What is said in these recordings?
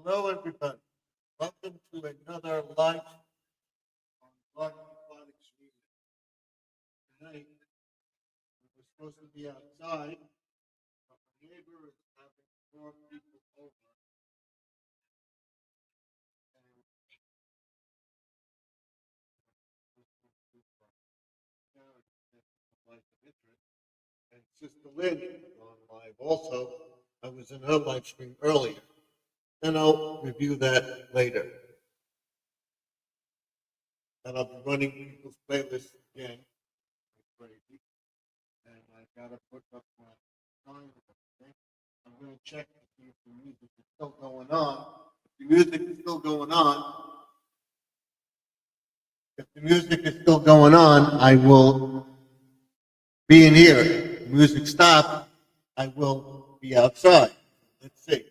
Hello, everybody. Welcome to another live on Blood Aquatics Media. Tonight, we were supposed to be outside, but my neighbor is having four people over. And life of interest. And Sister Lynn is on live also. I was in her live stream earlier. And I'll review that later. And I'll be running people's playlists again. It's crazy. And I gotta put up my time. I'm gonna check to see if the music is still going on. If the music is still going on, if the music is still going on, I will be in here. If the music stops, I will be outside. Let's see.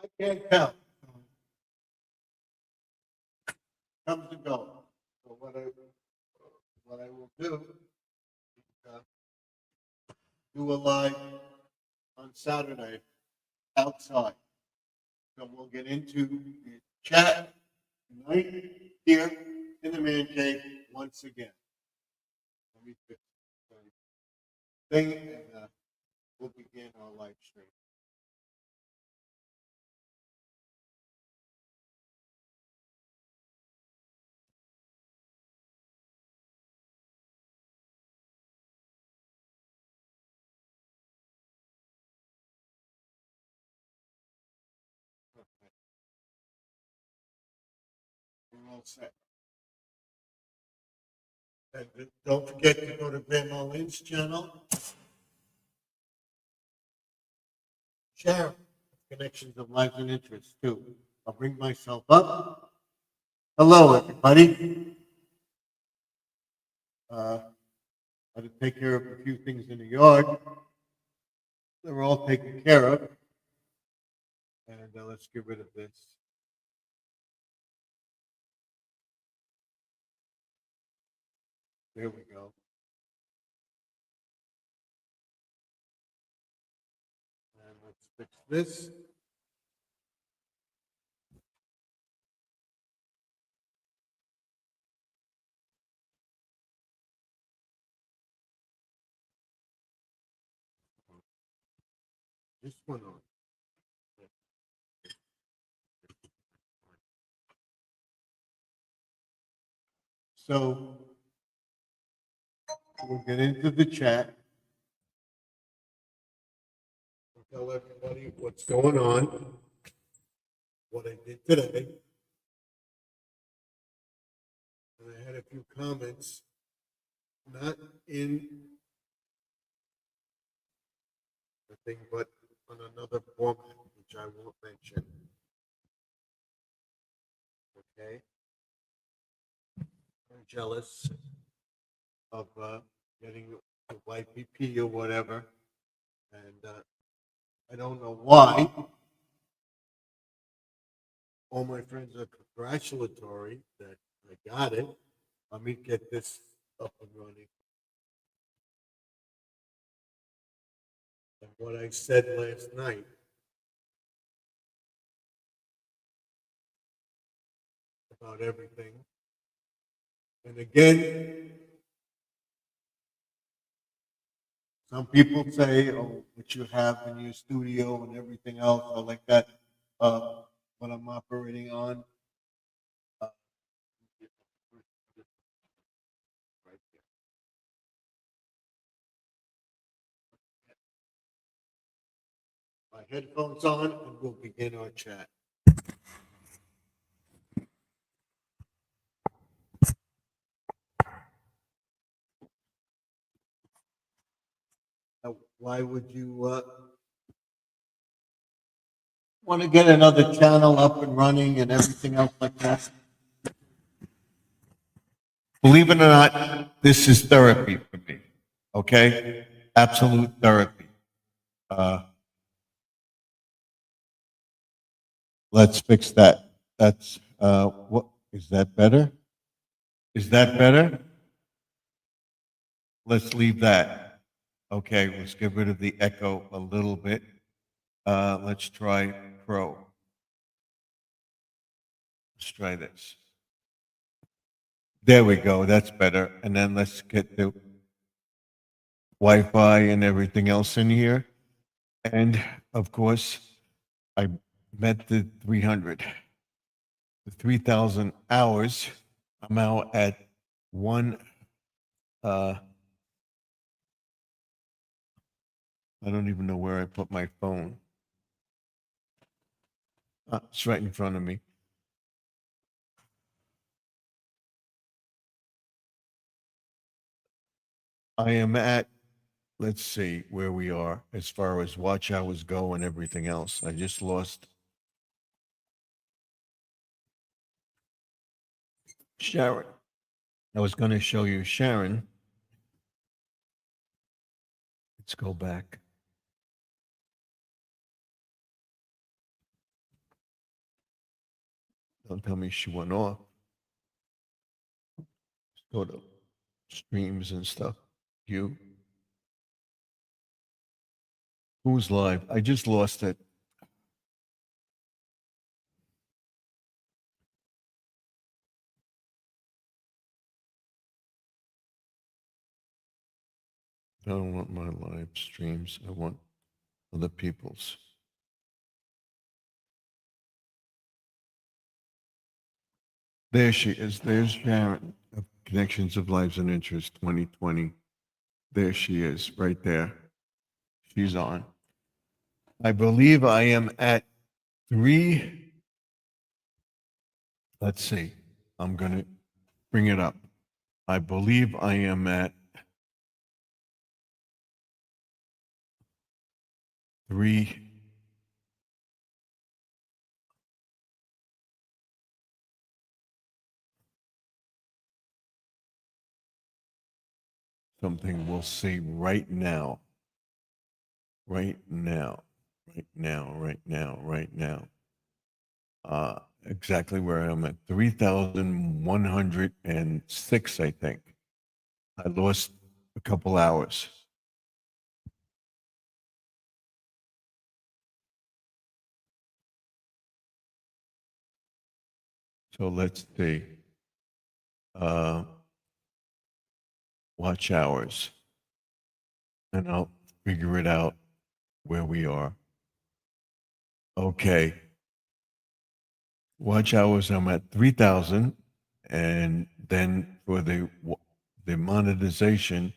I can't tell. Comes and goes. So what I will do is do a live on Saturday outside. So we'll get into the chat tonight here in the man cave once again. Let me fix the thing and we'll begin our live stream. Okay. We're all set. And don't forget to go to Grandma Lynn's channel. Share connections of lives and interests too. I'll bring myself up. Hello, everybody. I had to take care of a few things in the yard. They're all taken care of. And let's get rid of this. There we go. And let's fix this. This one on. So we'll get into the chat. I'll tell everybody what's going on, what I did today. And I had a few comments, not in the thing, but on another format, which I won't mention. Okay? I'm jealous of getting a YPP or whatever. And I don't know why. All my friends are congratulatory that I got it. Let me get this up and running. And what I said last night. About everything. And again, some people say, oh, what you have in your studio and everything else, I like that, what I'm operating on. Uh, right there. My headphones on, and we'll begin our chat. why would you want to get another channel up and running and everything else like that? Believe it or not, this is therapy for me. Okay? Absolute therapy. Let's fix that. That's, what, is that better? Is that better? Let's leave that. Okay, let's get rid of the echo a little bit. Let's try Pro. Let's try this. There we go. That's better. And then let's get the Wi-Fi and everything else in here. And of course, I met the 300, the 3,000 hours. I'm now at one. I don't even know where I put my phone. It's right in front of me. I am at, let's see where we are as far as watch hours go and everything else. I just lost Sharon. I was going to show you Sharon. Let's go back. Don't tell me she went off. Let's go to streams and stuff. You. Who's live? I just lost it. I don't want my live streams. I want other people's. There she is. There's Sharon of Connections of Lives and Interests 2020. There she is, right there. She's on. I believe I am at 3. Let's see. I'm going to bring it up. I believe I am at 3. Something we'll see right now. Right now. Right now. Right now. Right now. Exactly where I'm at. 3,106, I think. I lost a couple hours. So let's see. Watch hours. And I'll figure it out where we are. Okay. Watch hours, I'm at 3,000. And then for the monetization,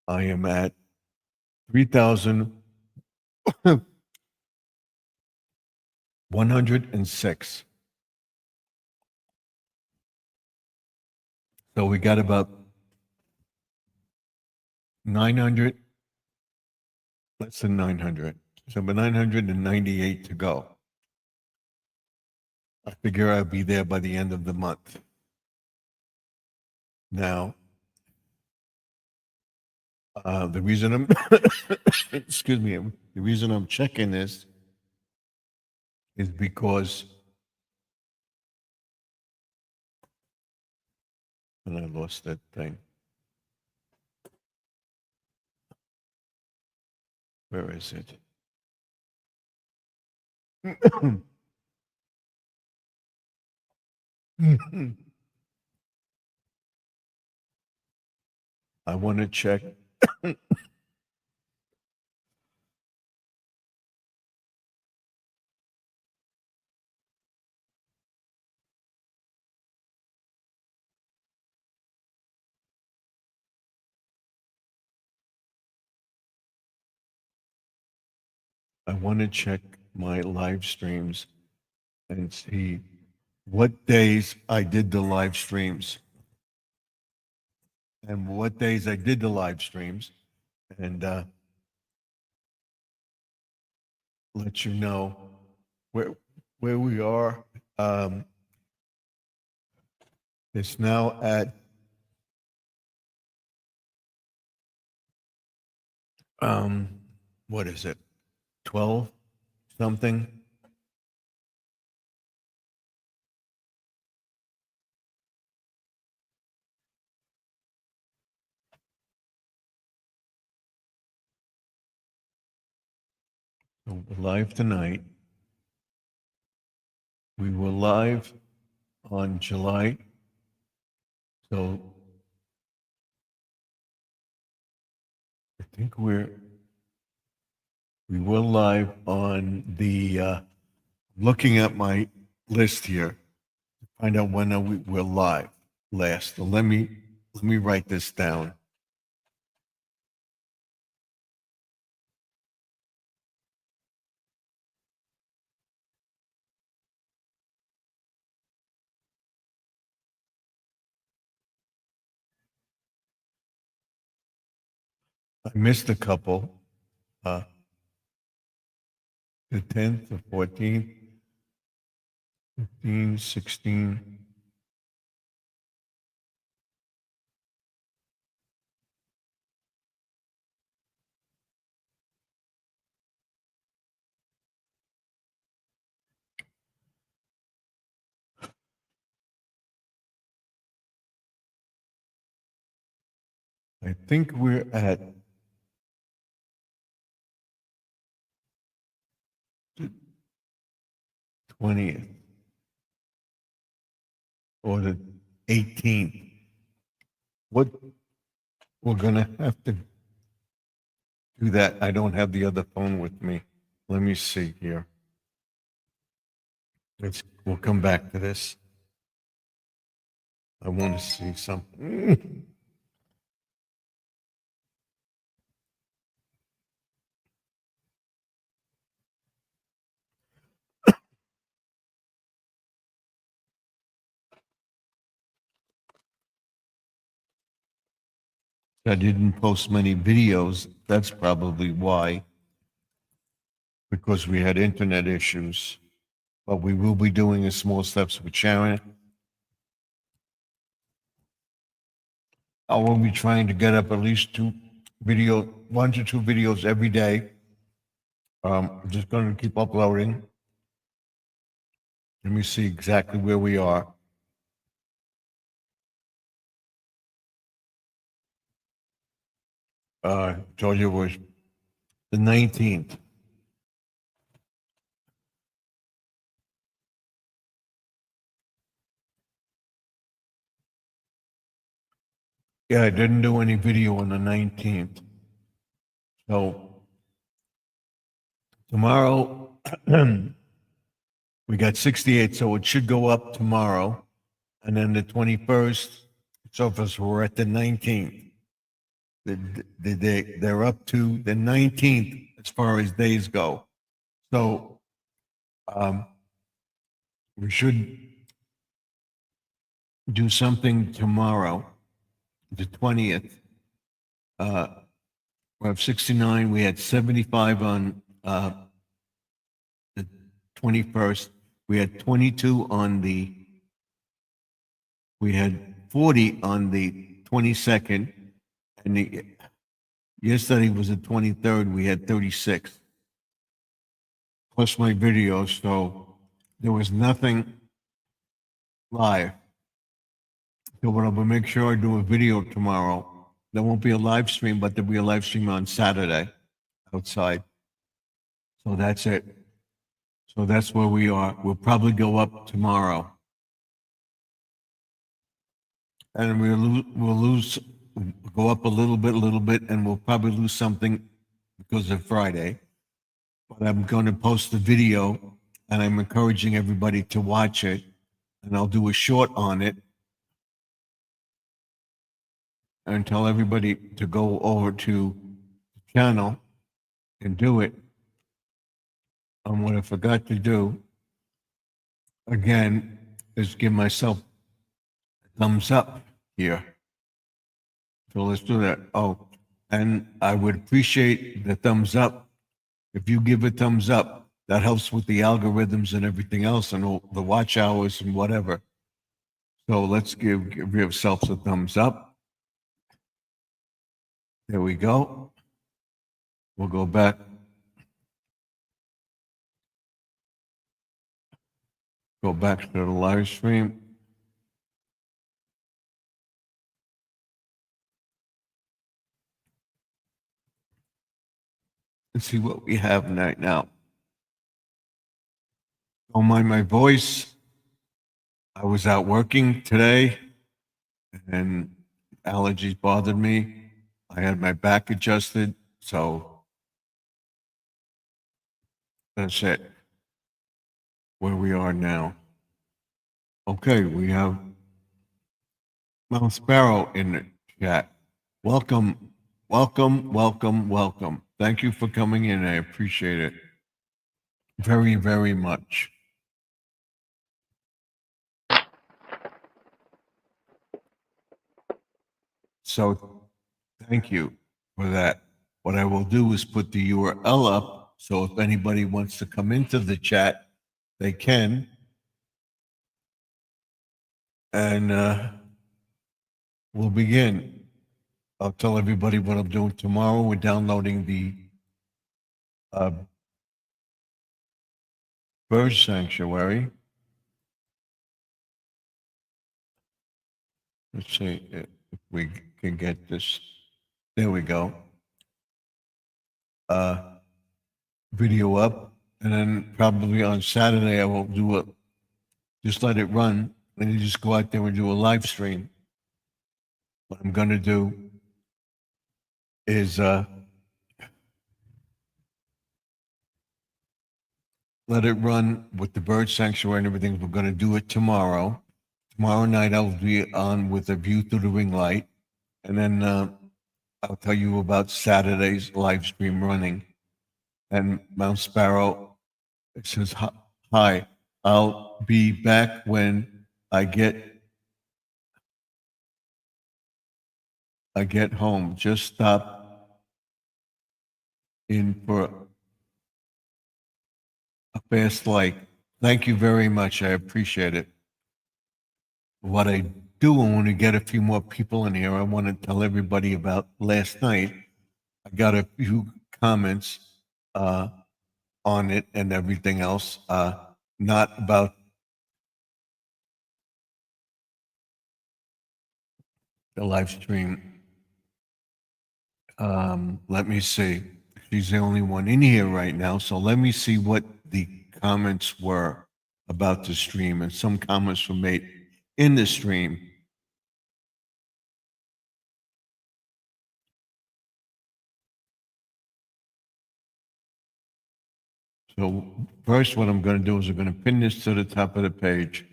I am at 3,106. So we got about 900, less than 900. So about 998 to go. I figure I'll be there by the end of the month. Now, the reason I'm, excuse me, the reason I'm checking this is because, and I lost that thing. Where is it? I want to check. I want to check my live streams and see what days I did the live streams and what days I did the live streams. And let you know where we are. It's now at what is it? 12 something. So we're live tonight. We were live on July. So I think we were live on the, looking at my list here to find out when we were live last. So let me write this down. I missed a couple. The 10th, the 14th, 15, 16. I think we're at the 20th or the 18th. What we're gonna have to do that. I don't have the other phone with me. Let me see here. We'll come back to this. I want to see something. I didn't post many videos. That's probably why, because we had internet issues. But we will be doing a small steps with Sharon. I will be trying to get up at least 1 to 2 videos every day. I'm just going to keep uploading. Let me see exactly where we are. Told you it was the 19th. Yeah, I didn't do any video on the 19th. So tomorrow, we got 68, so it should go up tomorrow. And then the 21st, so if we're at the 19th. They're up to the 19th as far as days go. So we should do something tomorrow, the 20th. We have 69. We had 75 on the 21st. We had 22 on we had 40 on the 22nd. And yesterday was the 23rd. We had 36. Plus my videos. So there was nothing live. So what I'm gonna make sure I do a video tomorrow. There won't be a live stream, but there'll be a live stream on Saturday outside. So that's it. So that's where we are. We'll probably go up tomorrow. And we'll go up a little bit, and we'll probably lose something because of Friday. But I'm going to post the video, and I'm encouraging everybody to watch it, and I'll do a short on it, and tell everybody to go over to the channel and do it. And what I forgot to do, again, is give myself a thumbs up here. So let's do that. Oh, and I would appreciate the thumbs up. If you give a thumbs up, that helps with the algorithms and everything else and all the watch hours and whatever. So let's give yourselves a thumbs up. There we go. We'll go back. Go back to the live stream. And see what we have right now. Don't mind my voice. I was out working today and allergies bothered me. I had my back adjusted, so that's it. Where we are now. Okay, we have Mount Sparrow in the chat. Welcome, welcome, welcome, welcome. Thank you for coming in. I appreciate it very, very much. So thank you for that. What I will do is put the URL up, so if anybody wants to come into the chat, they can. And we'll begin. I'll tell everybody what I'm doing tomorrow. We're downloading the bird sanctuary. Let's see if we can get this. There we go. Video up, and then probably on Saturday I will do it. Just let it run, and you just go out there and do a live stream. What I'm going to do is let it run with the bird sanctuary and everything. We're going to do it tomorrow. Tomorrow night I'll be on with a view through the ring light, and then I'll tell you about Saturday's live stream running. And Mount Sparrow, it says, hi, I'll be back when I get home. Just stop in for a fast like. Thank you very much. I appreciate it. What I do, I want to get a few more people in here. I want to tell everybody about last night. I got a few comments on it and everything else, not about the live stream. Let me see. She's the only one in here right now, so let me see what the comments were about the stream, and some comments were made in the stream. So first, what I'm going to do is I'm going to pin this to the top of the page.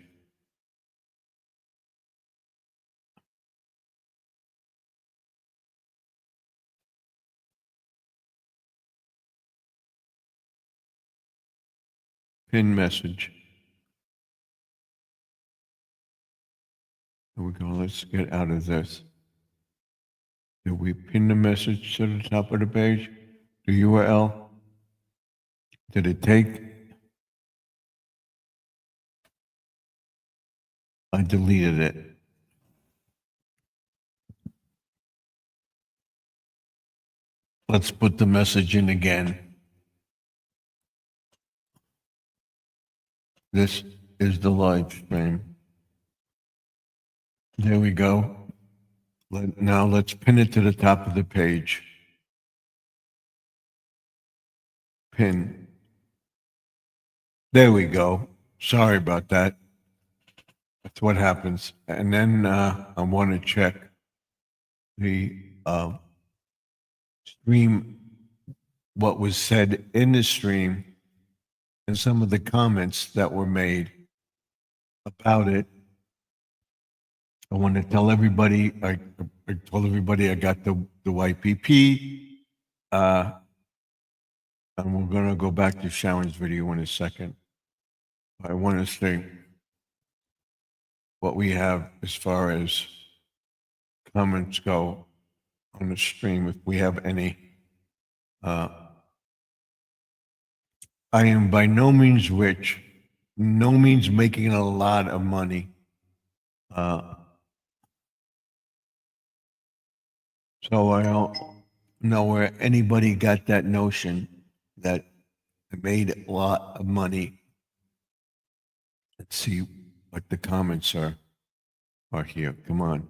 Pin message. There we go. Let's get out of this. Did we pin the message to the top of the page? The URL? Did it take? I deleted it. Let's put the message in again. This is the live stream. There we go. Now let's pin it to the top of the page. Pin. There we go. Sorry about that. That's what happens. And then I want to check the stream, what was said in the stream, and some of the comments that were made about it. I want to tell everybody, I told everybody I got the YPP, and we're going to go back to Sharon's video in a second. I want to see what we have as far as comments go on the stream, if we have any. I am by no means rich, no means making a lot of money. So I don't know where anybody got that notion that I made a lot of money. Let's see what the comments are here. Come on.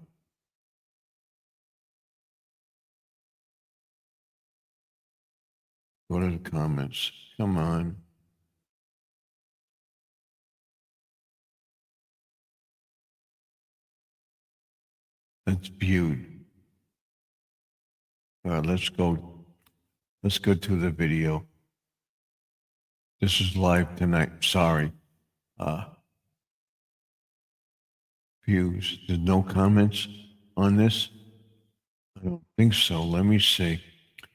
Go to the comments. Come on. That's viewed. Let's go. Let's go to the video. This is live tonight. Sorry. Views. There's no comments on this? I don't think so. Let me see.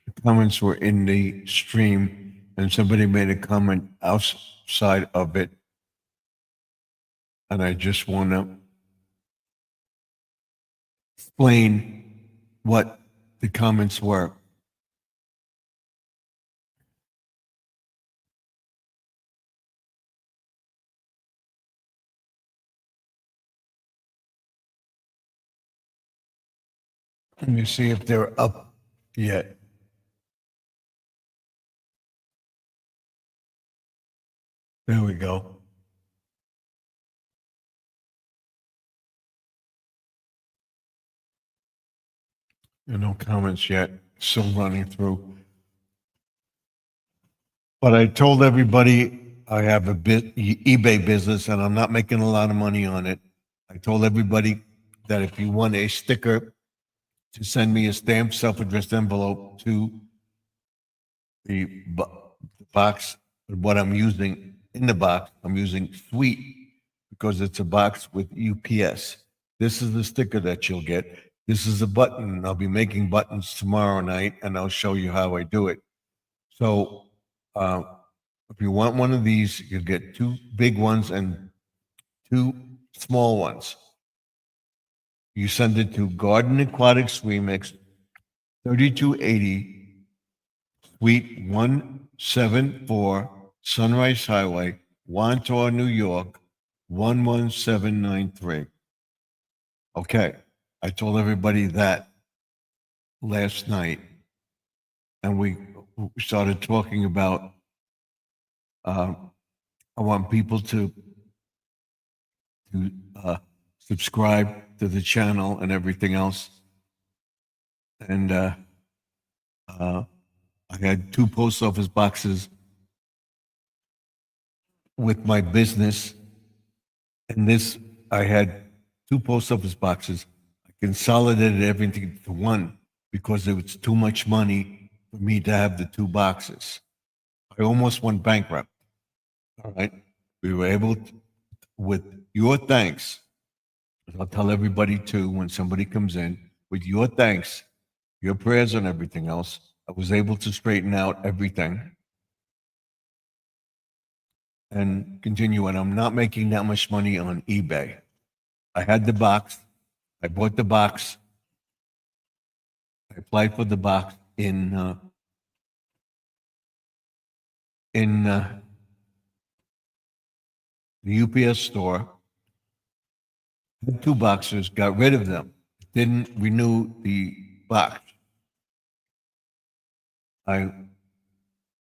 The comments were in the stream, and somebody made a comment outside of it. And I just want to explain what the comments were. Let me see if they're up yet. There we go. There are no comments yet. Still running through. But I told everybody I have a eBay business and I'm not making a lot of money on it. I told everybody that if you want a sticker, to send me a stamped self-addressed envelope to the box, what I'm using in the box. I'm using Sweet because it's a box with UPS. This is the sticker that you'll get. This is a button. I'll be making buttons tomorrow night, and I'll show you how I do it. So if you want one of these, you'll get 2 big ones and 2 small ones. You send it to Garden Aquatics Remix, 3280 Suite 174, Sunrise Highway, Wantaw, New York, 11793. Okay, I told everybody that last night, and we started talking about I want people to subscribe to the channel and everything else. And I had 2 post office boxes with my business. And this, I had 2 post office boxes. I consolidated everything to one because it was too much money for me to have the 2 boxes. I almost went bankrupt. All right. We were able to, with your thanks, I'll tell everybody too when somebody comes in, with your thanks, your prayers and everything else, I was able to straighten out everything and continue. And I'm not making that much money on eBay. I had the box. I bought the box. I applied for the box in the UPS store. Had 2 boxes, got rid of them, didn't renew the box. I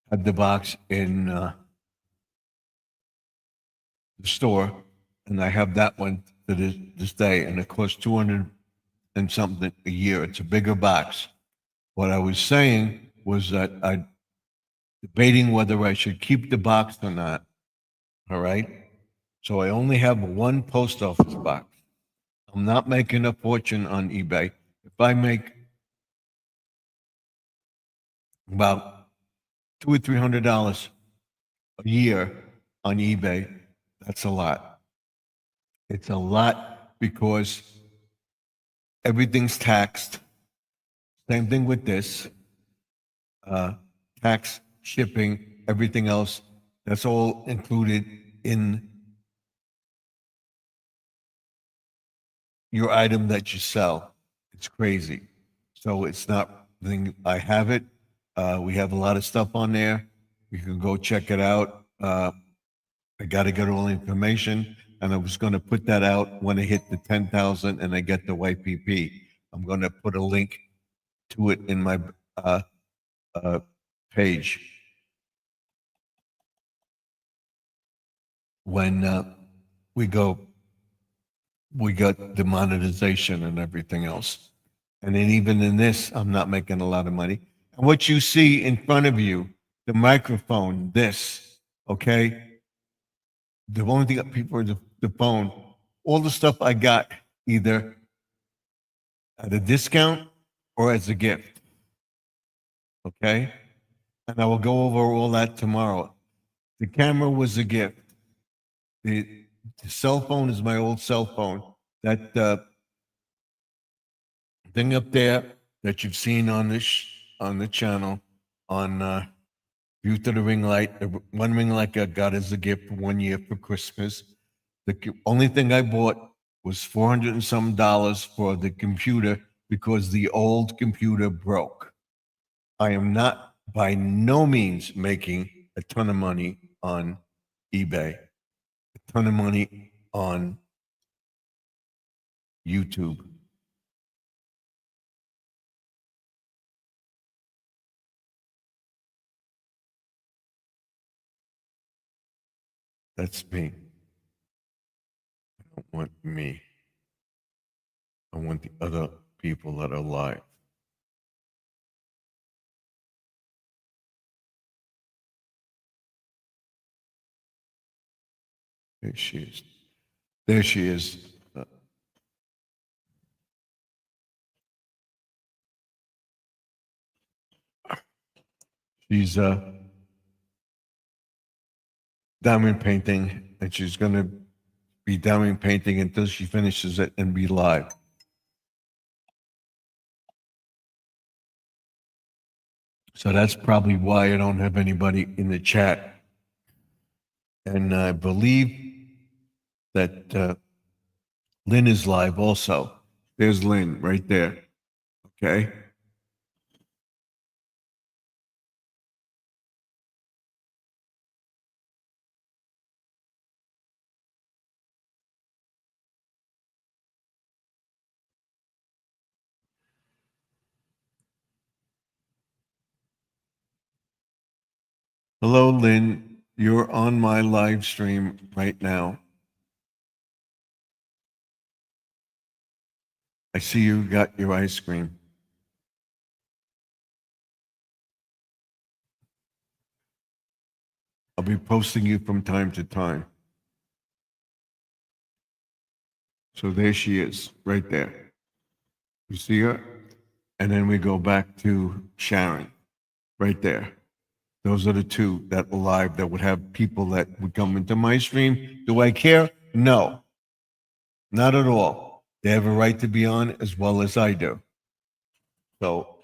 had the box in the store, and I have that one to this day, and it costs 200 and something a year. It's a bigger box. What I was saying was that I debating whether I should keep the box or not. All right. So I only have 1 post office box. I'm not making a fortune on eBay. If I make about $200 or $300 a year on eBay, that's a lot. It's a lot because everything's taxed. Same thing with this. Tax, shipping, everything else, that's all included in your item that you sell. It's crazy. So it's not the thing. I have it. We have a lot of stuff on there. You can go check it out. I got to get all the information, and I was going to put that out when I hit the 10,000 and I get the YPP. I'm going to put a link to it in my uh, page. When we got the monetization and everything else. And then even in this, I'm not making a lot of money. And what you see in front of you, the microphone, this, okay? The only thing that people are the phone, all the stuff I got either at a discount or as a gift. Okay? And I will go over all that tomorrow. The camera was a gift. The cell phone is my old cell phone. That thing up there that you've seen on this on the channel on View to the Ring Light, the one ring light I got as a gift 1 year for Christmas. The only thing I bought was $400 and some for the computer because the old computer broke. I am not by no means making a ton of money on eBay, a ton of money on YouTube. That's me. I don't want me. I want the other people that are alive. There she is. There she is. She's diamond painting, and she's going to be diamond painting until she finishes it and be live. So that's probably why I don't have anybody in the chat. And I believe that Lynn is live also. There's Lynn right there. Okay. Hello, Lynn. You're on my live stream right now. I see you got your ice cream. I'll be posting you from time to time. So there she is, right there. You see her? And then we go back to Sharon, right there. Those are the two that are live that would have people that would come into my stream. Do I care? No, not at all. They have a right to be on as well as I do. So,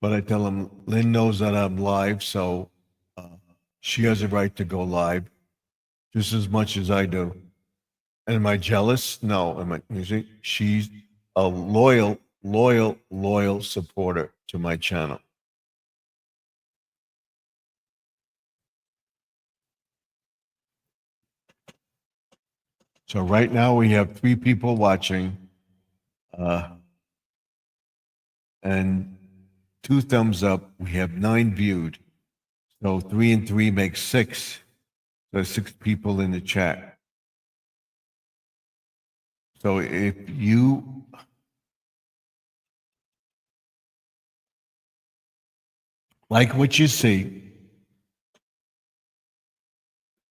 but I tell them, Lynn knows that I'm live, so she has a right to go live just as much as I do. And am I jealous? No. You see, she's a loyal supporter to my channel. So right now we have 3 people watching, and 2 thumbs up. We have 9 viewed. So 3 and 3 makes 6. There's 6 people in the chat. So if you like what you see,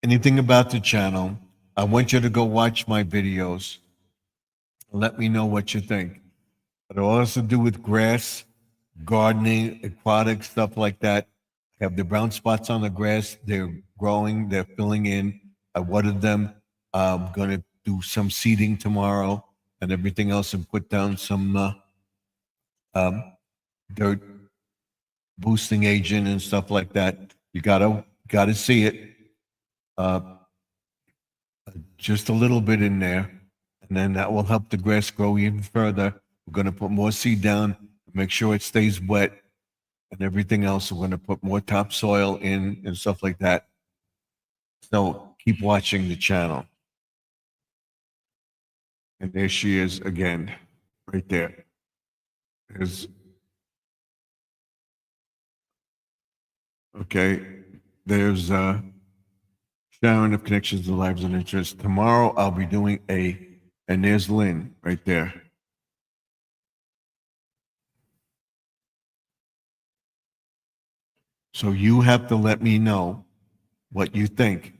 anything about the channel, I want you to go watch my videos. Let me know what you think. It all has to do with grass, gardening, aquatic, stuff like that. I have the brown spots on the grass. They're growing. They're filling in. I watered them. I'm going to do some seeding tomorrow and everything else and put down some dirt boosting agent and stuff like that. You gotta see it. Just a little bit in there, and then that will help the grass grow even further. We're going to put more seed down, make sure it stays wet, and everything else. We're going to put more topsoil in and stuff like that. So keep watching the channel. And there she is again, right there. There's Sharon of Connections to Lives and Interests. Tomorrow I'll be doing and there's Lynn right there. So you have to let me know what you think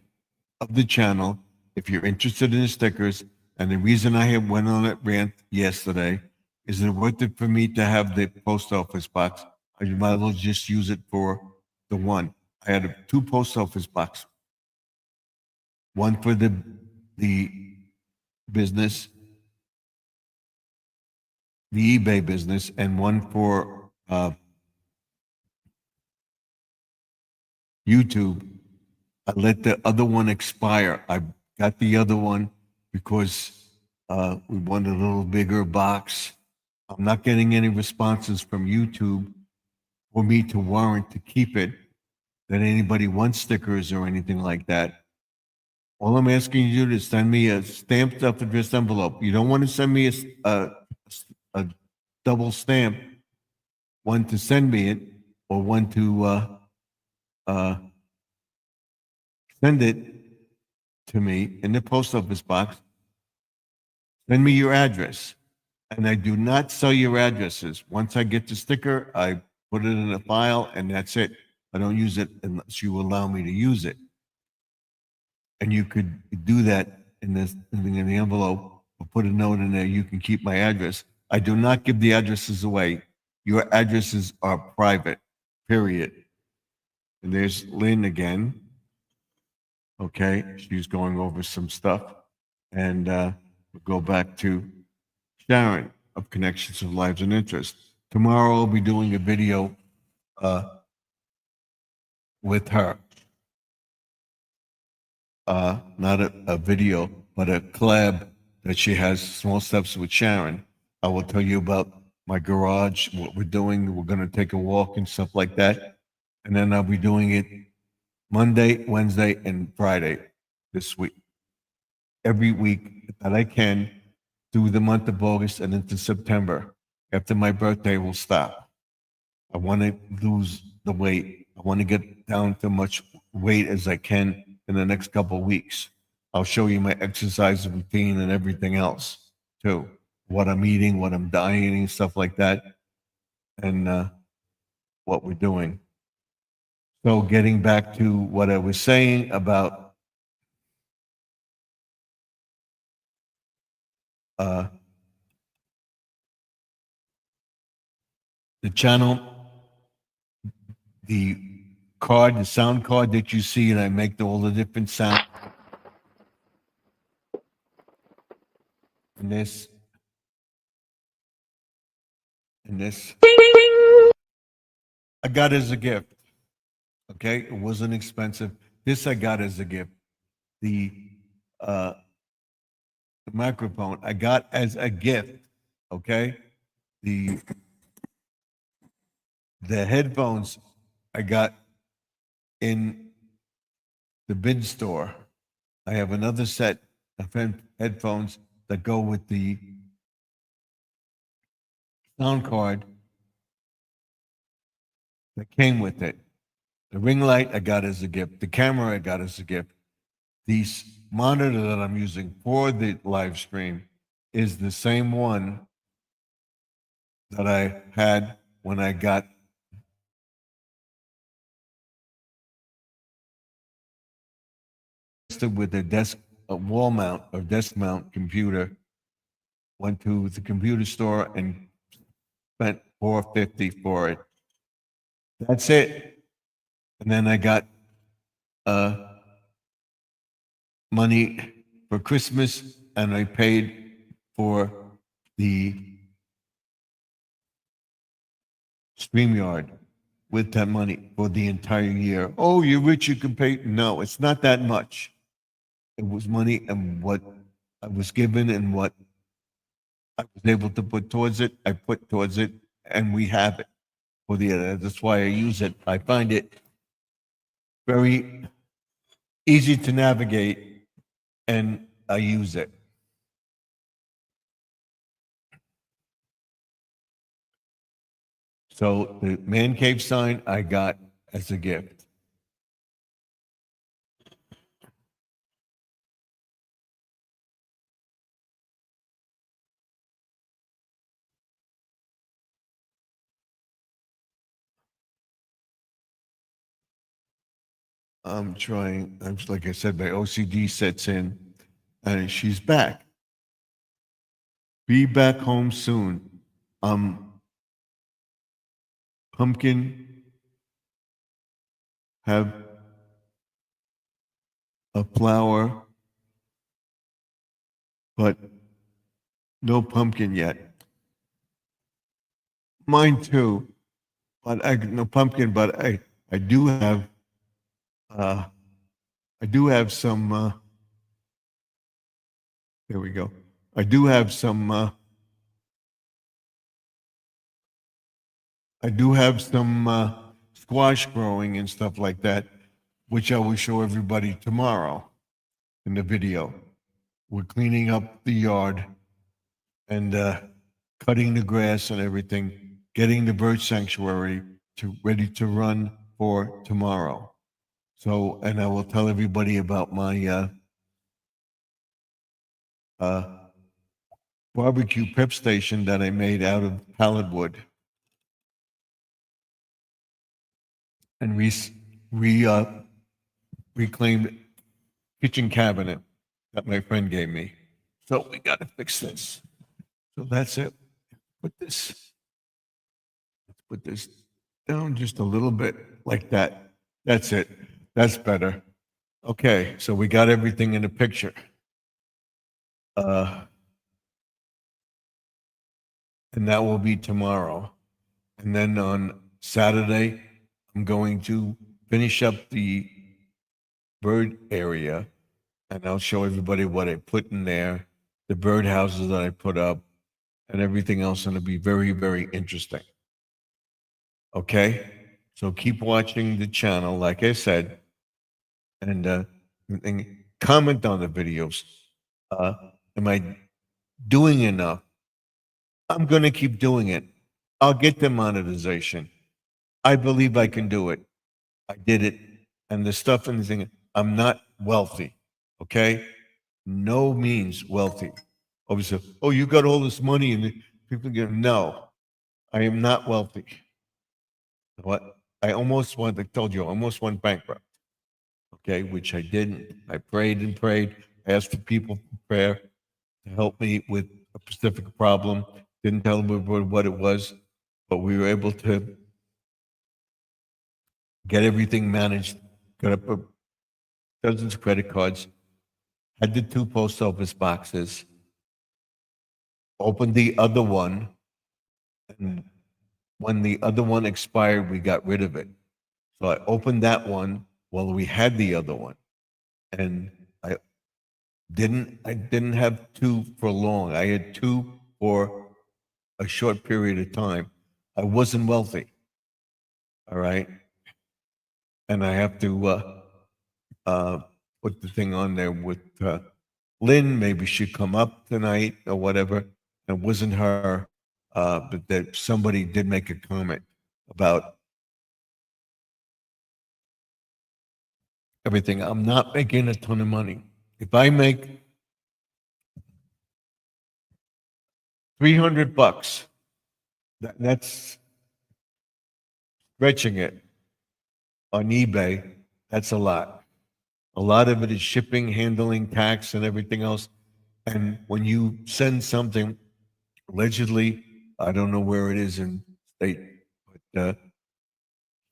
of the channel, if you're interested in the stickers. And the reason I went on that rant yesterday is it worth it for me to have the post office box? I might as well just use it for the one. I had two post office boxes. One for the business, the eBay business, and one for YouTube. I let the other one expire. I got the other one because we wanted a little bigger box. I'm not getting any responses from YouTube for me to warrant to keep it, that anybody wants stickers or anything like that. All I'm asking you to do is send me a stamped self-addressed envelope. You don't want to send me a double stamp, one to send me it or one to send it to me in the post office box. Send me your address. And I do not sell your addresses. Once I get the sticker, I put it in a file and that's it. I don't use it unless you allow me to use it. And you could do that in the envelope or put a note in there. You can keep my address. I do not give the addresses away. Your addresses are private, period. And there's Lynn again. Okay, she's going over some stuff. And we'll go back to Sharon of Connections of Lives and Interests. Tomorrow I'll be doing a video with her. Not a video, but a collab that she has, Small Steps with Sharon. I will tell you about my garage, what we're doing. We're going to take a walk and stuff like that. And then I'll be doing it Monday, Wednesday, and Friday this week. Every week that I can through the month of August and into September. After my birthday, we'll stop. I want to lose the weight. I want to get down to much weight as I can in the next couple of weeks. I'll show you my exercise routine and everything else too. What I'm eating, what I'm dieting, stuff like that, and what we're doing. So getting back to what I was saying about the channel, the card, the sound card that you see, and I make all the different sounds. And this. I got as a gift. Okay, it wasn't expensive. This I got as a gift. The microphone I got as a gift. Okay, the headphones I got in the bin store. I have another set of headphones that go with the sound card that came with it. The ring light I got as a gift. The camera I got as a gift. The monitor that I'm using for the live stream is the same one that I had when I got with a wall mount or desk mount computer. Went to the computer store and spent $450 for it. That's it. And then I got money for Christmas, and I paid for the StreamYard with that money for the entire year. Oh, you're rich, you can pay. No, it's not that much. It was money and what I was given and what I was able to put towards it, I put towards it, and we have it for the, that's why I use it. I find it very easy to navigate, and I use it. So the man cave sign I got as a gift. I'm trying, like I said, my OCD sets in, and she's back. Be back home soon. Pumpkin have a flower, but no pumpkin yet. Mine too, but no pumpkin, but I do have, uh, I do have some, there we go. I do have some, squash growing and stuff like that, which I will show everybody tomorrow in the video. We're cleaning up the yard and cutting the grass and everything, getting the bird sanctuary ready to run for tomorrow. So, and I will tell everybody about my barbecue prep station that I made out of pallet wood and reclaimed kitchen cabinet that my friend gave me. So we got to fix this. So that's it. Let's put this down just a little bit like that. That's it. That's better. Okay, so we got everything in the picture. And that will be tomorrow. And then on Saturday, I'm going to finish up the bird area, and I'll show everybody what I put in there, the bird houses that I put up, and everything else. And it'll be very, very interesting. Okay? So keep watching the channel, like I said, and comment on the videos. Am I doing enough? I'm going to keep doing it. I'll get the monetization. I believe I can do it. I did it. And the stuff and the thing, I'm not wealthy. Okay? No means wealthy. Obviously, oh, you got all this money and people go, no, I am not wealthy. What? I told you, I almost went bankrupt. Okay, which I didn't. I prayed and prayed, asked for people for prayer to help me with a specific problem. Didn't tell them what it was, but we were able to get everything managed. Got up dozens of credit cards, had the 2 post office boxes, opened the other one, and when the other one expired, we got rid of it. So I opened that one while we had the other one, and I didn't have 2 for long. I had 2 for a short period of time. I wasn't wealthy. All right. And I have to put the thing on there with Lynn. Maybe she'd come up tonight or whatever. It wasn't her, but that somebody did make a comment about everything. I'm not making a ton of money. If I make $300, that's stretching it on eBay. That's a lot. A lot of it is shipping, handling, tax, and everything else. And when you send something, allegedly, I don't know where it is in state, but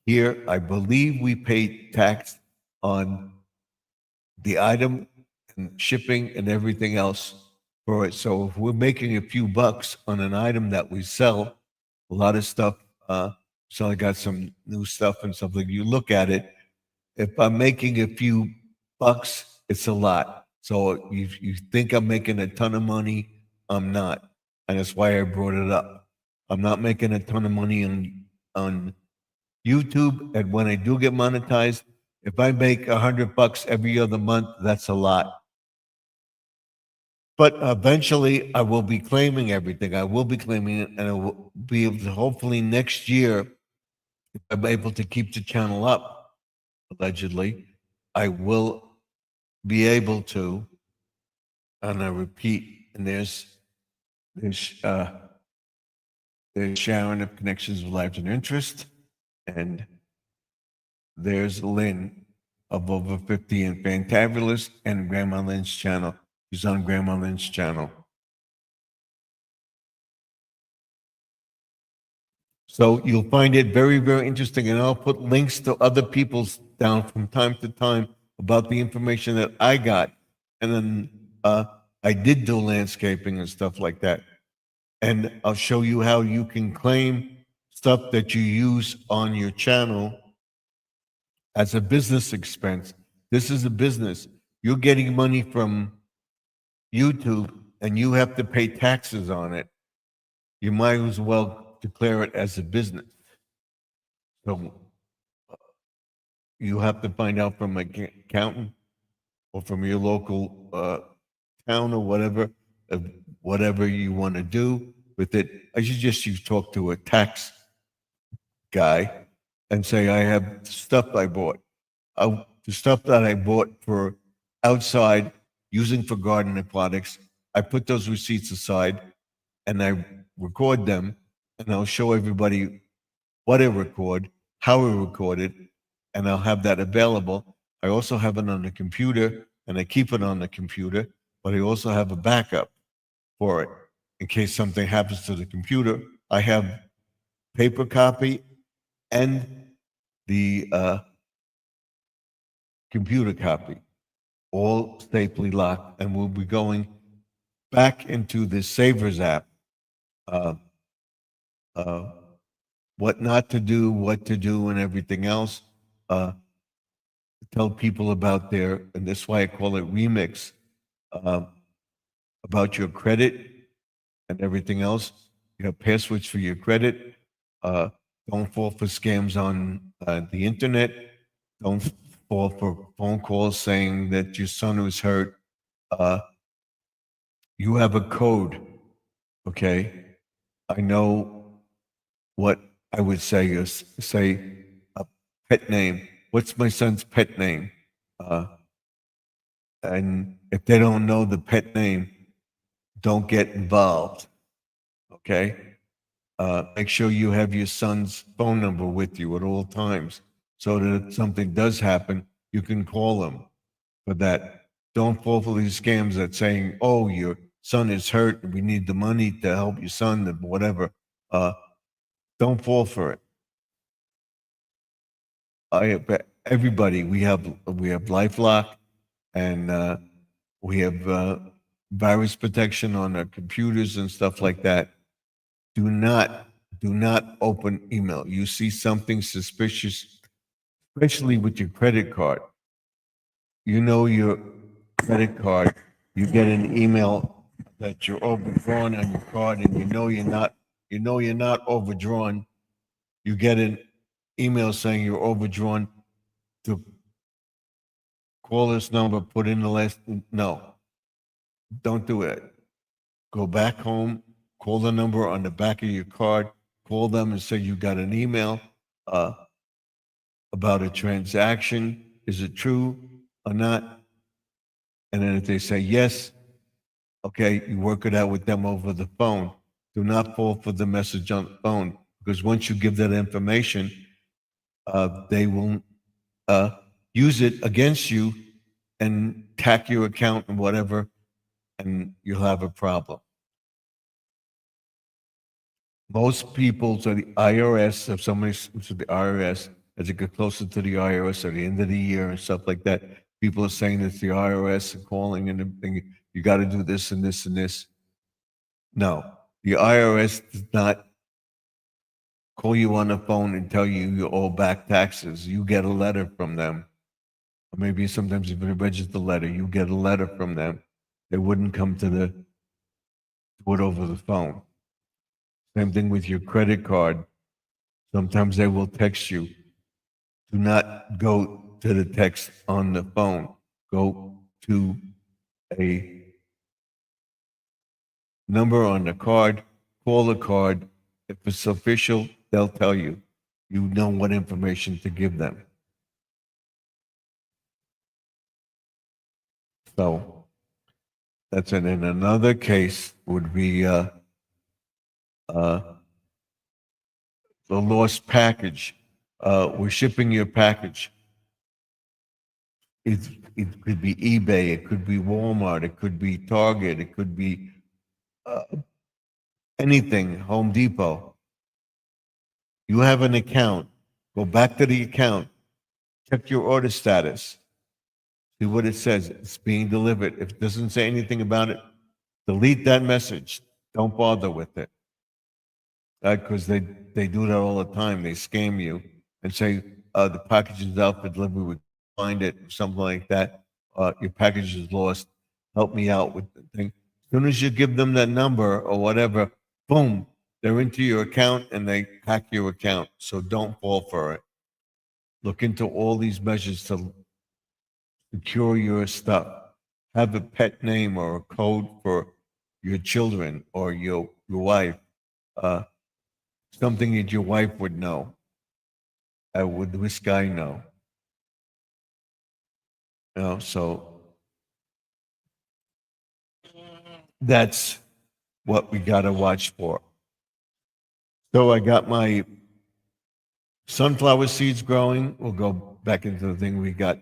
here, I believe we pay tax on the item and shipping and everything else for it. So if we're making a few bucks on an item that we sell, a lot of stuff, so I got some new stuff and stuff like you look at it. If I'm making a few bucks, it's a lot. So you think I'm making a ton of money, I'm not. And that's why I brought it up. I'm not making a ton of money on on YouTube, and when I do get monetized, if I make $100 every other month, that's a lot. But eventually, I will be claiming everything. I will be claiming it, and I will be able to, hopefully next year, if I'm able to keep the channel up, allegedly, I will be able to, and I repeat, and there's Sharon of Connections of Lives and Interest, and there's Lynn of Over 50 and Fantabulous, and Grandma Lynn's channel. She's on Grandma Lynn's channel. So you'll find it very, very interesting, and I'll put links to other people's down from time to time about the information that I got. And then I did do landscaping and stuff like that. And I'll show you how you can claim stuff that you use on your channel as a business expense. This is a business. You're getting money from YouTube and you have to pay taxes on it. You might as well declare it as a business. So you have to find out from an accountant or from your local town or whatever you want to do with it. I suggest you talk to a tax guy and say, I have stuff I bought. The stuff that I bought for outside using for gardening products, I put those receipts aside and I record them, and I'll show everybody what I record, how I record it, and I'll have that available. I also have it on the computer, and I keep it on the computer, but I also have a backup for it. In case something happens to the computer, I have paper copy and the computer copy, all safely locked, and we'll be going back into the Savers app. What not to do, what to do, and everything else. Tell people about their, and that's why I call it Remix, about your credit and everything else. You have passwords for your credit. Don't fall for scams on the internet. Don't fall for phone calls saying that your son was hurt. You have a code, okay? I know what I would say is say a pet name. What's my son's pet name? And if they don't know the pet name, don't get involved. Okay? Make sure you have your son's phone number with you at all times so that if something does happen, you can call him for that. Don't fall for these scams that saying, oh, your son is hurt, we need the money to help your son, whatever. Don't fall for it. Everybody, we have LifeLock, and we have virus protection on our computers and stuff like that. Do not open email. You see something suspicious, especially with your credit card. You know your credit card. You get an email that you're overdrawn on your card, and you know you're not overdrawn. You get an email saying you're overdrawn. To call this number, put in the last. No, don't do it. Go back home, call the number on the back of your card, call them and say you got an email about a transaction. Is it true or not? And then if they say yes, okay, you work it out with them over the phone. Do not fall for the message on the phone, because once you give that information, they will use it against you and hack your account and whatever, and you'll have a problem. Most people to the IRS, if somebody's to the IRS, as it gets closer to the IRS at the end of the year and stuff like that, people are saying it's the IRS and calling and everything, you got to do this and this and this. No, the IRS does not call you on the phone and tell you you owe back taxes. You get a letter from them. Or maybe sometimes if you register the letter, you get a letter from them. They wouldn't come to do it over the phone. Same thing with your credit card. Sometimes they will text you. Do not go to the text on the phone. Go to a number on the card, call the card. If it's official, they'll tell you. You know what information to give them. So that's it. And another case would be the lost package. We're shipping your package. It, it could be eBay, it could be Walmart, it could be Target, it could be anything, Home Depot. You have an account. Go back to the account. Check your order status. See what it says. It's being delivered. If it doesn't say anything about it, delete that message. Don't bother with it. Because they do that all the time. They scam you and say, the package is out for delivery. We find it, something like that. Your package is lost. Help me out with the thing. As soon as you give them that number or whatever, boom, they're into your account and they hack your account. So don't fall for it. Look into all these measures to secure your stuff. Have a pet name or a code for your children or your wife. Something that your wife would know. Would this guy know? You know, so that's what we got to watch for. So I got my sunflower seeds growing. We'll go back into the thing. We got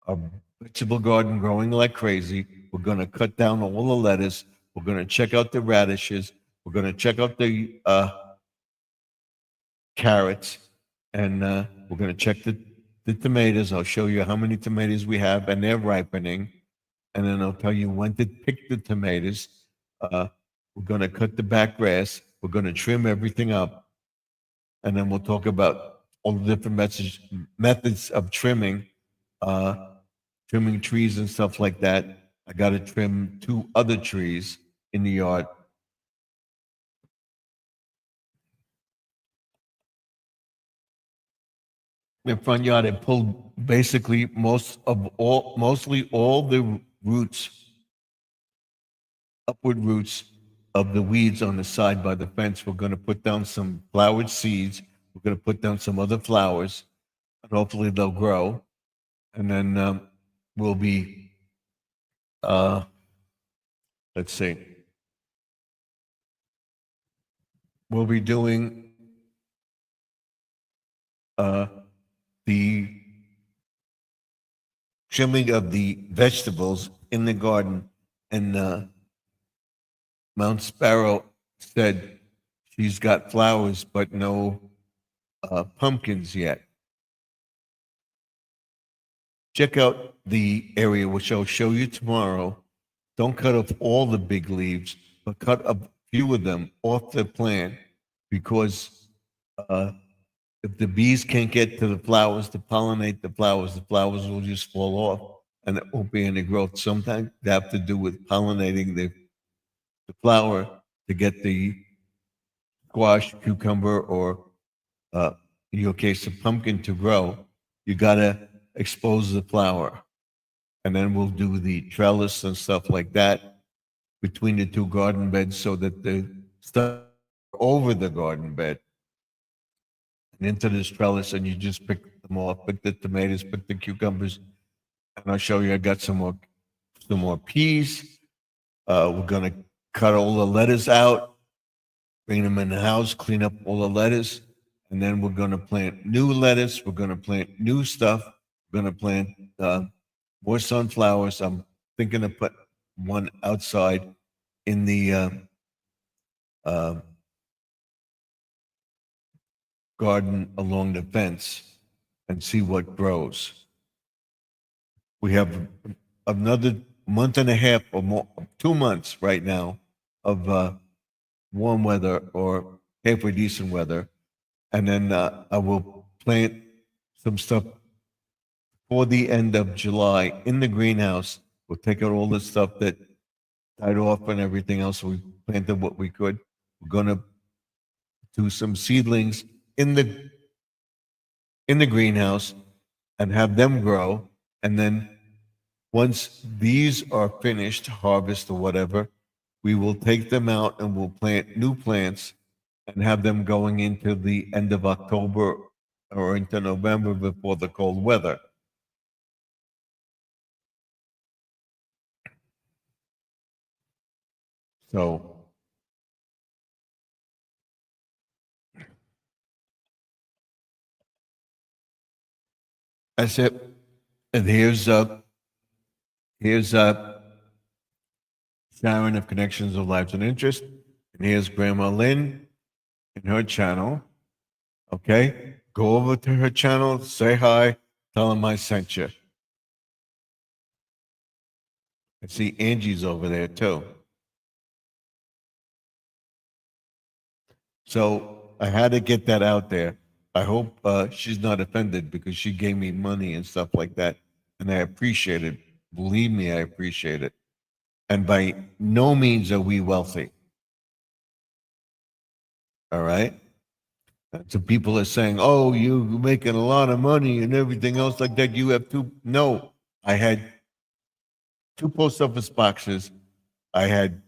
a vegetable garden growing like crazy. We're going to cut down all the lettuce. We're going to check out the radishes. We're going to check out the carrots. And we're going to check the tomatoes. I'll show you how many tomatoes we have and they're ripening. And then I'll tell you when to pick the tomatoes. We're going to cut the back grass. We're going to trim everything up. And then we'll talk about all the different methods of trimming, trimming trees and stuff like that. I got to trim 2 other trees in the yard. The front yard, I pulled basically mostly all the roots, upward roots of the weeds on the side by the fence. We're going to put down some flowered seeds. We're going to put down some other flowers, and hopefully they'll grow. And then we'll be, let's see, we'll be doing the trimming of the vegetables in the garden. And Mount Sparrow said she's got flowers, but no pumpkins yet. Check out the area, which I'll show you tomorrow. Don't cut off all the big leaves, but cut a few of them off the plant, because if the bees can't get to the flowers to pollinate the flowers will just fall off and it won't be any growth. Sometimes they have to do with pollinating the flower to get the squash, cucumber, or in your case, a pumpkin to grow. You got to expose the flower. And then we'll do the trellis and stuff like that between the 2 garden beds so that the stuff over the garden bed and into this trellis, and you just pick them off, pick the tomatoes, pick the cucumbers, and I'll show you. I got some more peas. We're gonna cut all the lettuce out, bring them in the house, clean up all the lettuce, and then we're gonna plant new lettuce. We're gonna plant new stuff. We're gonna plant more sunflowers. I'm thinking of put one outside in the garden along the fence and see what grows. We have another month and a half or more, 2 months right now of warm weather or halfway decent weather. And then I will plant some stuff for the end of July in the greenhouse. We'll take out all the stuff that died off and everything else. We planted what we could. We're going to do some seedlings in the greenhouse and have them grow. And then once these are finished, harvest or whatever, we will take them out and we'll plant new plants and have them going into the end of October or into November before the cold weather. So that's it. And here's Sharon of Connections of Lives and Interest. And here's Grandma Lynn in her channel. Okay? Go over to her channel, say hi, tell them I sent you. I see Angie's over there too. So I had to get that out there. I hope she's not offended because she gave me money and stuff like that. And I appreciate it. Believe me, I appreciate it. And by no means are we wealthy. All right? So people are saying, oh, you're making a lot of money and everything else like that. You have two. No, I had 2 post office boxes. I had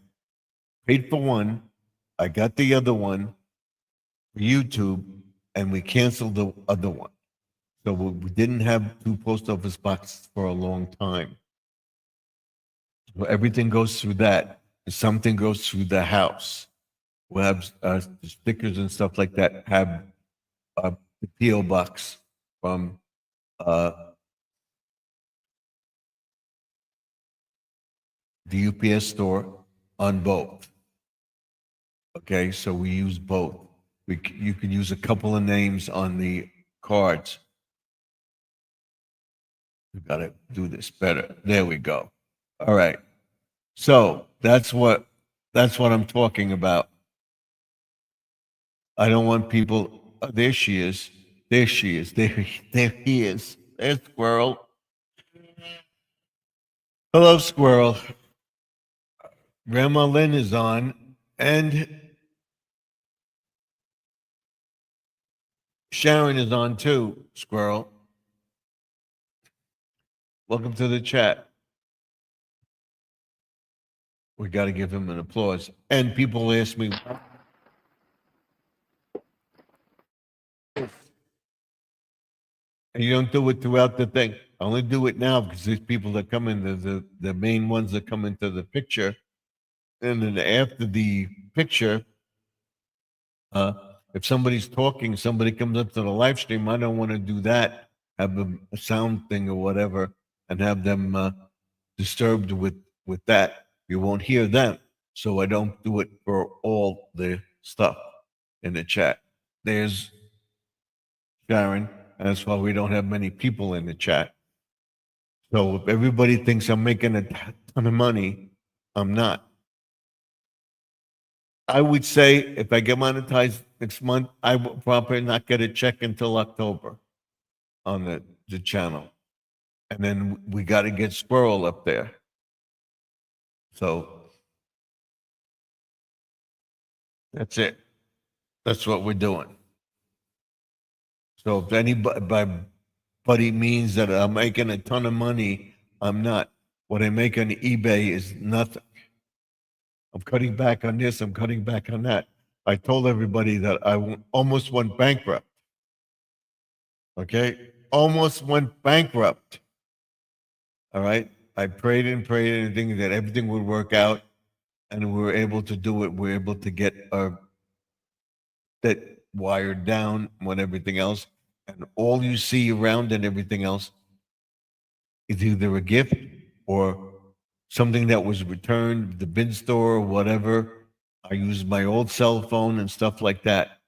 paid for one. I got the other one for YouTube, and we canceled the other one. So we didn't have 2 post office boxes for a long time. So everything goes through that. Something goes through the house. We'll have stickers and stuff like that. Have the PO box from the UPS store on both. Okay, so we use both. You can use a couple of names on the cards. We got to do this better. There we go. All right. So that's what I'm talking about. I don't want people. Oh, there she is. There she is. There he is. There's Squirrel. Hello, Squirrel. Grandma Lynn is on, and Sharon is on too, Squirrel. Welcome to the chat. We got to give him an applause. And people ask me, and you don't do it throughout the thing. I only do it now because these people that come in, the main ones that come into the picture. And then after the picture, if somebody's talking, somebody comes up to the live stream, I don't want to do that, have a sound thing or whatever, and have them disturbed with that. You won't hear them. So I don't do it for all the stuff in the chat. There's Sharon, and that's why we don't have many people in the chat. So if everybody thinks I'm making a ton of money, I'm not. I would say if I get monetized next month, I will probably not get a check until October on the channel. And then we got to get Squirrel up there. So that's it. That's what we're doing. So if anybody means that I'm making a ton of money, I'm not. What I make on eBay is nothing. I'm cutting back on this. I'm cutting back on that. I told everybody that I almost went bankrupt. Okay? Almost went bankrupt. All right? I prayed and prayed and thinking that everything would work out, and we were able to do it. We were able to get our that wired down and everything else. And all you see around and everything else is either a gift or something that was returned, the bin store or whatever. I used my old cell phone and stuff like that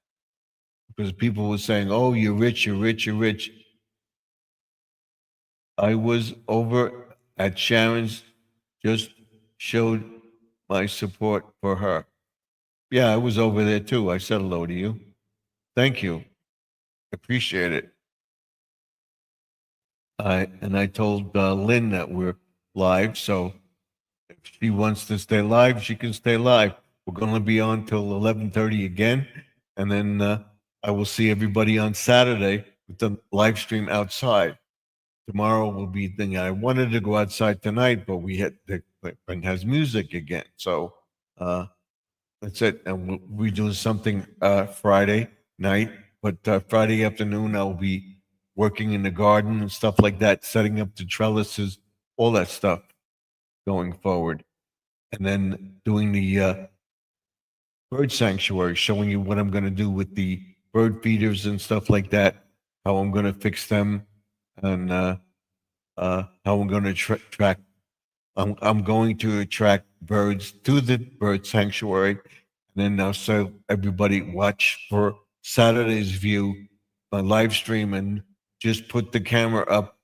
because people were saying, oh, you're rich, you're rich, you're rich. I was over at Sharon's, just showed my support for her. Yeah, I was over there too. I said hello to you. Thank you. Appreciate it. I told Lynn that we're live, so if she wants to stay live, she can stay live. We're going to be on till 11:30 again, and then I will see everybody on Saturday with the live stream outside. Tomorrow will be the thing. I wanted to go outside tonight, but we had the friend has music again. So that's it. And we're doing something Friday night, but Friday afternoon I'll be working in the garden and stuff like that, setting up the trellises, all that stuff going forward. And then doing the bird sanctuary, showing you what I'm going to do with the bird feeders and stuff like that, how I'm going to fix them, and how I'm going to track. I'm going to attract birds to the bird sanctuary, and then now so everybody watch for Saturday's view, my live stream, and just put the camera up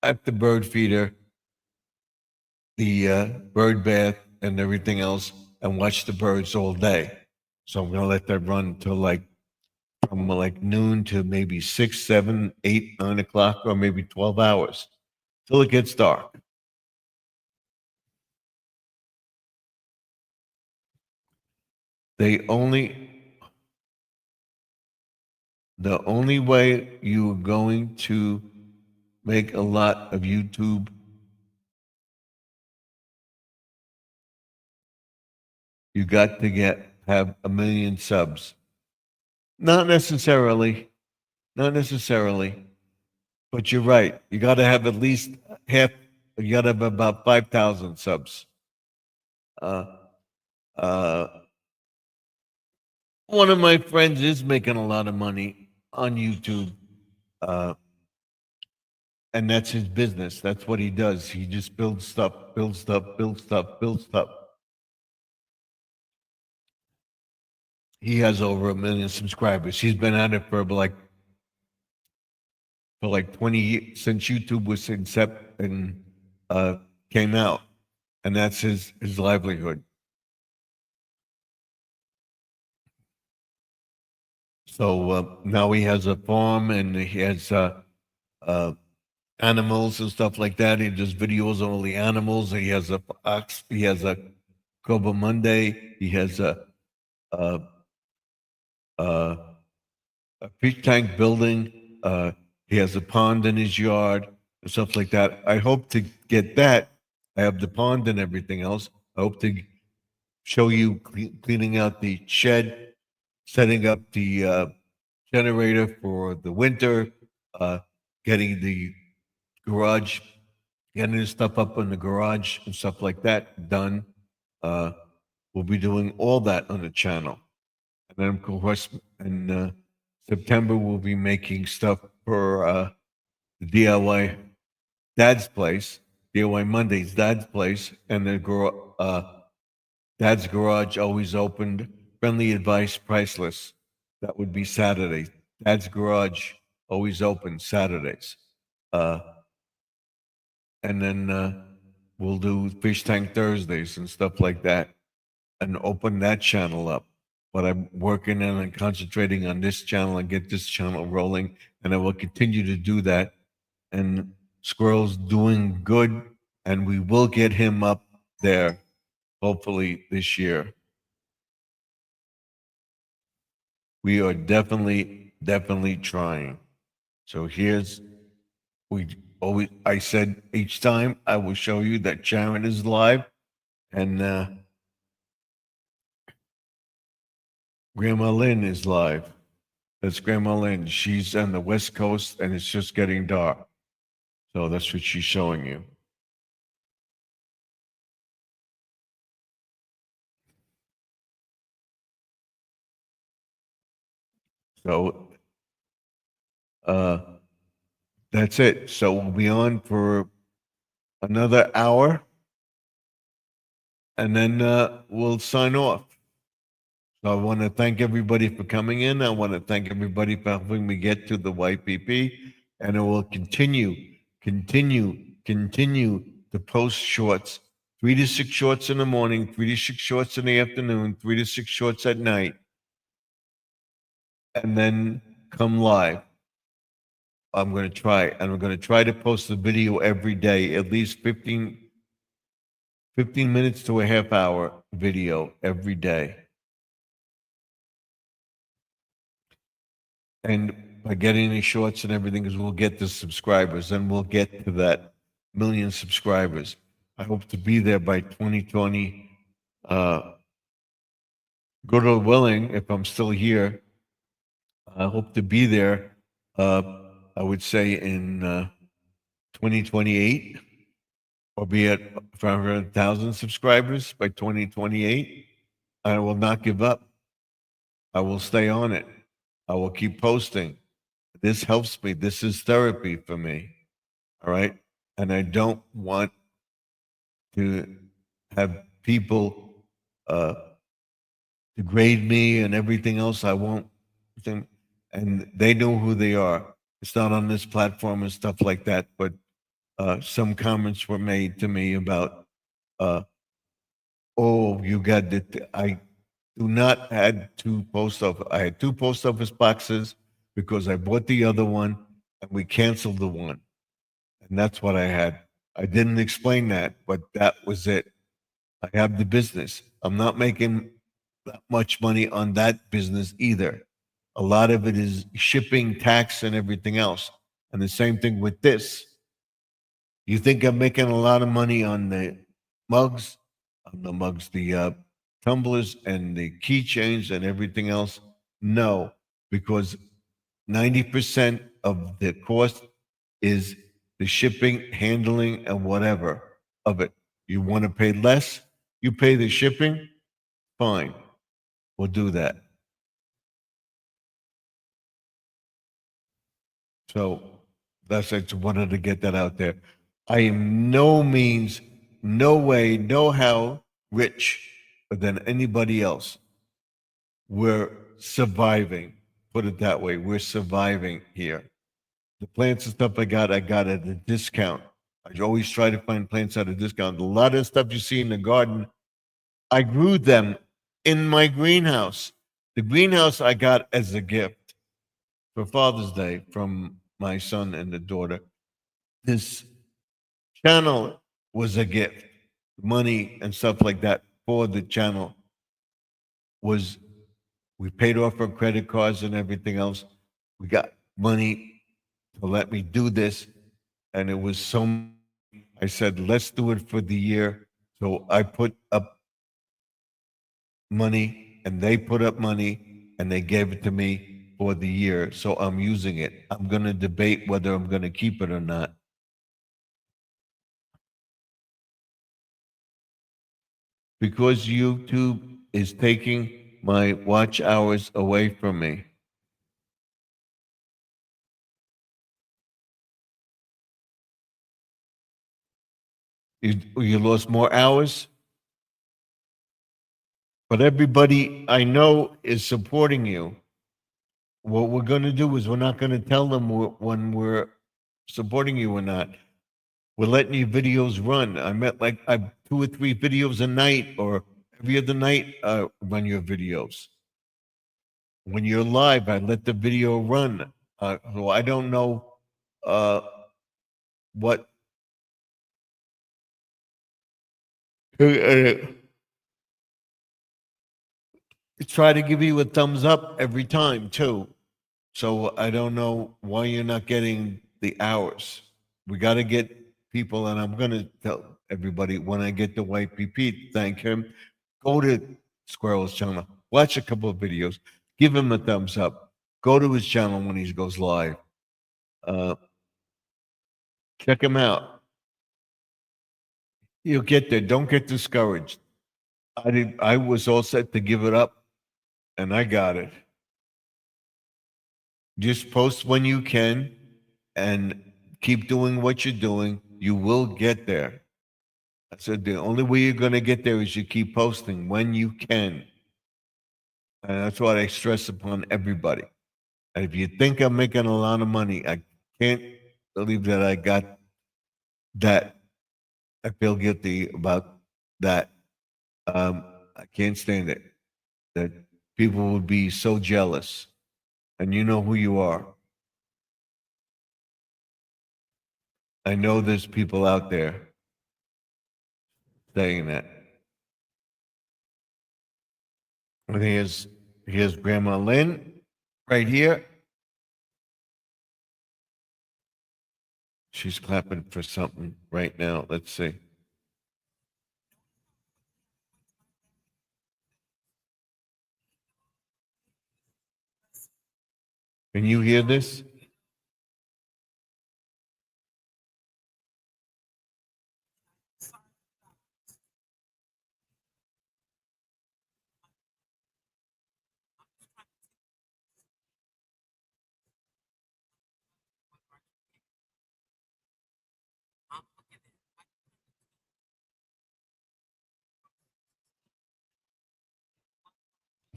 at the bird feeder, the bird bath, and everything else, and watch the birds all day. So I'm going to let that run till like from like noon to maybe 6, 7, 8, 9 o'clock, or maybe 12 hours till it gets dark. The only way you're going to make a lot of YouTube you got to have 1 million subs. Not necessarily, but you're right. You got to have at least half. You got to have about 5,000 subs. Uh, uh, one of my friends is making a lot of money on YouTube, and that's his business. That's what he does. He just builds stuff. He has over 1 million subscribers. He's been at it for like 20 years since YouTube was and came out, and that's his livelihood. So now he has a farm and he has animals and stuff like that. He does videos on all the animals. He has a ox. He has a Cobra Monday. He has a, a fish tank building. He has a pond in his yard and stuff like that. I hope to get that. I have the pond and everything else. I hope to show you cleaning out the shed, setting up the generator for the winter, getting the garage, getting the stuff up in the garage and stuff like that done. We'll be doing all that on the channel. And then, of course, in September, we'll be making stuff for the DIY Dad's Place, DIY Mondays, Dad's Place, and the Dad's Garage always opened. Friendly advice, priceless. That would be Saturday. Dad's Garage always open Saturdays. And then we'll do Fish Tank Thursdays and stuff like that and open that channel up. But I'm working on and concentrating on this channel and get this channel rolling. And I will continue to do that. And Squirrel's doing good. And we will get him up there, hopefully this year. We are definitely trying. So I said each time I will show you that Sharon is live and Grandma Lynn is live. That's Grandma Lynn. She's on the West Coast and it's just getting dark. So that's what she's showing you. So that's it. So we'll be on for another hour and then we'll sign off. So I want to thank everybody for coming in. I want to thank everybody for helping me get to the YPP. And I will continue to post shorts, 3 to 6 shorts in the morning, 3 to 6 shorts in the afternoon, 3 to 6 shorts at night, and then come live. I'm going to try, and I'm going to try to post a video every day, at least 15 minutes to a half hour video every day. And by getting the shorts and everything, is we'll get the subscribers, and we'll get to that million subscribers. I hope to be there by 2020. Good or willing, if I'm still here, I hope to be there. Uh, I would say in 2028, or be at 500,000 subscribers by 2028. I will not give up. I will stay on it. I will keep posting. This helps me. This is therapy for me. All right. And I don't want to have people degrade me and everything else. I won't. And they know who they are. It's not on this platform and stuff like that. But some comments were made to me about, oh, you got it. I do not had two post office. I had two post office boxes because I bought the other one and we canceled the one. And that's what I had. I didn't explain that, but that was it. I have the business. I'm not making that much money on that business either. A lot of it is shipping, tax, and everything else. And the same thing with this. You think I'm making a lot of money on the mugs, the tumblers and the keychains and everything else? No, because 90% of the cost is the shipping, handling, and whatever of it. You want to pay less? You pay the shipping? Fine. We'll do that. So that's, I just wanted to get that out there. I am no means, no way, no how rich than anybody else. We're surviving. Put it that way. We're surviving here. The plants and stuff I got at a discount. I always try to find plants at a discount. A lot of stuff you see in the garden, I grew them in my greenhouse. The greenhouse I got as a gift for Father's Day from my son and the daughter. This channel was a gift. Money and stuff like that for the channel was, we paid off our credit cards and everything else. We got money to let me do this. And it was so, I said, let's do it for the year. So I put up money and they put up money and they gave it to me for the year. So I'm using it. I'm going to debate whether I'm going to keep it or not. Because YouTube is taking my watch hours away from me. You lost more hours, but everybody I know is supporting you. What we're going to do is we're not going to tell them when we're supporting you or not. We're letting your videos run. I met like 2 or 3 videos a night or every other night run your videos. When you're live, I let the video run. So I don't know what. Try to give you a thumbs up every time too. So I don't know why you're not getting the hours. We got to get people, and I'm going to tell everybody when I get to YPP, thank him. Go to Squirrel's channel, watch a couple of videos, give him a thumbs up. Go to his channel when he goes live. Check him out. You'll get there. Don't get discouraged. I was all set to give it up, and I got it. Just post when you can and keep doing what you're doing. You will get there. I said the only way you're going to get there is you keep posting when you can. And that's what I stress upon everybody. And if you think I'm making a lot of money, I can't believe that I got that. I feel guilty about that. I can't stand it. That people would be so jealous. And you know who you are. I know there's people out there saying that. And here's Grandma Lynn right here. She's clapping for something right now. Let's see. Can you hear this?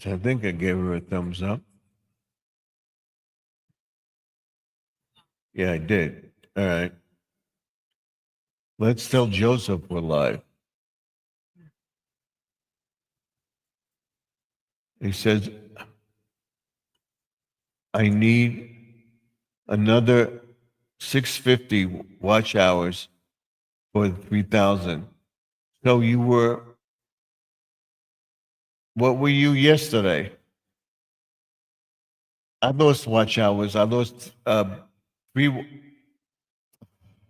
I think I gave her a thumbs up. Yeah, I did. All right. Let's tell Joseph we're live. He says, I need another 650 watch hours for 3,000. So you were, what were you yesterday? I lost watch hours. Three,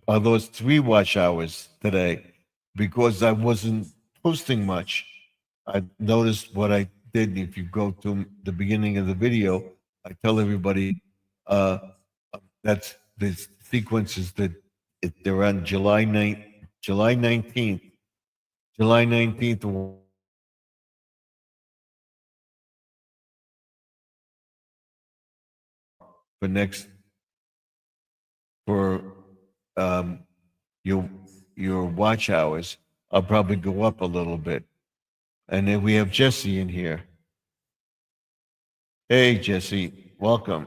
I lost 3 watch hours today because I wasn't posting much. I noticed what I did. If you go to the beginning of the video, I tell everybody that's the sequences that they're on July 19th, July 19th for next for um, your your watch hours. I'll probably go up a little bit. And then we have Jesse in here. Hey, Jesse, welcome.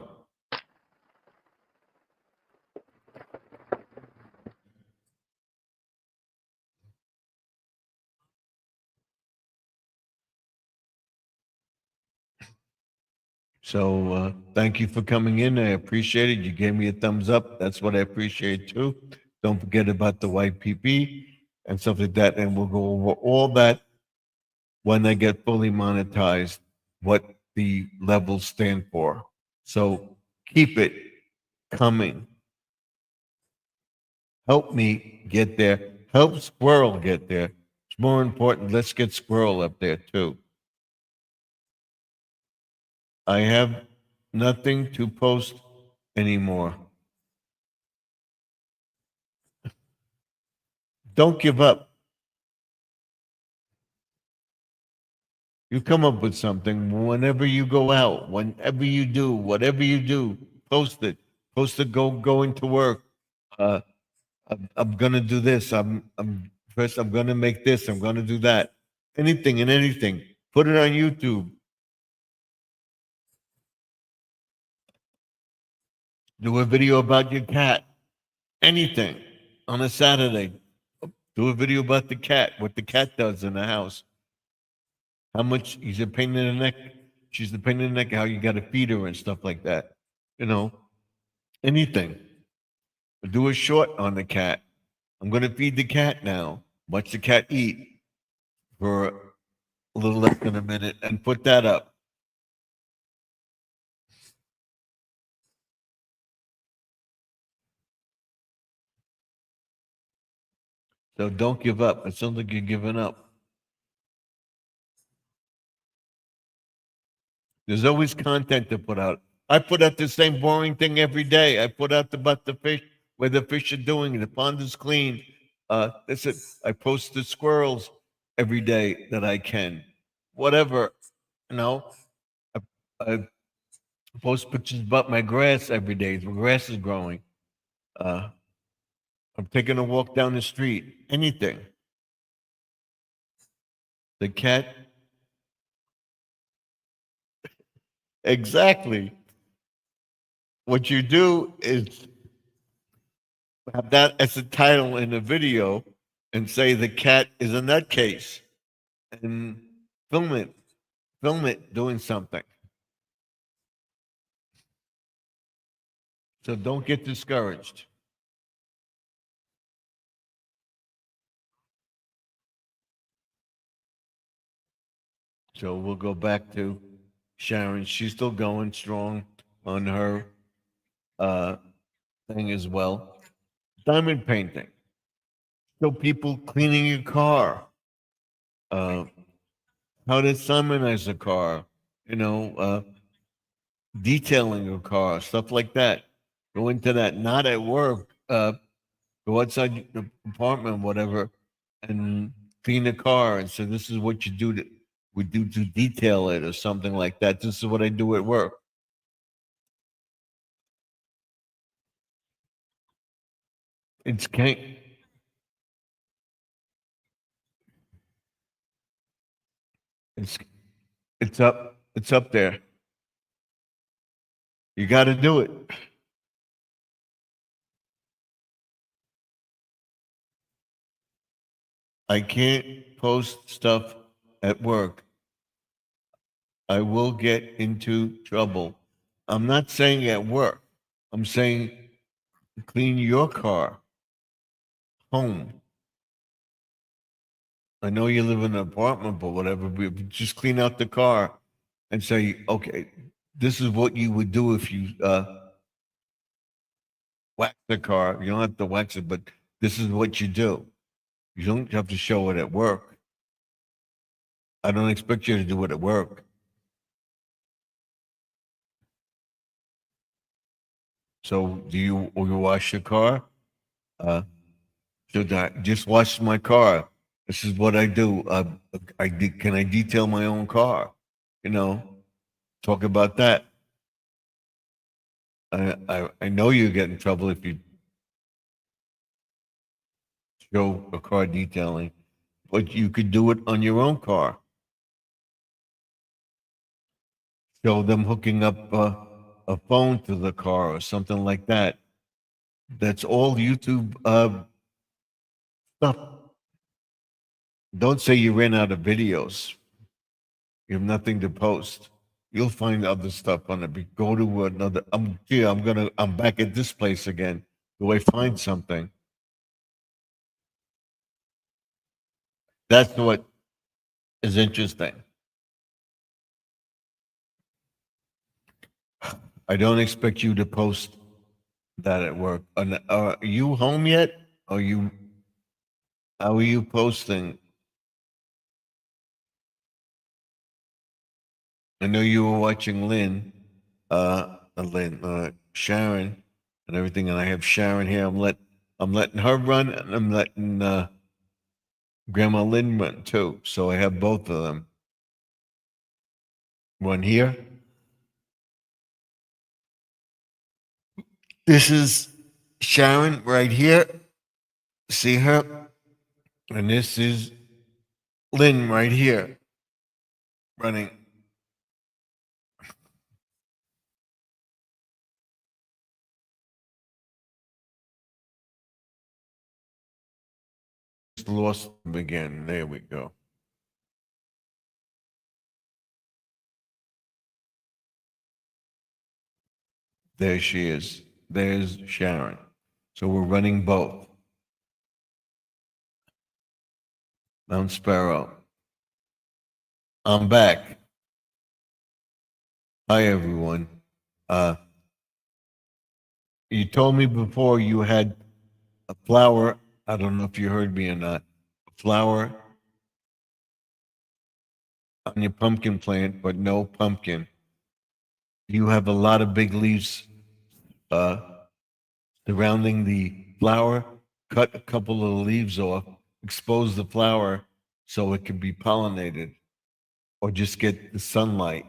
So thank you for coming in. I appreciate it. You gave me a thumbs up. That's what I appreciate too. Don't forget about the YPP and stuff like that. And we'll go over all that when they get fully monetized, what the levels stand for. So keep it coming. Help me get there. Help Squirrel get there. It's more important. Let's get Squirrel up there too. I have nothing to post anymore. Don't give up. You come up with something whenever you go out, whenever you do, whatever you do, post it. Post it, going to work. Uh, I'm gonna do this. I'm gonna make this. I'm gonna do that. Anything and anything. Put it on YouTube. Do a video about your cat. Anything on a Saturday. Do a video about the cat, what the cat does in the house. How much he's a pain in the neck. She's a pain in the neck. How you got to feed her and stuff like that. You know, anything. Do a short on the cat. I'm going to feed the cat now. Watch the cat eat for a little less than a minute and put that up. So don't give up. It sounds like you're giving up. There's always content to put out. I put out the same boring thing every day. I put out about the fish, where the fish are doing, the pond is clean. That's it. I post the squirrels every day that I can. Whatever, you know. I post pictures about my grass every day. The grass is growing. Uh, I'm taking a walk down the street. Anything. The cat. Exactly. What you do is have that as a title in a video and say the cat is a nutcase and film it doing something. So don't get discouraged. So we'll go back to Sharon. She's still going strong on her thing as well. diamond painting. Show people cleaning your car. Uh, how to simonize a car. You know, detailing a car, stuff like that. Go into that, not at work. Go outside the apartment, whatever, and clean the car and say, "This is what you do to detail it," or something like that. This is what I do at work. It's can't. It's it's up. It's up there. You got to do it. I can't post stuff at work. I will get into trouble. I'm not saying at work. I'm saying clean your car, home. I know you live in an apartment, but whatever. But just clean out the car and say, okay, this is what you would do if you wax the car. You don't have to wax it, but this is what you do. You don't have to show it at work. I don't expect you to do it at work. So, do you wash your car? Uh, should I just wash my car? This is what I do. Can I detail my own car? You know, talk about that. I know you get in trouble if you show a car detailing, but you could do it on your own car. Show them hooking up a phone to the car or something like that. That's all YouTube stuff. Don't say you ran out of videos. You have nothing to post. You'll find other stuff on it. Go to another. I'm back at this place again. Do I find something? That's what is interesting. I don't expect you to post that at work. Are you home yet? Are you? How are you posting? I know you were watching Sharon, and everything, and I have Sharon here. I'm letting her run, and I'm letting Grandma Lynn run too. So I have both of them. One here. This is Sharon right here. See her? And this is Lynn right here running. Lost them again. There we go. There she is. There's Sharon. So we're running both. Mount Sparrow. I'm back. Hi, everyone. You told me before you had a flower. I don't know if you heard me or not. A flower on your pumpkin plant, but no pumpkin. You have a lot of big leaves uh, surrounding the flower. Cut a couple of the leaves off, expose the flower so it can be pollinated, or just get the sunlight.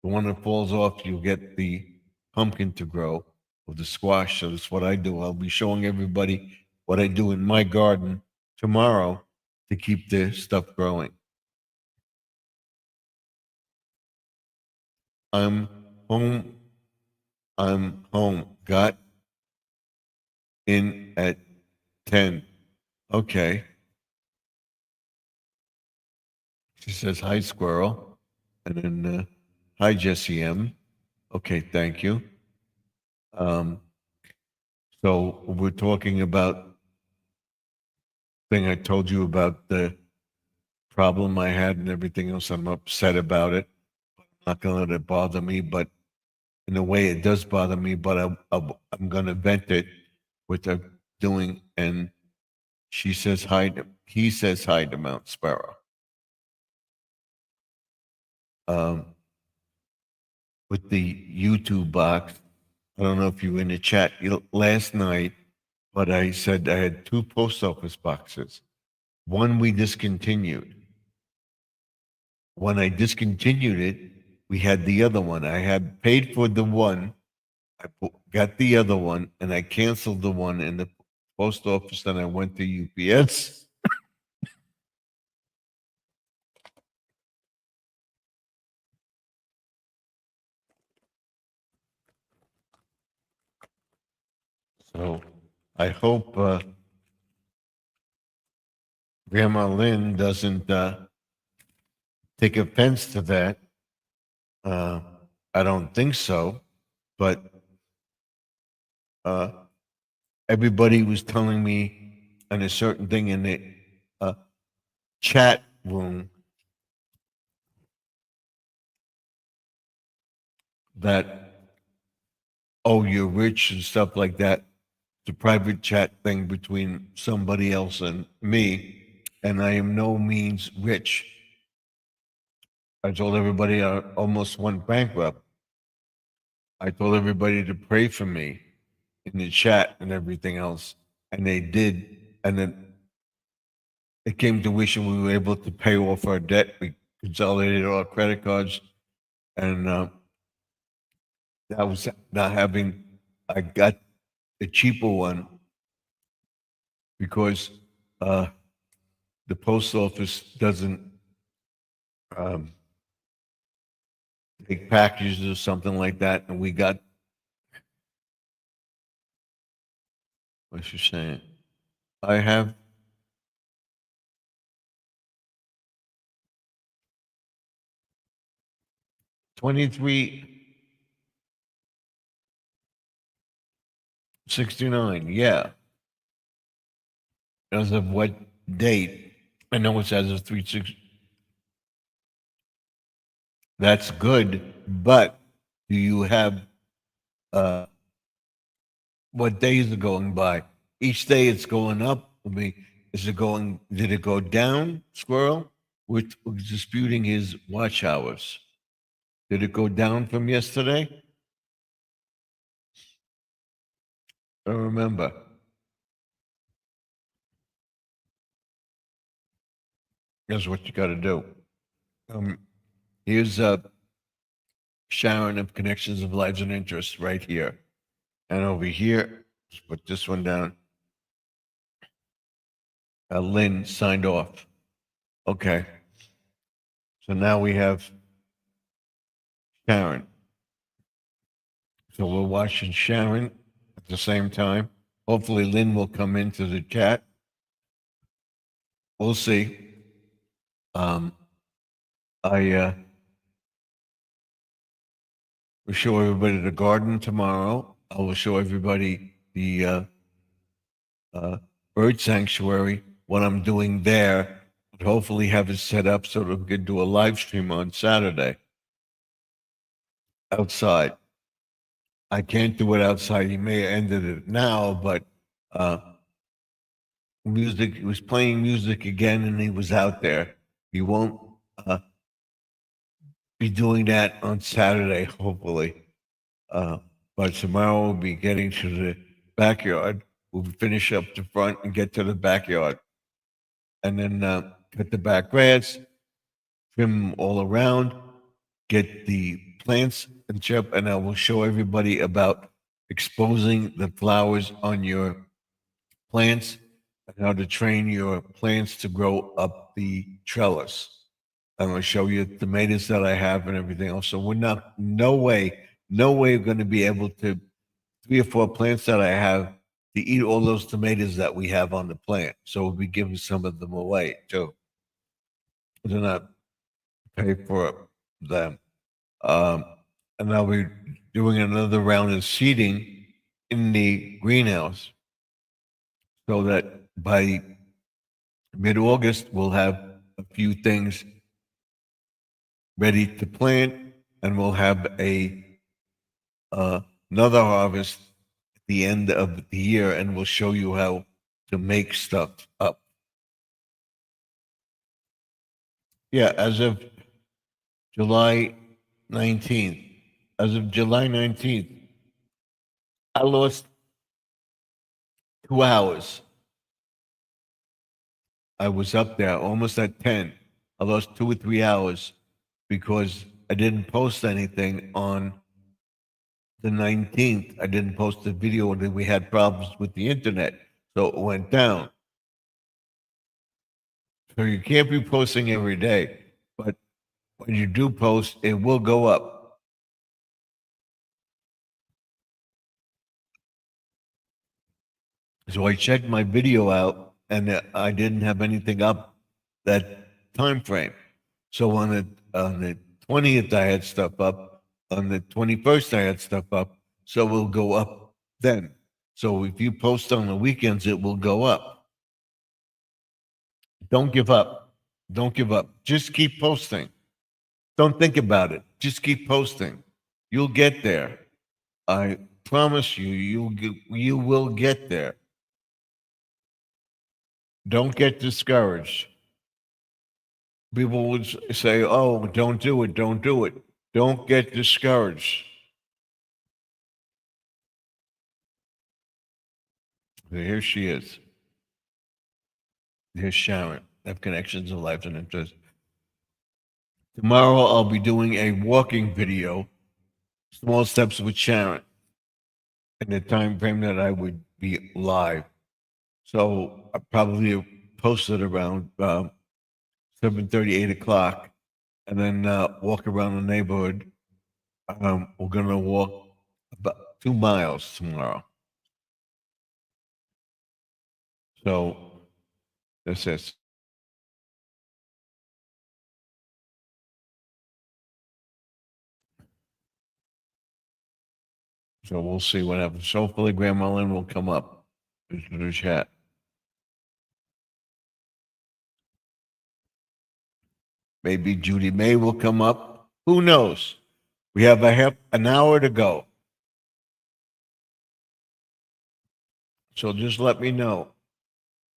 The one that falls off, you'll get the pumpkin to grow or the squash. So that's what I do. I'll be showing everybody what I do in my garden tomorrow to keep the stuff growing. I'm home. I'm home. Got in at 10. Okay. She says, hi, squirrel. And then, hi, Jesse M. Okay, thank you. Um, so we're talking about thing I told you about the problem I had and everything else. I'm upset about it. I'm not going to let it bother me, but in a way it does bother me, but I'm going to vent it with a doing, and he says hi to Mount Sparrow. With the YouTube box, I don't know if you were in the chat last night, but I said I had 2 post office boxes. One we discontinued. When I discontinued it, we had the other one. I had paid for the one, got the other one, and I canceled the one in the post office, and I went to UPS. So I hope Grandma Lynn doesn't take offense to that. I don't think so, but everybody was telling me on a certain thing in the chat room that, oh, you're rich and stuff like that. It's a private chat thing between somebody else and me, and I am no means rich. I told everybody I almost went bankrupt. I told everybody to pray for me in the chat and everything else, and they did. And then it came to wishing we were able to pay off our debt. We consolidated all our credit cards, and that was not having. I got a cheaper one because the post office doesn't take packages or something like that, and we got. What's she saying? I have 2369. Yeah. As of what date? I know it's as of 36. That's good, but do you have what days are going by? Each day it's going up. I mean, did it go down, Squirrel? We're disputing his watch hours. Did it go down from yesterday? I don't remember. That's what you got to do. Here's Sharon of Connections of Lives and Interests right here. And over here, just put this one down. Lynn signed off. Okay. So now we have Sharon. So we're watching Sharon at the same time. Hopefully Lynn will come into the chat. We'll see. I will show everybody the garden tomorrow. I will show everybody the bird sanctuary, what I'm doing there. Hopefully have it set up so that we can do a live stream on Saturday outside. I can't do it outside. He may have ended it now, but he was playing music again and he was out there. He won't be doing that on Saturday, hopefully. But tomorrow we'll be getting to the backyard. We'll finish up the front and get to the backyard. And then cut the back grass, trim all around, get the plants and chip, and I will show everybody about exposing the flowers on your plants and how to train your plants to grow up the trellis. I'm going to show you the tomatoes that I have and everything else. So we're not, no way we're going to be able to, 3 or 4 plants that I have, to eat all those tomatoes that we have on the plant. So we'll be giving some of them away too. Do not pay for them. And I'll be doing another round of seeding in the greenhouse so that by mid-August, we'll have a few things ready to plant, and we'll have another harvest the end of the year, and we'll show you how to make stuff up. Yeah, as of July 19th, as of July 19th, I lost 2 hours. I was up there almost at 10. I lost 2 or 3 hours because I didn't post anything on the 19th. I didn't post the video, and then we had problems with the internet. So it went down. So you can't be posting every day. But when you do post, it will go up. So I checked my video out, and I didn't have anything up that time frame. So on the 20th, I had stuff up. On the 21st, I had stuff up. So it will go up then. So if you post on the weekends, it will go up. Don't give up. Don't give up. Just keep posting. Don't think about it. Just keep posting. You'll get there. I promise you, you will get there. Don't get discouraged. People would say, "Oh, don't do it. Don't do it." Don't get discouraged. Here she is. Here's Sharon. Have connections in life and interest. Tomorrow I'll be doing a walking video, small steps with Sharon, in the time frame that I would be live. So I probably post it around 7:30, 8 o'clock, and then walk around the neighborhood. We're gonna walk about 2 miles tomorrow. So that's it. So we'll see what happens. Hopefully, Grandma Lynn will come up into the chat. Maybe Judy May will come up. Who knows? We have an hour to go. So just let me know.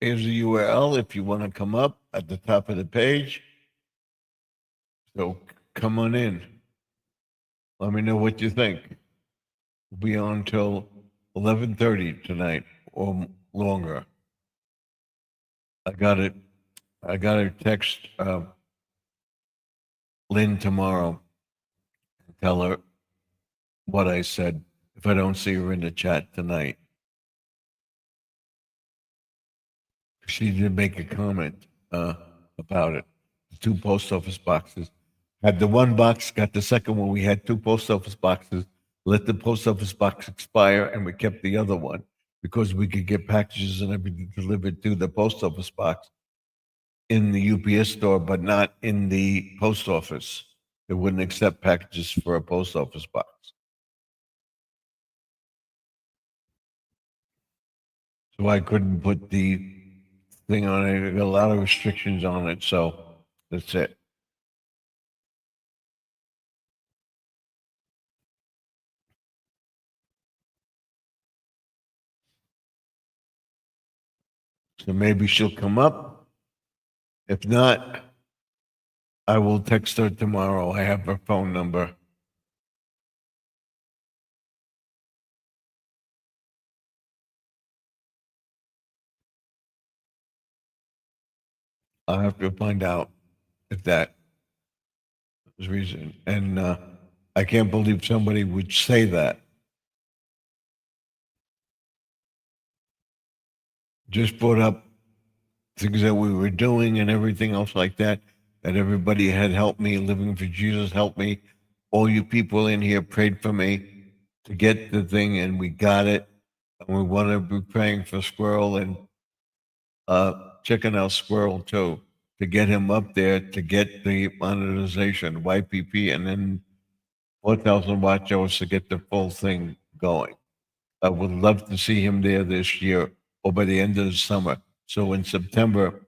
Here's the URL if you want to come up at the top of the page. So come on in. Let me know what you think. We'll be on till 11:30 tonight or longer. I got it. I got to text Lynn tomorrow and tell her what I said if I don't see her in the chat tonight. She did make a comment about it. The 2 post office boxes. Had the one box, got the second one. We had 2 post office boxes. Let the post office box expire, and we kept the other one because we could get packages and everything delivered to the post office box in the UPS store, but not in the post office. They wouldn't accept packages for a post office box. So I couldn't put the thing on it. I got a lot of restrictions on it, so that's it. So maybe she'll come up. If not, I will text her tomorrow. I have her phone number. I'll have to find out if that is reason. And I can't believe somebody would say that. Just brought up things that we were doing and everything else like that, that everybody had helped me. Living for Jesus helped me. All you people in here prayed for me to get the thing, and we got it. And we want to be praying for Squirrel and checking out Squirrel too, to get him up there to get the monetization, YPP, and then 4,000 watch hours to get the full thing going. I would love to see him there this year or by the end of the summer. So in September,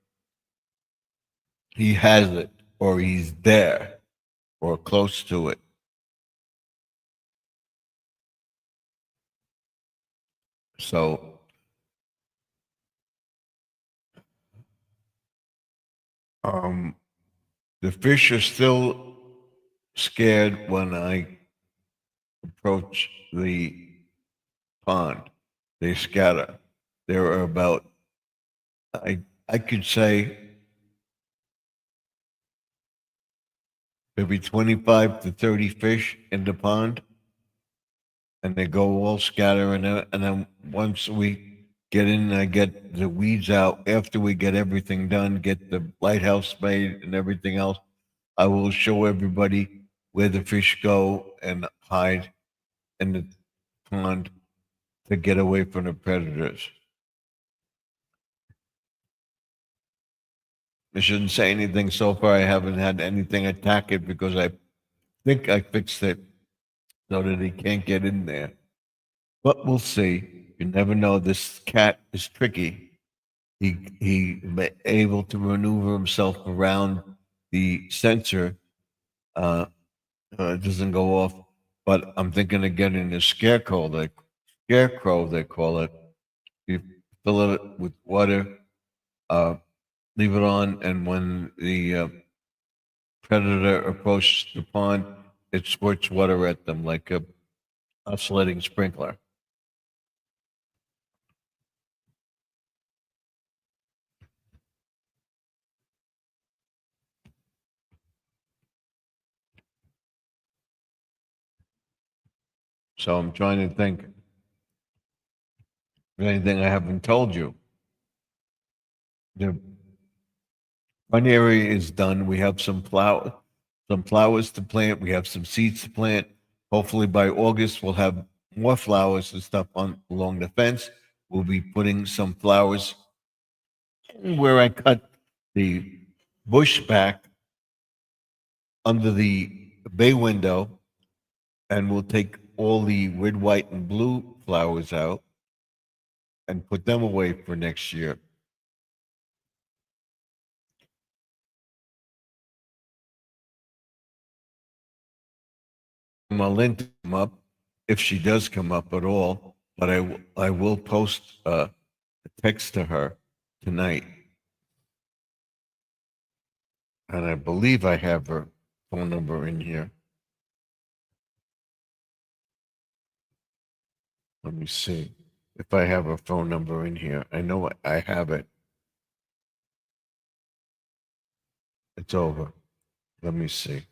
he has it or he's there or close to it. So, um, the fish are still scared when I approach the pond. They scatter. There are about, I could say, maybe 25 to 30 fish in the pond, and they go all scatter. And then once we get in, I get the weeds out. After we get everything done, get the lighthouse made and everything else, I will show everybody where the fish go and hide in the pond to get away from the predators. I shouldn't say anything so far. I haven't had anything attack it because I think I fixed it so that he can't get in there. But we'll see. You never know. This cat is tricky. He able to maneuver himself around the sensor. Uh, it doesn't go off. But I'm thinking of getting a scarecrow they call it. You fill it with water, uh, leave it on, and when the predator approaches the pond, it squirts water at them like a oscillating sprinkler. So I'm trying to think of anything I haven't told you. The one area is done. We have some flowers to plant. We have some seeds to plant. Hopefully by August we'll have more flowers and stuff on along the fence. We'll be putting some flowers where I cut the bush back under the bay window, and we'll take all the red, white, and blue flowers out and put them away for next year. Melinda come up if she does come up at all, but I will post a text to her tonight, and I believe I have her phone number in here. Let me see if I have her phone number in here. I know I have it. It's over. Let me see.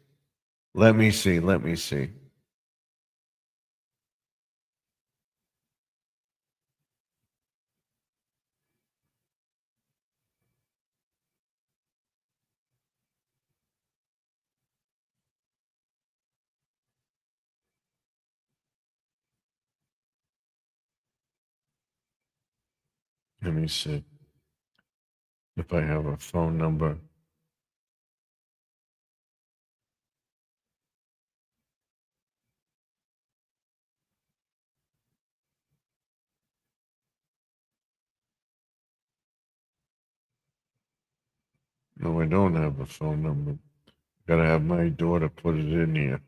Let me see. Let me see. Let me see if I have a phone number. No, I don't have a phone number. Gotta have my daughter put it in here.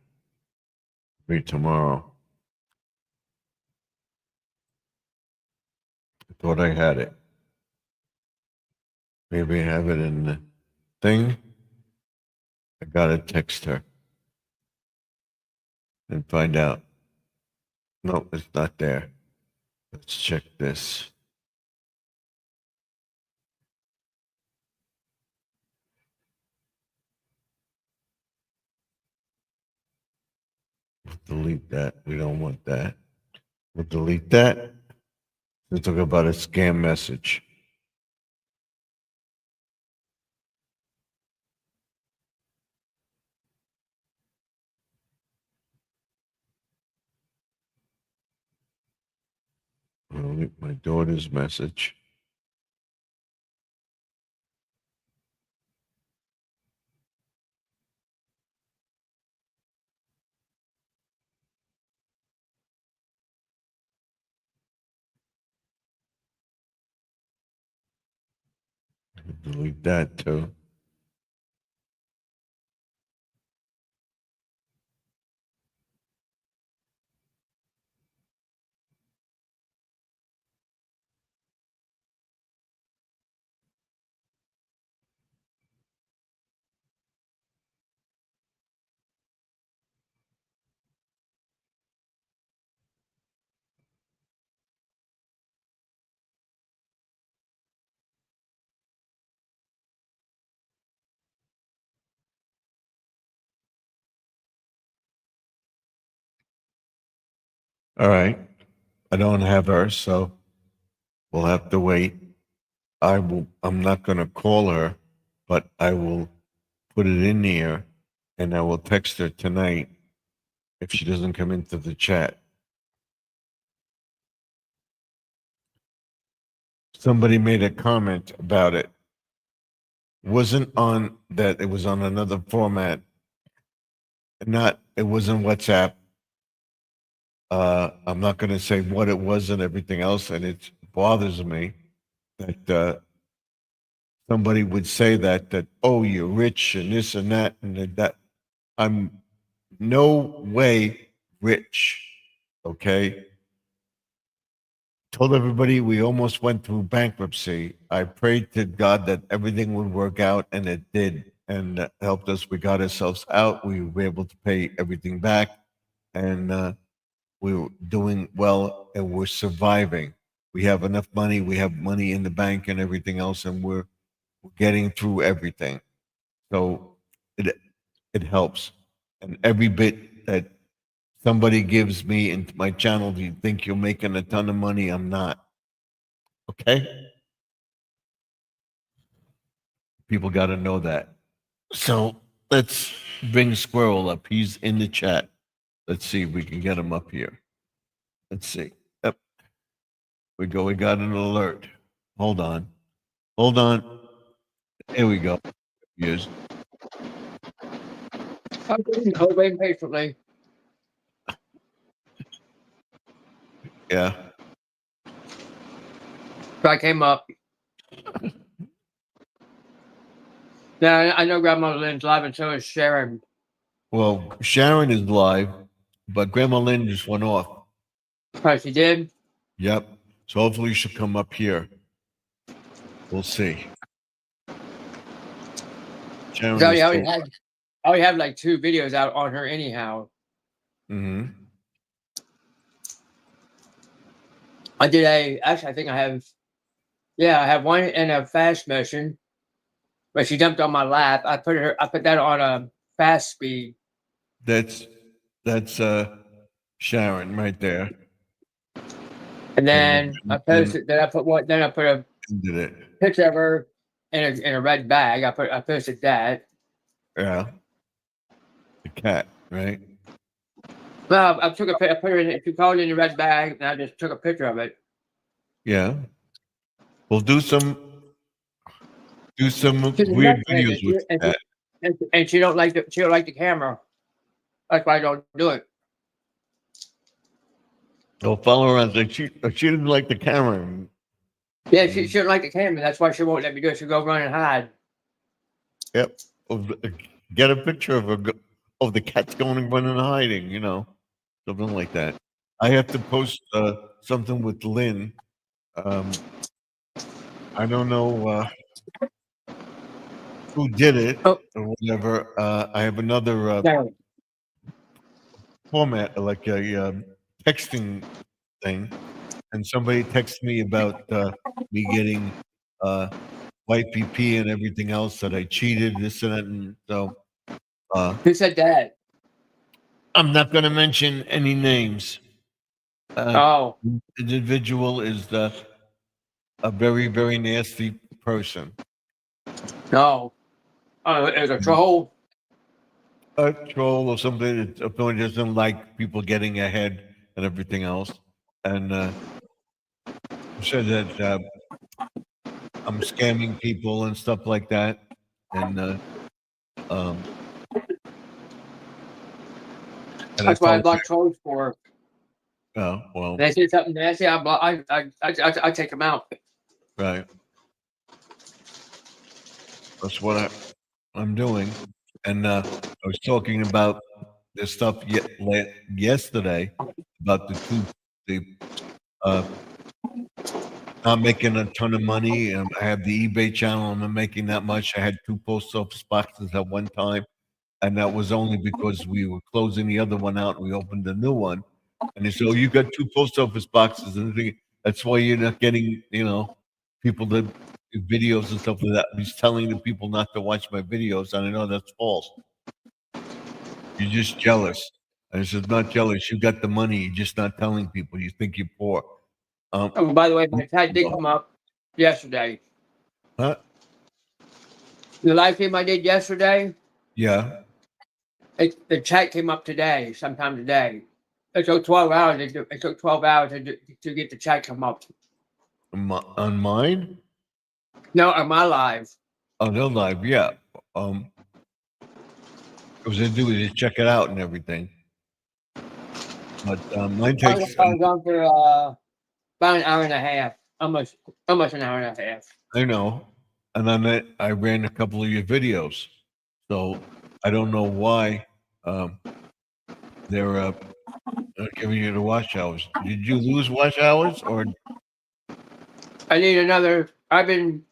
Maybe tomorrow. I thought I had it. Maybe I have it in the thing. I gotta text her and find out. No, it's not there. Let's check this. Delete that. We don't want that. We'll delete that. We'll talk about a scam message. I'll delete my daughter's message. Delete that too. All right. I don't have her, so we'll have to wait. I'm not going to call her, but I will put it in there and I will text her tonight if she doesn't come into the chat. Somebody made a comment about it. Wasn't on that, it was on another format. It wasn't WhatsApp. I'm not going to say what it was and everything else, and it bothers me that somebody would say that oh, you're rich and this and that and that. I'm no way rich. Okay. Told everybody we almost went through bankruptcy. I prayed to God that everything would work out, and it did, and that helped us. We got ourselves out. We were able to pay everything back, and we were doing well, and we're surviving. We have enough money. We have money in the bank and everything else, and we're getting through everything. So it helps, and every bit that somebody gives me into my channel, do you think you're making a ton of money? I'm not. Okay? People got to know that. So let's bring Squirrel up. He's in the chat. Let's see if we can get him up here. Let's see. Yep. We go. We got an alert. Hold on. Hold on. Here we go. Yes. I was waiting patiently. Yeah. So I came up. Yeah, I know Grandma Lynn's live, and so is Sharon. Well, Sharon is live, but Grandma Lynn just went off. Oh, she did? Yep. So hopefully she'll come up here. We'll see. Sharon So is I already have like 2 videos out on her anyhow. Mm-hmm. I think I have one in a fast motion, but she jumped on my lap. I put that on a fast speed. That's Sharon right there. And then I posted. Then I put a Did it? picture of her in a red bag. I posted that. Yeah. The cat, right? Well, I put her in. She called it in a red bag, and I just took a picture of it. Yeah. We'll do some She's a weird nut videos with that. and she don't like the camera. That's why I don't do it. They'll follow around. Like she didn't like the camera. Yeah, she don't like the camera. That's why she won't let me do it. She'll go run and hide. Yep. Get a picture of the cats going running and hiding. Something like that. I have to post something with Lynn. I don't know who did it or whatever. I have another No. format, like a texting thing, and somebody texted me about me getting YPP and everything else, that I cheated, this and that, and so Who said that? I'm not going to mention any names. Oh, Individual is a very, very nasty person. no. Oh, it was a troll. A troll or something that doesn't like people getting ahead and everything else, and said that I'm scamming people and stuff like that, and That's why I block trolls for. Oh, well, They say something nasty. I take them out. right. That's what I'm doing. And I was talking about this stuff yesterday about the not making a ton of money. I have the eBay channel. I'm not making that much. I had 2 post office boxes at one time, and that was only because we were closing the other one out. We opened a new one, and they said, "Oh, you got 2 post office boxes," and that's why you're not getting, people to do videos and stuff like that. He's telling the people not to watch my videos, and I know that's false. You're just jealous. And I said, not jealous. You got the money. You're just not telling people. You think you're poor. Oh, by the way, my chat did come up yesterday. Huh? The live stream I did yesterday, Yeah. the chat came up today, sometime today. It took 12 hours. It took 12 hours to get the chat come up. On mine? No, on my live. On their live, yeah. What they do is check it out and everything. But mine I takes. was on for about an hour and a half, almost an hour and a half. I know. And then I ran a couple of your videos. So I don't know why they're not giving you the watch hours. Did you lose watch hours or I need another. I've been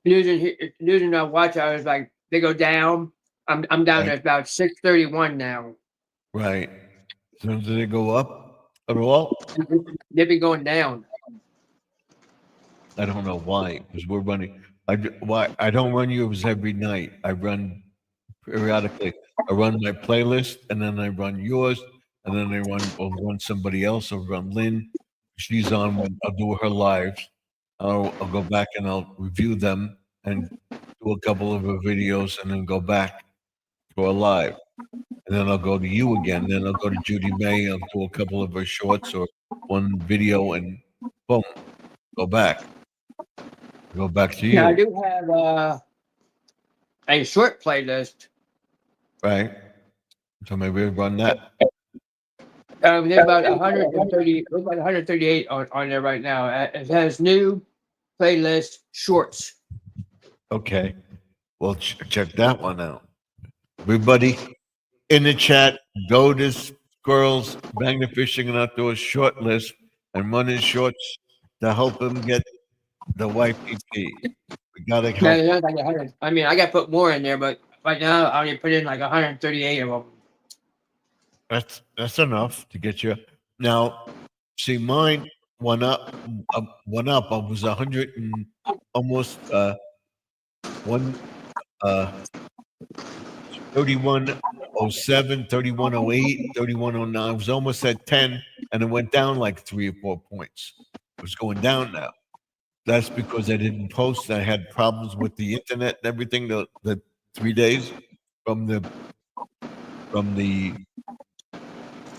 losing watch hours. Like they go down. I'm down Right. to about 631 now. right? So did they go up at all? They've been going down. I don't know why, because we're running. Why I don't run yours every night. I run periodically. I run my playlist, and then I run yours, and then I'll run somebody else. I'll run Lynn. She's on when I'll do her lives. I'll go back and I'll review them and do a couple of her videos, and then go back to a live. And then I'll go to you again. Then I'll go to Judy May. I'll do a couple of her shorts or one video, and boom, go back. Go back to you. Now I do have a short playlist. Right. So maybe we'll run that. There's about 130, about 138 on there right now. It has new playlist shorts. Okay. Well, check that one out. Everybody in the chat, go to Squirrels Magna Fishing and Outdoors short list and run his shorts to help him get the YPP. We gotta Now, help. there's like 100. I mean, I got to put more in there, but right now I only put in like 138 of them. That's enough to get you. Now, see, mine went up. I was 100 and almost 3107, 3108, 3109. I was almost at 10, and it went down like 3 or 4 points. It was going down now. That's because I didn't post. I had problems with the internet and everything. The 3 days from the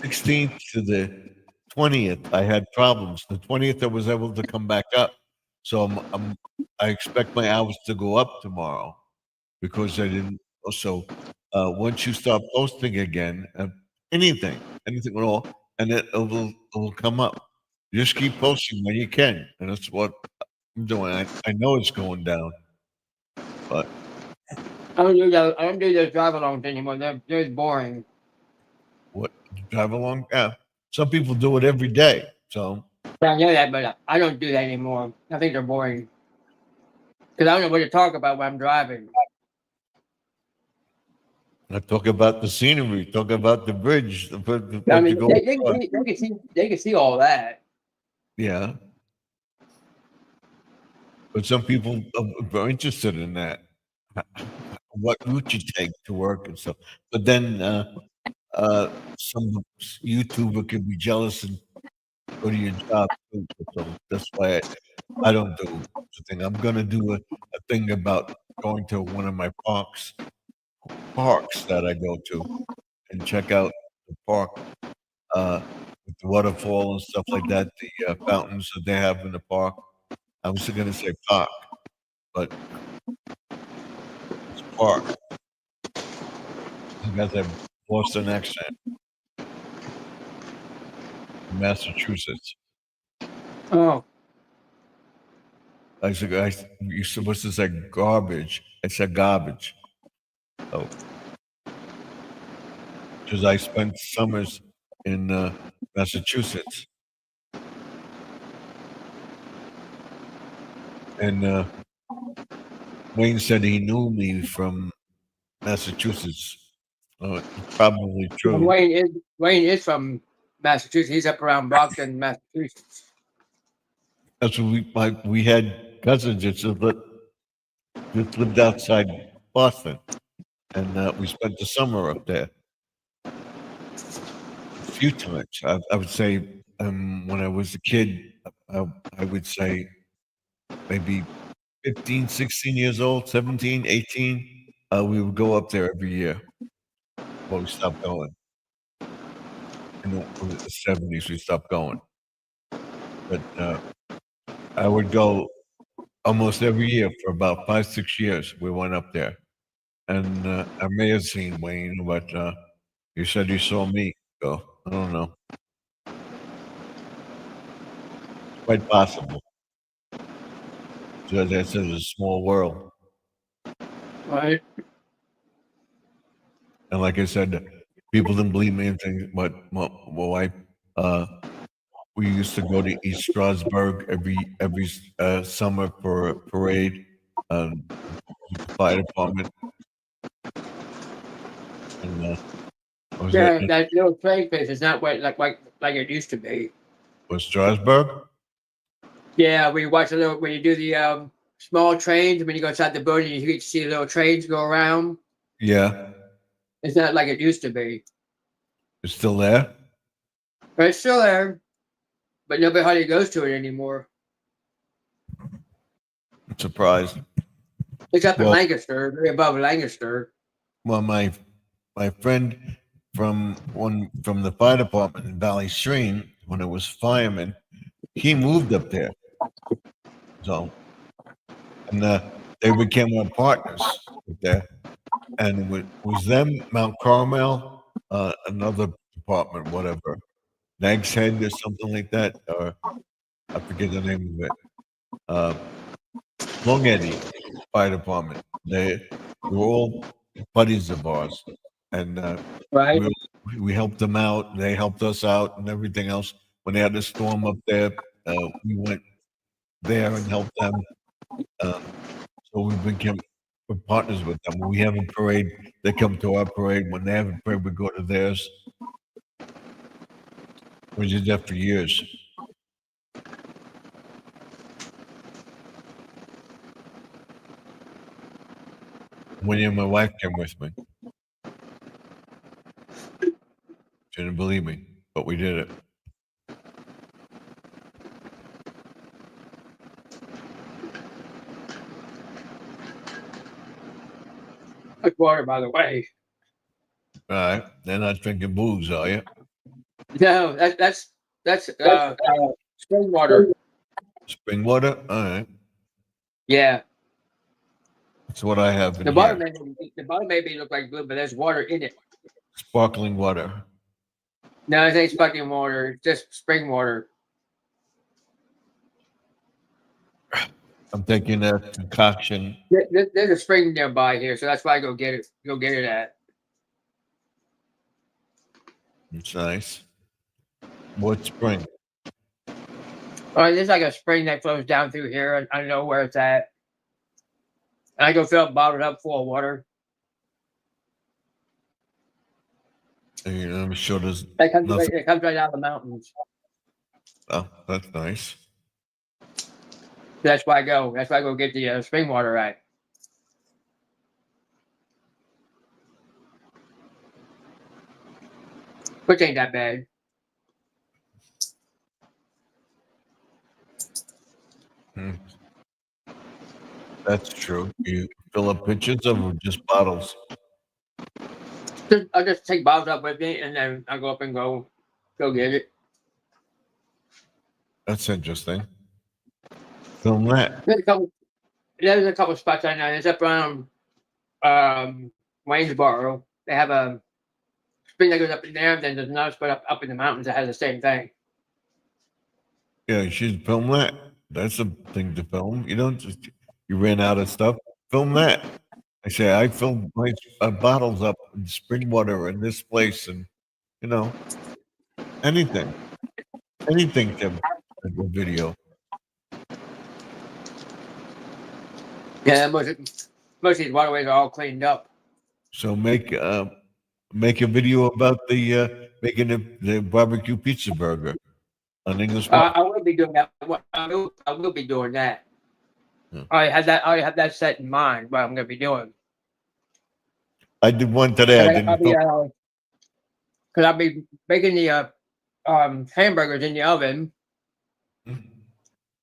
16th to the 20th, I had problems. The 20th, I was able to come back up. So I expect my hours to go up tomorrow because I didn't. So once you start posting again, anything at all, and it'll come up. Just keep posting when you can, and that's what I'm doing. I know it's going down, but I don't do those drive-alongs anymore. They're boring. what drive along? Yeah, some people do it every day. So I know that, but I don't do that anymore. I think they're boring because I don't know what to talk about when I'm driving. I talk about the scenery, talk about the bridge. The I mean, they can see all that. Yeah. But some people are interested in that. What route you take to work and stuff. But then some YouTuber could be jealous and go to your job too. So that's why I don't do the thing. I'm gonna do a thing about going to one of my parks that I go to and check out the park with the waterfall and stuff like that, the fountains that they have in the park. I was going to say park, but it's park. You got that Boston accent. Massachusetts. Oh, I said, you're supposed to say garbage. I said garbage. Oh. Because I spent summers in Massachusetts. And Wayne said he knew me from Massachusetts. Probably true. Wayne is from Massachusetts. He's up around Brockton, Massachusetts. That's what we had cousins that just lived outside Boston, and we spent the summer up there. few times. I would say when I was a kid, I would say maybe 15, 16 years old, 17, 18. We would go up there every year. Well, we stopped going. In the 70s, we stopped going. But I would go almost every year for about 5, 6 years. We went up there. And I may have seen Wayne, but you said you saw me. So I don't know. Quite possible. So as I said, it's a small world. Right. And like I said, people didn't believe me and things, but my wife, we used to go to East Strasbourg every summer for a parade, with the fire department. And I was Yeah, at that little train place is not what like it used to be. was Strasbourg. Yeah, when you watch a little when you do the small trains when you go inside the building, you get to see the little trains go around. Yeah, It's not like it used to be, it's still there. but it's still there. But nobody hardly goes to it anymore. I'm surprised. It's up in Well, Lancaster, very above Lancaster. well, my friend from the fire department in Valley Stream, when it was fireman, he moved up there. So, and they became our partners up there. And was them Mount Carmel, another department, whatever, Nags Head or something like that, or I forget the name of it. Long Eddy Fire Department. They were all buddies of ours, and Right. we helped them out. They helped us out, and everything else. When they had a storm up there, we went there and helped them. So we became we're partners with them. When we have a parade, they come to our parade. When they have a parade, we go to theirs. We did that for years. Winnie and my wife came with me. She didn't believe me, but we did it. Like water, by the way. All right. They're not drinking booze, are you? No, that's spring water. Spring water? All right. Yeah, That's what I have in the here. bottom maybe look like blue, but there's water in it. Sparkling water. No, it ain't sparkling water. It's just spring water. I'm taking a concoction. There's a spring nearby here, so that's why I go get it. Go get it at. It's nice. What spring? All right, there's like a spring that flows down through here. I know where it's at. And I go fill up bottled up full of water. And I'm sure there's It comes right out of the mountains. Oh, that's nice. That's why I go. That's why I go get the spring water at. Which ain't that bad. That's true. You fill up pitchers or just bottles? I'll just take bottles up with me, and then I'll go up and go get it. That's interesting. Film that. There's a couple spots I know. There's up around Waynesboro. They have a spring that goes up in there. Then there's another spot up in the mountains that has the same thing. Yeah, you should film that. That's a thing to film. You don't just you ran out of stuff. Film that. I say I filled my bottles up in spring water in this place, and anything can a video. Yeah, most of these waterways are all cleaned up. So make a video about the making the barbecue pizza burger on English. I will be doing that. I will be doing that. Yeah. I have that set in mind. What I'm going to be doing. I did one today. I didn't. because I'll be baking the hamburgers in the oven. And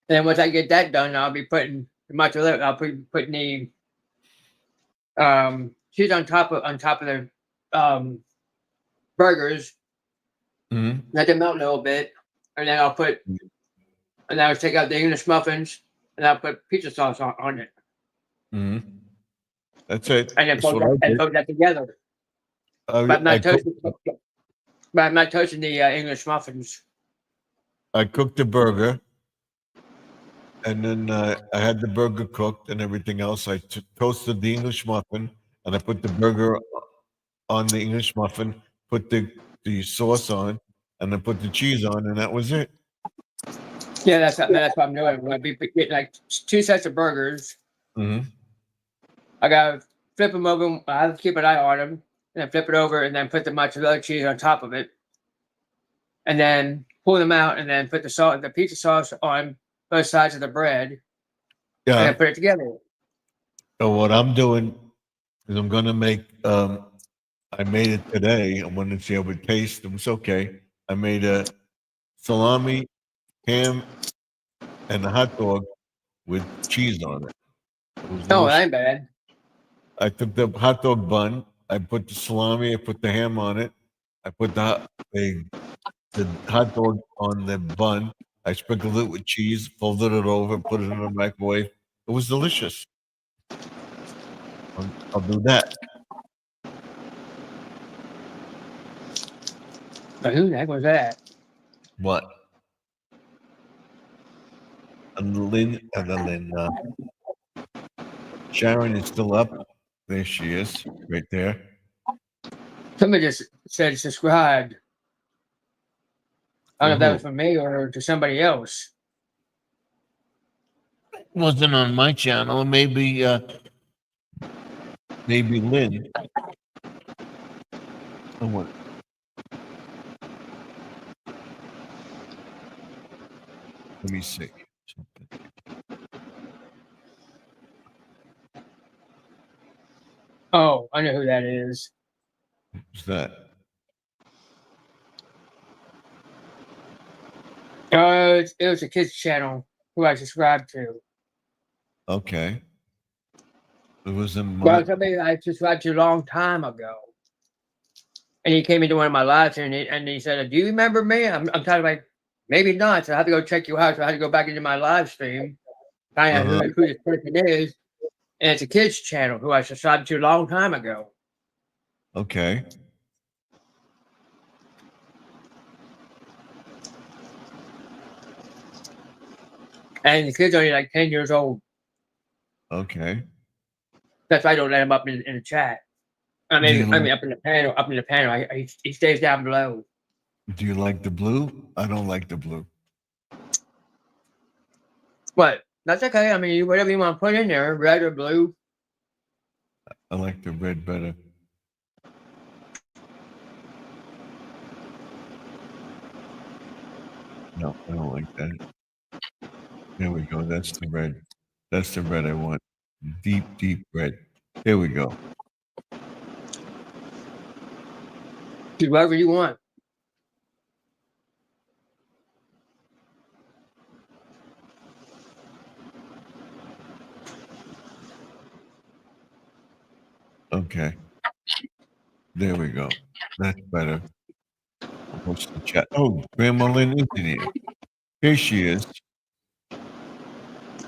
then once I get that done, I'll be putting the mozzarella. I'll be putting the cheese on top of the burgers. Mhm. Let them melt a little bit, and then I'll take out the English muffins, and I'll put pizza sauce on it, Mhm. That's it. and then That's what I did. put that together. I, But I'm I not cooked, toasting. But I'm not toasting the English muffins. I cooked the burger, and then I had the burger cooked and everything else. I toasted the English muffin, and I put the burger on the English muffin, put the sauce on, and then put the cheese on, and that was it. Yeah, that's what I'm doing. I'm gonna be getting like 2 sets of burgers. Hmm. I gotta flip them over. I have to keep an eye on them, and then flip it over, and then put the mozzarella cheese on top of it, and then pull them out, and then put the pizza sauce on both sides of the bread, and Yeah. then put it together. So what I'm doing is I'm gonna make. I made it today. I wanted to see how it would taste. It was okay. I made a salami, ham, and a hot dog with cheese on it. It was No, delicious. that ain't bad. I took the hot dog bun. I put the salami. I put the ham on it. I put the hot dog on the bun. I sprinkled it with cheese, folded it over, put it in the microwave. It was delicious. I'll do that. But who the heck was that? What? And Lynn, Sharon is still up. There she is, right there. Somebody just said subscribed. I don't know if that Who? was for me or to somebody else. Wasn't on my channel. Maybe Lynn. Oh, what? Let me see. Oh, I know who that is. Who's that? It was a kids channel who I subscribed to. Okay. It was in my. Well, somebody I subscribed to a long time ago. And he came into one of my lives and he said, "Do you remember me?" I'm kind of like, maybe not. So I have to go check you out. So I had to go back into my live stream, find out who this person is. And it's a kids channel who I subscribed to a long time ago. Okay. And the kid's only like 10 years old. Okay. That's why I don't let him up in the chat. I mean, up in the panel. He stays down below. Do you like the blue? I don't like the blue. But that's okay. I mean, whatever you want to put in there, red or blue. I like the red better. No, I don't like that. There we go. That's the red. That's the red I want. Deep, deep red. There we go. Do whatever you want. Okay. There we go. That's better. I'll post the chat. Oh, Grandma Lynn is in here. Here she is.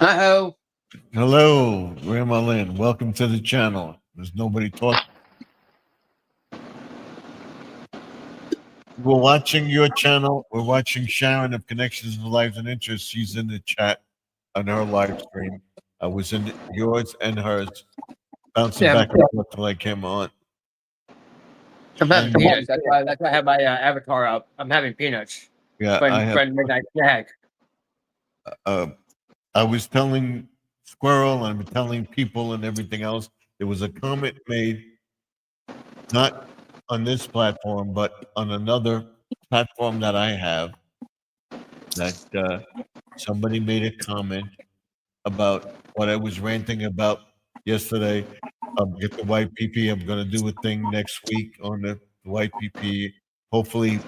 Uh-oh. Hello, Grandma Lynn. Welcome to the channel. There's nobody talking. We're watching your channel. We're watching Sharon of Connections of Lives and Interests. She's in the chat on her live stream. I was in yours and hers, bouncing back and forth till I came on. I'm having peanuts. That's why I have my avatar up. I'm having peanuts. Yeah, When midnight snack. I was telling Squirrel, I'm telling people and everything else. There was a comment made, not on this platform, but on another platform that I have, that somebody made a comment about what I was ranting about yesterday. Get the YPP. I'm going to do a thing next week on the YPP hopefully,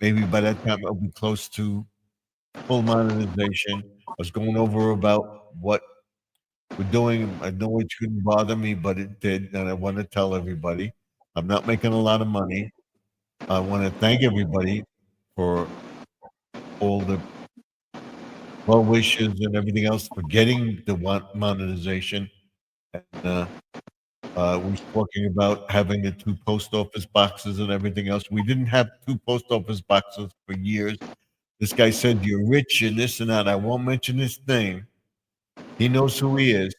maybe by that time I'll be close to full monetization. I was going over about what we're doing. I know it shouldn't bother me, but it did, and I want to tell everybody I'm not making a lot of money. I want to thank everybody for all the well wishes and everything else for getting the monetization. And we're talking about having the 2 post office boxes and everything else. We didn't have 2 post office boxes for years. This guy said, "You're rich and this and that." I won't mention his name. He knows who he is.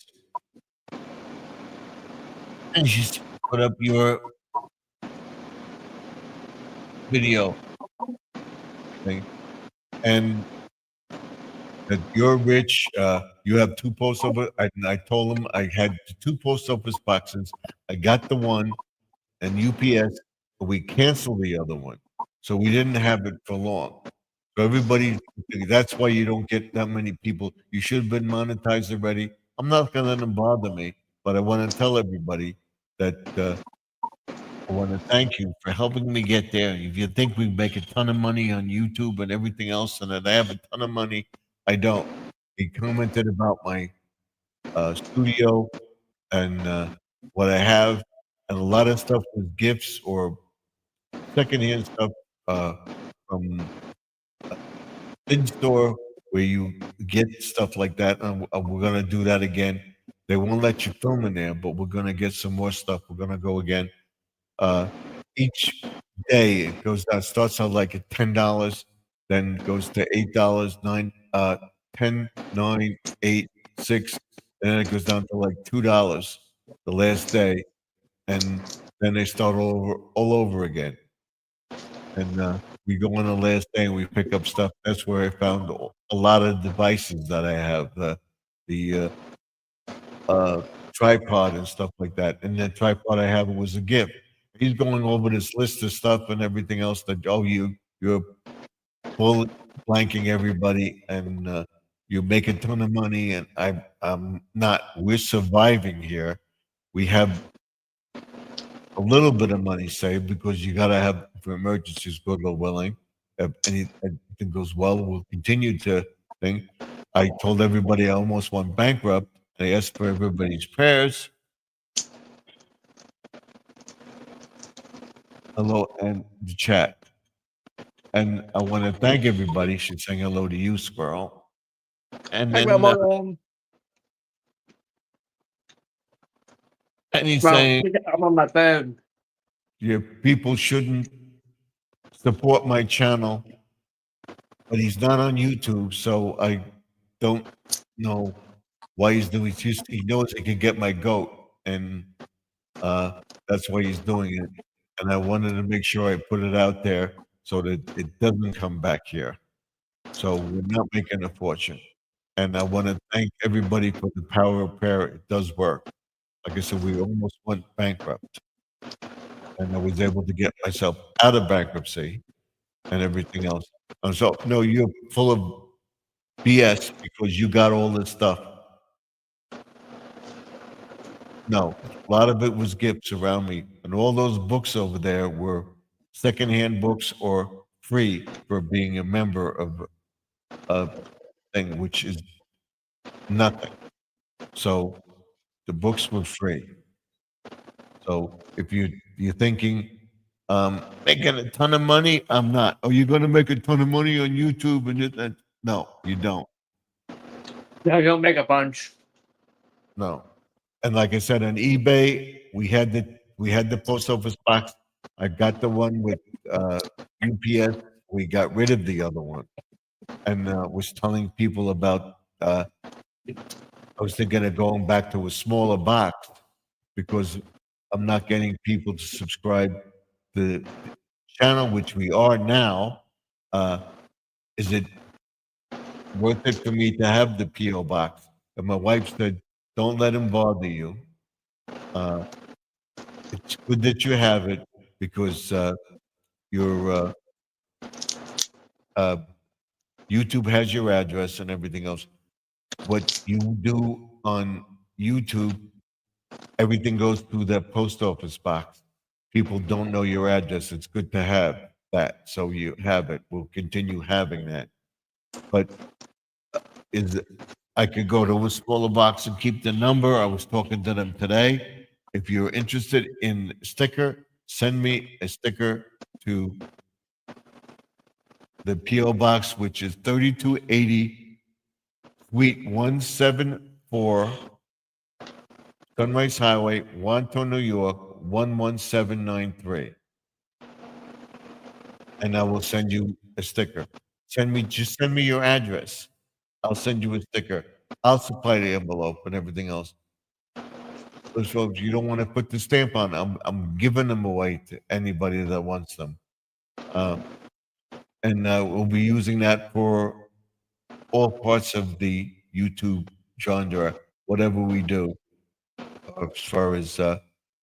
And you just put up your video thing. And that you're rich, you have 2 post office. And I told him I had 2 post office boxes. I got the one and UPS, but we canceled the other one. So we didn't have it for long. So everybody, that's why you don't get that many people. You should have been monetized already. I'm not gonna let them bother me, but I want to tell everybody that I want to thank you for helping me get there. If you think we make a ton of money on YouTube and everything else, and that I have a ton of money, I don't. He commented about my studio and what I have, and a lot of stuff was gifts or secondhand stuff from in-store where you get stuff like that, and we're gonna do that again. They won't let you film in there, but we're gonna get some more stuff. We're gonna go again. Uh, each day it goes down, starts out like at $10, then goes to $8, 9, 10, 9, 8, 6, and then it goes down to like $2 the last day, and then they start all over again. And we go on the last day and we pick up stuff. That's where I found a lot of devices that I have, the tripod and stuff like that. And that tripod I have was a gift. He's going over this list of stuff and everything else that you're full blanking everybody and you make a ton of money and I'm not. We're surviving here. We have a little bit of money saved because you got to have for emergencies, good or willing. If anything goes well, we'll continue to think. I told everybody I almost went bankrupt. I asked for everybody's prayers. Hello, and the chat. And I want to thank everybody. She's saying hello to you, Squirrel. And Hey, then, Grandma. and he's Well, saying I'm on my phone. your people shouldn't support my channel, but he's not on YouTube, so I don't know why he's doing it. He knows he can get my goat, and that's why he's doing it. And I wanted to make sure I put it out there so that it doesn't come back here. So we're not making a fortune. And I want to thank everybody for the power of prayer. It does work. Like I said, we almost went bankrupt. And I was able to get myself out of bankruptcy and everything else. And so, no, you're full of BS because you got all this stuff. No, a lot of it was gifts around me. And all those books over there were secondhand books or free for being a member of a thing, which is nothing. So the books were free. So if you're thinking, making a ton of money, I'm not. Oh, you're going to make a ton of money on YouTube and it? No, you don't. No, don't make a bunch. No. And like I said, on eBay, we had the post office box. I got the one with UPS. We got rid of the other one, and was telling people about. I was thinking of going back to a smaller box because I'm not getting people to subscribe to the channel, which we are now. Is it worth it for me to have the PO box? And my wife said, "Don't let him bother you. It's good that you have it because your YouTube has your address and everything else. What you do on YouTube, everything goes through that post office box. People don't know your address. It's good to have. that. So you have it. We'll continue having that. But I could go to a smaller box and keep the number. I was talking to them today. If you're interested in sticker, send me a sticker to the P.O. Box, which is 3280 Suite 174, Sunrise Highway, Wantagh, New York, 11793. And I will send you a sticker. Just send me your address. I'll send you a sticker. I'll supply the envelope and everything else. So if you don't want to put the stamp on, I'm giving them away to anybody that wants them. And we'll be using that for all parts of the YouTube genre, whatever we do. As far as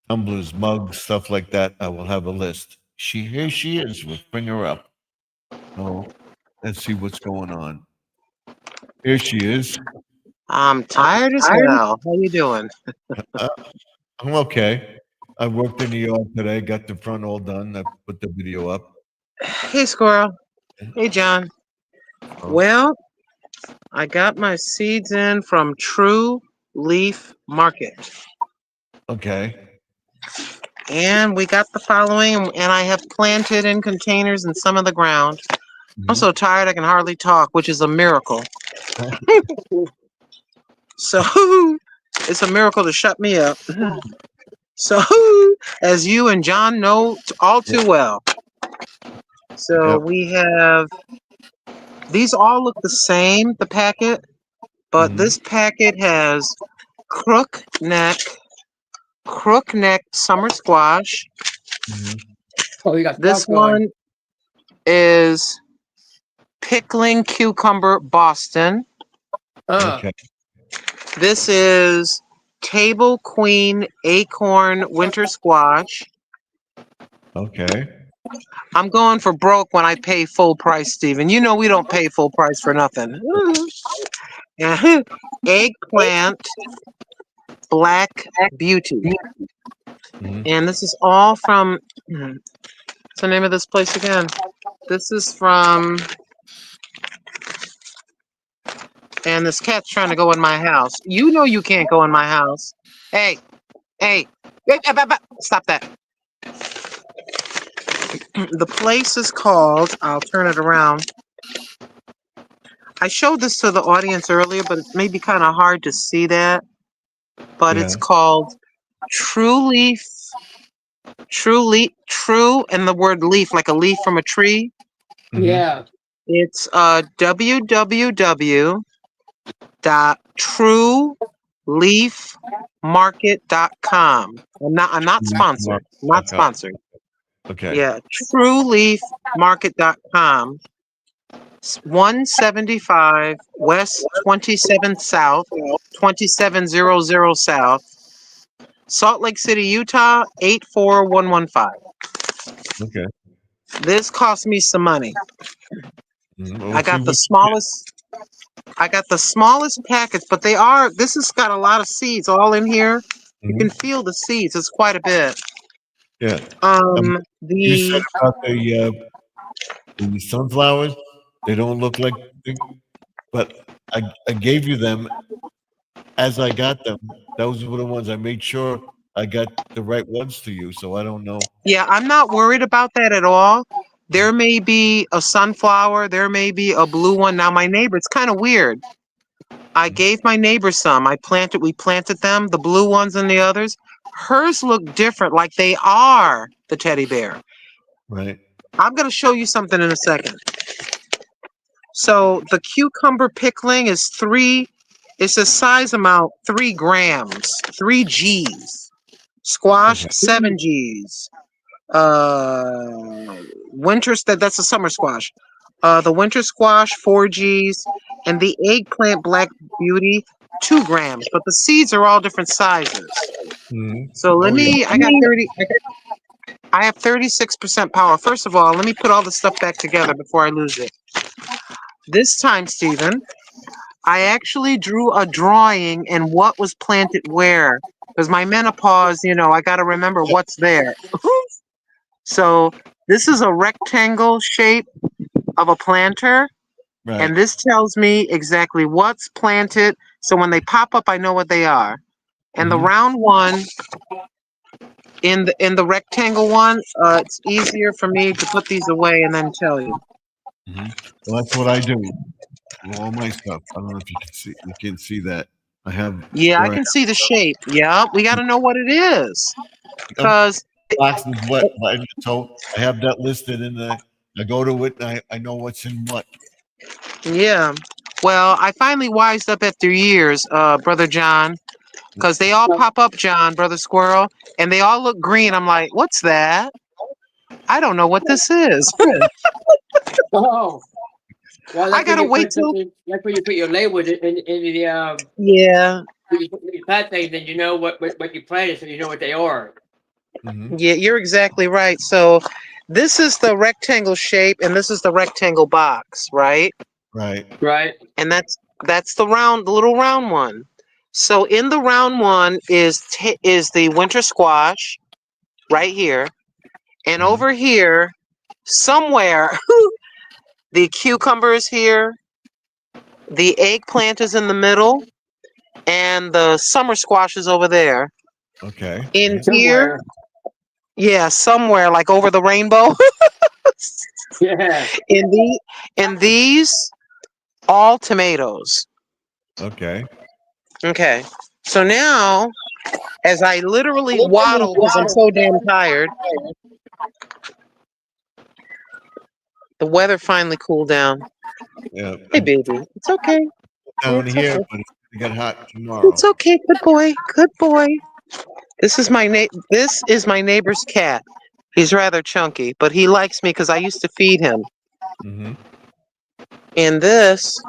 tumblers, mugs, stuff like that, I will have a list. Here she is. We'll bring her up. Oh, let's see what's going on. Here she is. I'm tired as hell. How you doing? I'm okay. I worked in the yard today, got the front all done. I put the video up. Hey, Squirrel. Hey, John. Oh. Well, I got my seeds in from True Leaf Market. Okay. And we got the following, and I have planted in containers in some of the ground. I'm so tired I can hardly talk, which is a miracle. So it's a miracle to shut me up. So, as you and John know all too well. So Yep. we have, these all look the same, the packet, but Mhm. this packet has crook neck summer squash. Mhm. Oh, you got This stuff going. one is pickling cucumber Boston. Okay. This is table queen acorn winter squash. Okay. I'm going for broke when I pay full price, Stephen. You know we don't pay full price for nothing. Eggplant Black Beauty. Mhm. And this is all from, what's the name of this place again? This is from, and this cat's trying to go in my house. You know you can't go in my house. Hey, stop that. The place is called, I'll turn it around. I showed this to the audience earlier, but it may be kind of hard to see that. But it's Yeah. called True Leaf, True, and the word leaf, like a leaf from a tree. Mhm. Yeah. It's www.trueleafmarket.com. I'm not sponsored. Not sponsored. Okay. Yeah, trueleafmarket.com. 175 West 27th South, 2700 South, Salt Lake City, Utah, 84115. Okay. This cost me some money. Mhm. I We'll see got the what- smallest packets, but this has got a lot of seeds all in here. You can Mhm. feel the seeds. It's quite a bit. Yeah. You said The about the sunflowers. They don't look like, but I gave you them as I got them. Those were the ones I made sure I got the right ones to you. So I don't know. Yeah, I'm not worried about that at all. There may be a sunflower, there may be a blue one. Now my neighbor, it's kind of weird. I gave my neighbor some. We planted them, the blue ones and the others. Hers look different, like they are the teddy bear. Right. I'm going to show you something in a second. So the cucumber pickling is it's a size amount, 3 grams, 3 G's. Squash, Okay. 7 G's. That's a summer squash. The winter squash, 4 G's. And the eggplant Black Beauty, 2 grams. But the seeds are all different sizes. Mhm. So Oh, yeah. I have 36% power. First of all, let me put all the stuff back together before I lose it. This time, Stephen, I actually drew a drawing and what was planted where. Because my menopause, I got to remember what's there. So this is a rectangle shape of a planter, Right. and this tells me exactly what's planted. So when they pop up, I know what they are. And the Mhm. round one in the rectangle one, it's easier for me to put these away and then tell you. Well, that's what I do with all my stuff. I don't know if you can see that. I have Yeah, I where can see the shape. Yeah, we got to know what it is. I'm Because, box is what, right? So I have that listed in the, I go to it and I know what's in what. yeah. Well, I finally wised up after years, Brother John, because they all pop up, John, Brother Squirrel, and they all look green. I'm like, what's that? I don't know what this is. Oh, well, I got to wait till, that's where you put your label in the yeah, when you put your plant things, then you know what you planted, so you know what they are. Mhm. yeah, you're exactly right. So this is the rectangle shape and this is the rectangle box, right? Right. Right. And that's the little round one. So in the round one is the winter squash right here. And Mhm. over here, somewhere, the cucumber is here, the eggplant is in the middle, and the summer squash is over there. Okay. In here, Somewhere. yeah, somewhere like over the rainbow. Yeah. In these, all tomatoes. Okay. Okay. So now, as I literally waddle because I'm so damn tired, the weather finally cooled down. Yeah. Hey, baby, it's okay. Down It's here, okay. but it's gonna get hot tomorrow. It's okay. Good boy. Good boy. This is my neighbor's cat. He's rather chunky, but he likes me because I used to feed him. Mm-hmm. And this,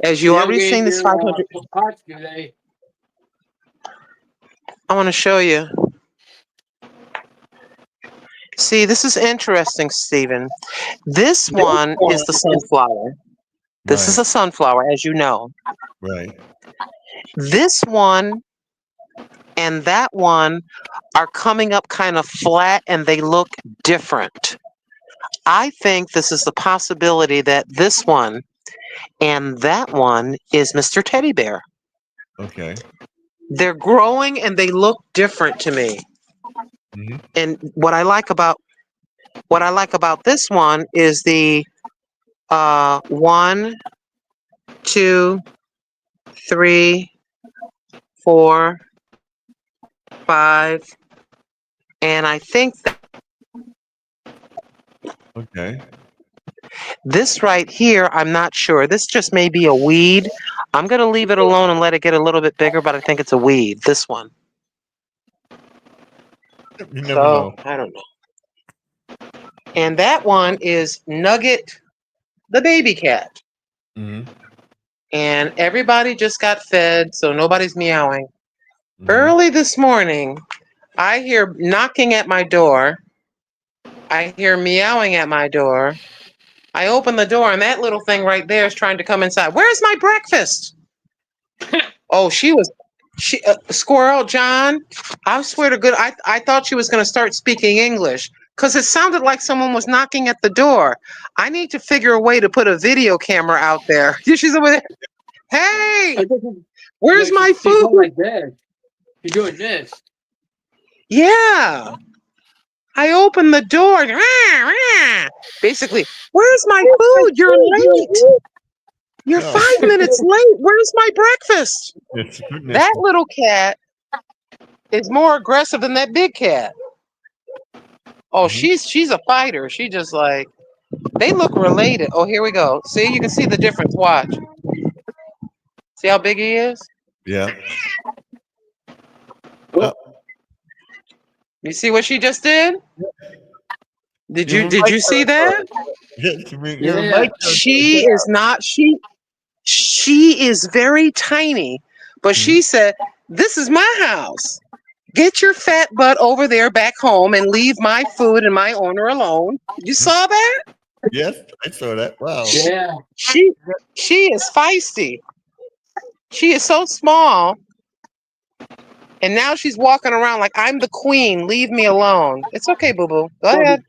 as you They don't already get seen, this your 500. pots, do they? I want to show you. See, this is interesting, Stephen. This one is the sunflower. This is Right. a sunflower, as you know. Right. This one and that one are coming up kind of flat and they look different. I think this is the possibility that this one and that one is Mr. Teddy Bear. Okay. They're growing and they look different to me. Mm-hmm. And what I like about this one is the 1, 2, 3, 4, 5, and I think Okay. this right here, I'm not sure. This just may be a weed. I'm going to leave it alone and let it get a little bit bigger, but I think it's a weed, this one. You never So, know. I don't know. And that one is Nugget, the baby cat. Mm-hmm. And everybody just got fed, so nobody's meowing. Mm-hmm. Early this morning, I hear knocking at my door. I hear meowing at my door. I open the door, and that little thing right there is trying to come inside. Where's my breakfast? Oh, she Squirrel John. I swear to good, I thought she was going to start speaking English because it sounded like someone was knocking at the door. I need to figure a way to put a video camera out there. She's over there. Hey, where's No, my she's food? going like this. She's doing this. Yeah. I opened the door. Basically, where's my food? You're late. You're No. 5 minutes late. Where's my breakfast? It's goodness. That little cat is more aggressive than that big cat. Oh, Mhm. she's a fighter. She just like, they look related. Oh, here we go. See, you can see the difference. Watch. See how big he is? Yeah. Oh, You see what she just did? Did Give you him did mic you see that? give him yeah. mic. She is not she is very tiny, but she said, "This is my house. Get your fat butt over there back home and leave my food and my owner alone." You saw that? Yes, I saw that. Wow. Yeah. She is feisty. She is so small. And now she's walking around like I'm the queen. Leave me alone. It's okay, boo boo. Go ahead.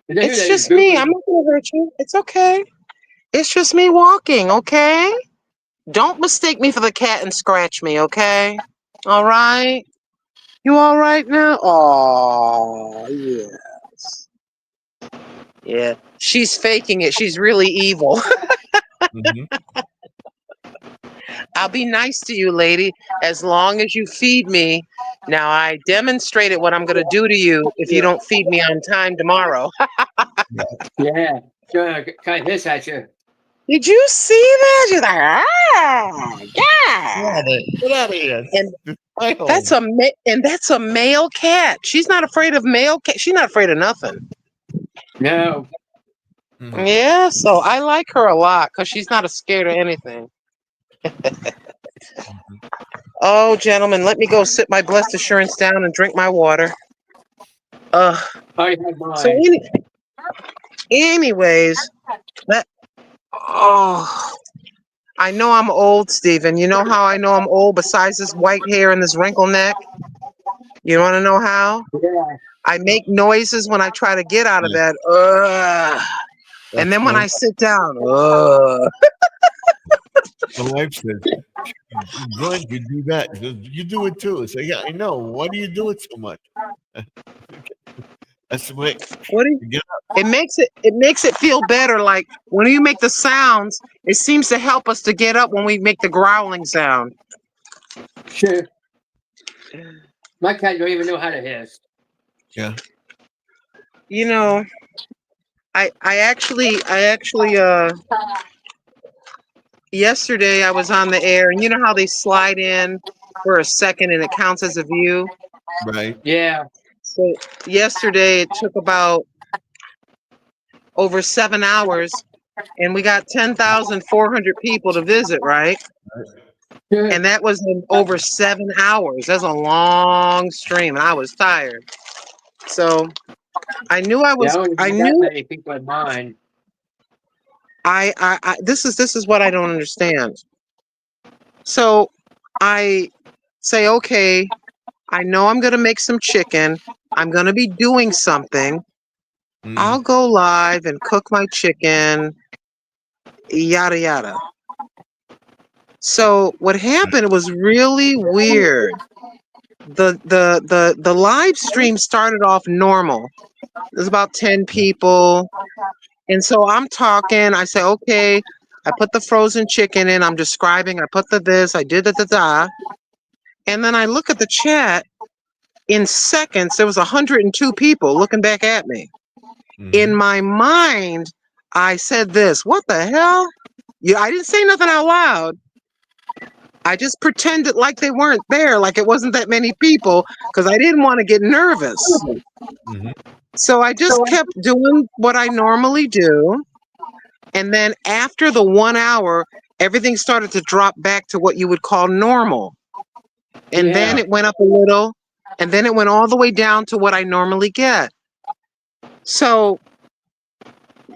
It's just me. I'm not gonna hurt you. It's okay. It's just me walking, okay? Don't mistake me for the cat and scratch me, okay? All right? You all right now? Oh, yes. Yeah. She's faking it. She's really evil. Mhm. I'll be nice to you, lady, as long as you feed me. Now, I demonstrated what I'm going to do to you if you don't feed me on time tomorrow. Yeah. Kind of hiss at you. Did you see that? She's like, ah, yeah. Get out of here. And My home. that's a male cat. She's not afraid of male cat. She's not afraid of nothing. No. Mhm. Yeah, so I like her a lot because she's not scared of anything. Oh, gentlemen, let me go sit my blessed assurance down and drink my water. I had So mine. anyways, oh, I know I'm old, Stephen. You know how I know I'm old besides this white hair and this wrinkled neck? You want to know how? Yeah. I make noises when I try to get out of Yeah. bed. Ugh. And then when I sit down, ugh. My wife says, Glenn, you do that. She goes, you do it too. I say, yeah, I know. Why do you do it so much? That's the way. What do you, Get it makes it feel better. Like when you make the sounds, it seems to help us to get up when we make the growling sound. Sure. My cat don't even know how to hiss. Yeah. You know, I actually yesterday I was on the air, and you know how they slide in for a second and it counts as a view. Right. Yeah. So yesterday it took about over 7 hours, and we got 10,400 people to visit, right? Sure. And that was in over 7 hours. That's a long stream, and I was tired. So I knew I was. Yeah, I don't I even that knew. many people in mine. I. This is what I don't understand. So I say, okay, I know I'm gonna make some chicken. I'm gonna be doing something. Mhm. I'll go live and cook my chicken. Yada yada. So what happened was really weird. The live stream started off normal. There's about 10 people. And so I'm talking, I say, okay, I put the frozen chicken in, I'm describing, I put the this, I did da. And then I look at the chat. In seconds, there was 102 people looking back at me. In Mhm. my mind, I said this, what the hell? Yeah, I didn't say nothing out loud. I just pretended like they weren't there, like it wasn't that many people, because I didn't want to get nervous. Mhm. So I just kept doing what I normally do. And then after the 1 hour, everything started to drop back to what you would call normal. And then Yeah. it went up a little, and then it went all the way down to what I normally get. So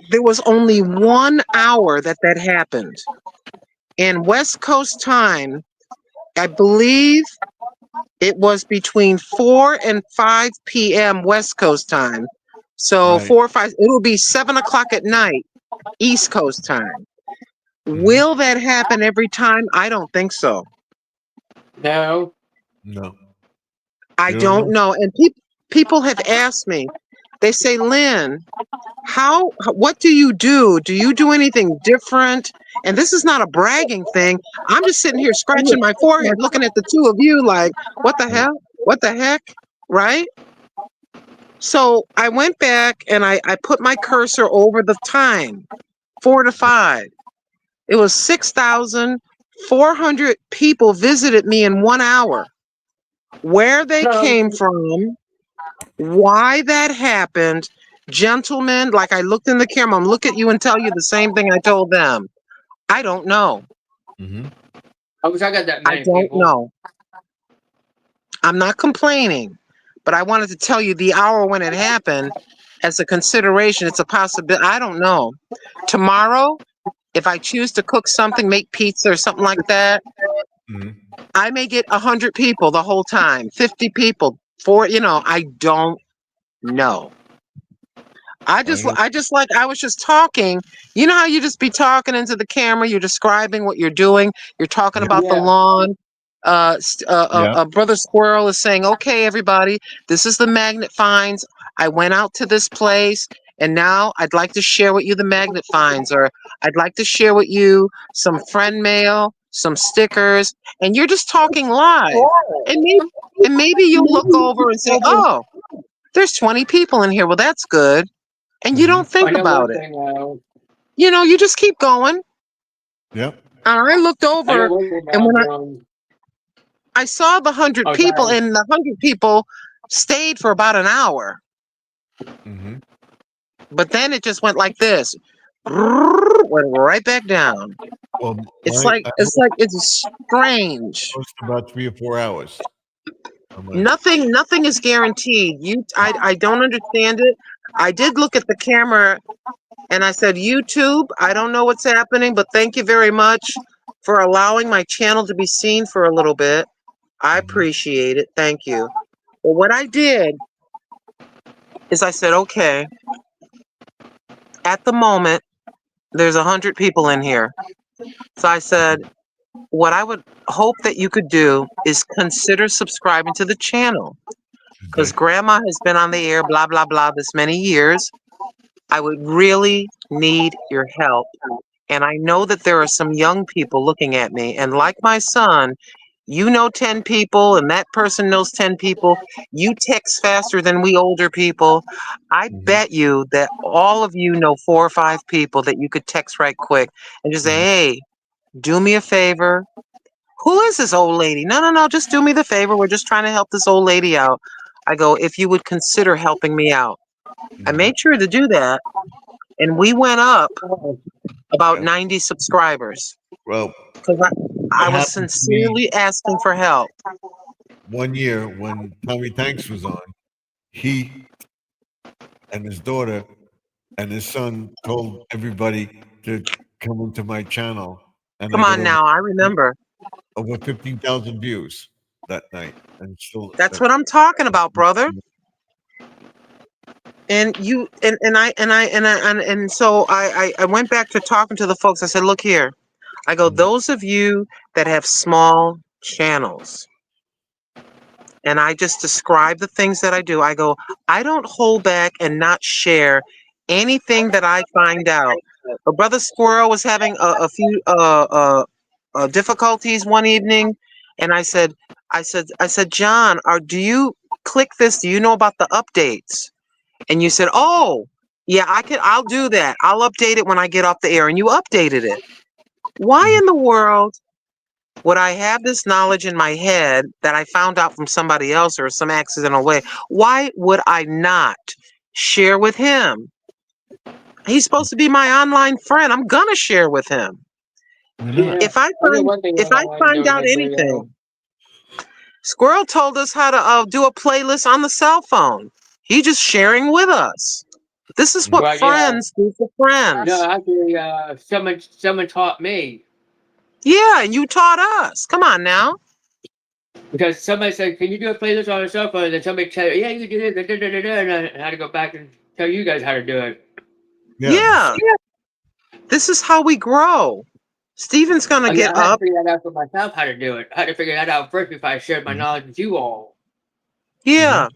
there was only 1 hour that happened. And West Coast time, I believe it was between 4 and 5 p.m. West Coast time. So Right. 4 or 5, it'll be 7 o'clock at night, East Coast time. Mhm. Will that happen every time? I don't think so. No. No. I You don't don't know. And people have asked me, they say, Lynn, what do you do? Do you do anything different? And this is not a bragging thing. I'm just sitting here scratching my forehead, looking at the two of you like, what the hell? What the heck? Right? So I went back and I put my cursor over the time, 4 to 5. It was 6,400 people visited me in 1 hour. Where they came from, why that happened, gentlemen, like I looked in the camera, I'm look at you and tell you the same thing I told them. I don't know. Mhm. I wish I got that I many don't people. know. I'm not complaining, but I wanted to tell you the hour when it happened as a consideration. It's a possibility. I don't know. Tomorrow, if I choose to cook something, make pizza or something like that, Mhm. I may get 100 people the whole time, 50 people, I don't know. I was just talking. You know how you just be talking into the camera, you're describing what you're doing, you're talking Yeah. about the Yeah. lawn. Yeah. Brother Squirrel is saying, okay, everybody, this is the magnet finds. I went out to this place and now I'd like to share with you the magnet finds, or I'd like to share with you some friend mail, some stickers, and you're just talking live. And maybe you'll look over and say, oh, there's 20 people in here. Well, that's good. And you don't Mhm. think I know about one it. thing. You just keep going. Yep. And I looked I know over, one thing and when about I saw the 100 oh, people, sorry. and the 100 people stayed for about an hour. Mm-hmm. But then it just went like this, went right back down. Well, It's my like I it's strange. was about 3 or 4 hours. I'm like, Nothing is guaranteed. I don't understand it. I did look at the camera and I said, YouTube, I don't know what's happening, but thank you very much for allowing my channel to be seen for a little bit. I Mhm. appreciate it. Thank you. But what I did is I said, okay, at the moment, there's 100 people in here. So I said, what I would hope that you could do is consider subscribing to the channel, because Good. grandma has been on the air, blah, blah, blah, this many years. I would really need your help. And I know that there are some young people looking at me. And like my son, you know 10 people and that person knows 10 people. You text faster than we older people. I Mhm. bet you that all of you know 4 or 5 people that you could text right quick and just say, Mhm. hey, do me a favor. Who is this old lady? No, just do me the favor. We're just trying to help this old lady out. I go, if you would consider helping me out. I Mhm. made sure to do that. And we went up about Yeah. 90 subscribers Well, because I that was happened to me sincerely asking for help. one year when Tommy Tanks was on. He and his daughter and his son told everybody to come into my channel, and Come I got on now, I remember. over 15,000 views that night, and still. That's what I'm talking about, brother. And you and so I went back to talking to the folks. I said, look here. I go, those of you that have small channels, and I just describe the things that I do. I go, I don't hold back and not share anything that I find out. But Brother Squirrel was having a few difficulties one evening, and I said, John, do you click this? Do you know about the updates? And you said, oh, yeah, I'll do that. I'll update it when I get off the air. And you updated it. Why in the world would I have this knowledge in my head that I found out from somebody else or some accidental way? Why would I not share with him? He's supposed to be my online friend. I'm gonna share with him. Yeah, If I I know one thing I'm find doing out this video. anything, Squirrel told us how to do a playlist on the cell phone. He just sharing with us. This is what Well, yeah, friends do for no, friends. actually, someone taught me Yeah, and you taught us. Come on now. because somebody said, "Can you do a playlist on a cell phone?" And then somebody said, "Yeah, you can do this," and I had to go back and tell you guys how to do it. Yeah. Yeah. This is how we grow. Steven's gonna Oh, yeah, get I had to up. figure that out for myself how to do it. I had to figure that out first before I shared my Mhm. knowledge with you all. Yeah.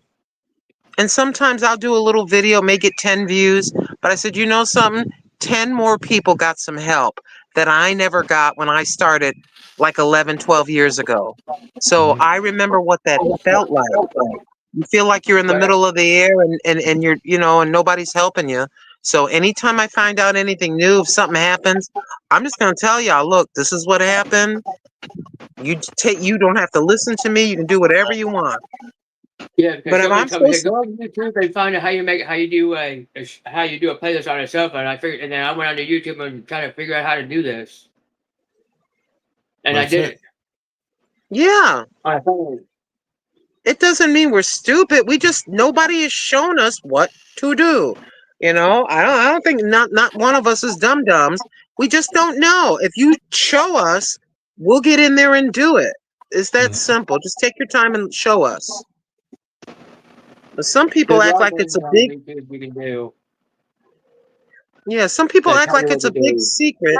And sometimes I'll do a little video, may get 10 views. But I said, you know something? 10 more people got some help that I never got when I started like 11, 12 years ago. So Mhm. I remember what that felt like. You feel like you're in the But middle of the air and you're, and nobody's helping you. So anytime I find out anything new, if something happens, I'm just going to tell y'all, look, this is what happened. You don't have to listen to me. You can do whatever you want. yeah, because But if somebody I'm told me, supposed said, go on YouTube and find out how you do how you do a playlist on a cell phone. I figured, and then I went onto YouTube and tried to figure out how to do this, and I That's did it. it yeah, on a phone. it doesn't mean we're stupid. Nobody has shown us what to do. I don't think not one of us is dum-dums. We just don't know. If you show us, we'll get in there and do it. It's that Mhm. simple. Just take your time and show us. But some people There's a act lot like of it's things a on big, YouTube you can do. yeah, some people That act tell you like what it's to a big do. secret.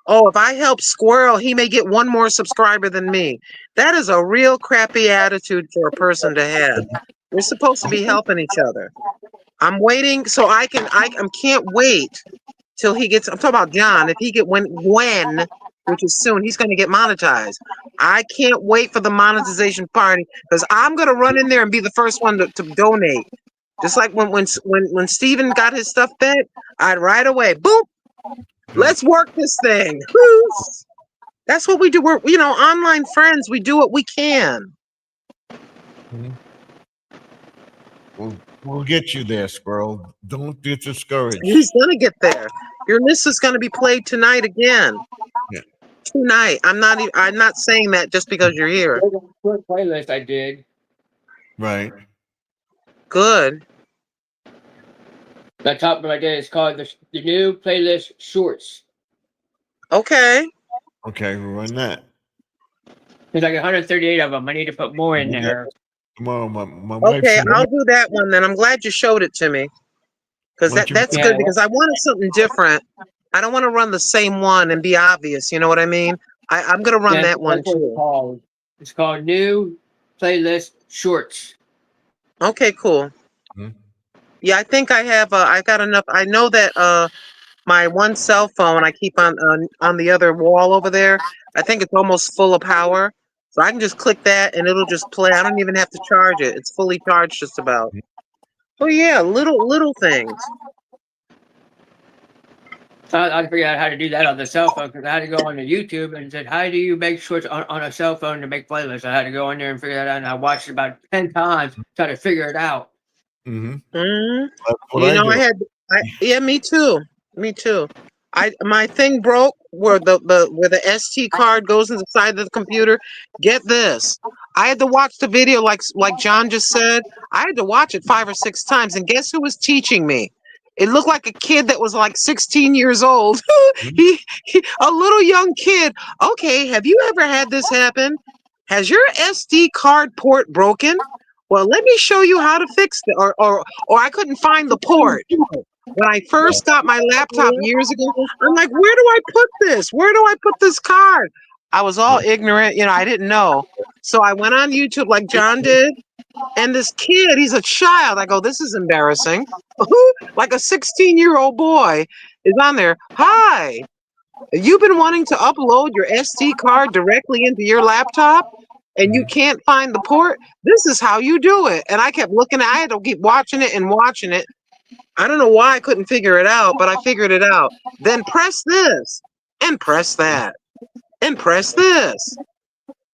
Oh, if I help Squirrel, he may get one more subscriber than me. That is a real crappy attitude for a person to have. We're supposed to be helping each other. I'm waiting so I can't wait till he gets, I'm talking about John, if he get when, which is soon, he's gonna get monetized. I can't wait for the monetization party because I'm gonna run in there and be the first one to donate. Just like when Steven got his stuff back, I'd right away, boop, let's work this thing. Woo! That's what we do. We're, online friends. We do what we can. We'll get you there, Squirrel. Don't get discouraged. He's gonna get there. Your list is gonna be played tonight again. Yeah. Tonight. I'm not saying that just because you're here. There's a quick playlist I did. Right. Good. The top one I did is called the new playlist Shorts. Okay. Okay, we'll run that. There's like 138 of them. I need to put more in Yeah. there. Tomorrow, my wife's Okay, in I'll do that one then. I'm glad you showed it to me. Because Why don't you- that's Yeah. good because I wanted something different. I don't want to run the same one and be obvious. You know what I mean? I'm gonna run Yeah, that one that's what it's too. called. It's called New Playlist Shorts. Okay, cool. Mhm. Yeah, I think I have. I got enough. I know that my one cell phone I keep on the other wall over there. I think it's almost full of power, so I can just click that and it'll just play. I don't even have to charge it. It's fully charged just about. Oh yeah, little things. I figured out how to do that on the cell phone because I had to go on to YouTube and said, "How do you make shorts on a cell phone to make playlists?" I had to go in there and figure that out, and I watched it about 10 times try to figure it out. Mm-hmm. Hmm. That's what You I know, do. yeah, me too. Me too. My thing broke where the SD card goes inside the computer. Get this. I had to watch the video like John just said. I had to watch it 5 or 6 times and guess who was teaching me? It looked like a kid that was like 16 years old. A little young kid. Okay, have you ever had this happen? Has your SD card port broken? Well, let me show you how to fix it. Or I couldn't find the port. When I first got my laptop years ago, I'm like, where do I put this? Where do I put this card? I was all ignorant, I didn't know. So I went on YouTube like John did, and this kid, he's a child. I go, this is embarrassing. Like a 16-year-old boy is on there. Hi, you've been wanting to upload your SD card directly into your laptop and you can't find the port? This is how you do it. And I kept looking, I had to keep watching it and watching it. I don't know why I couldn't figure it out, but I figured it out. Then press this and press that and press this.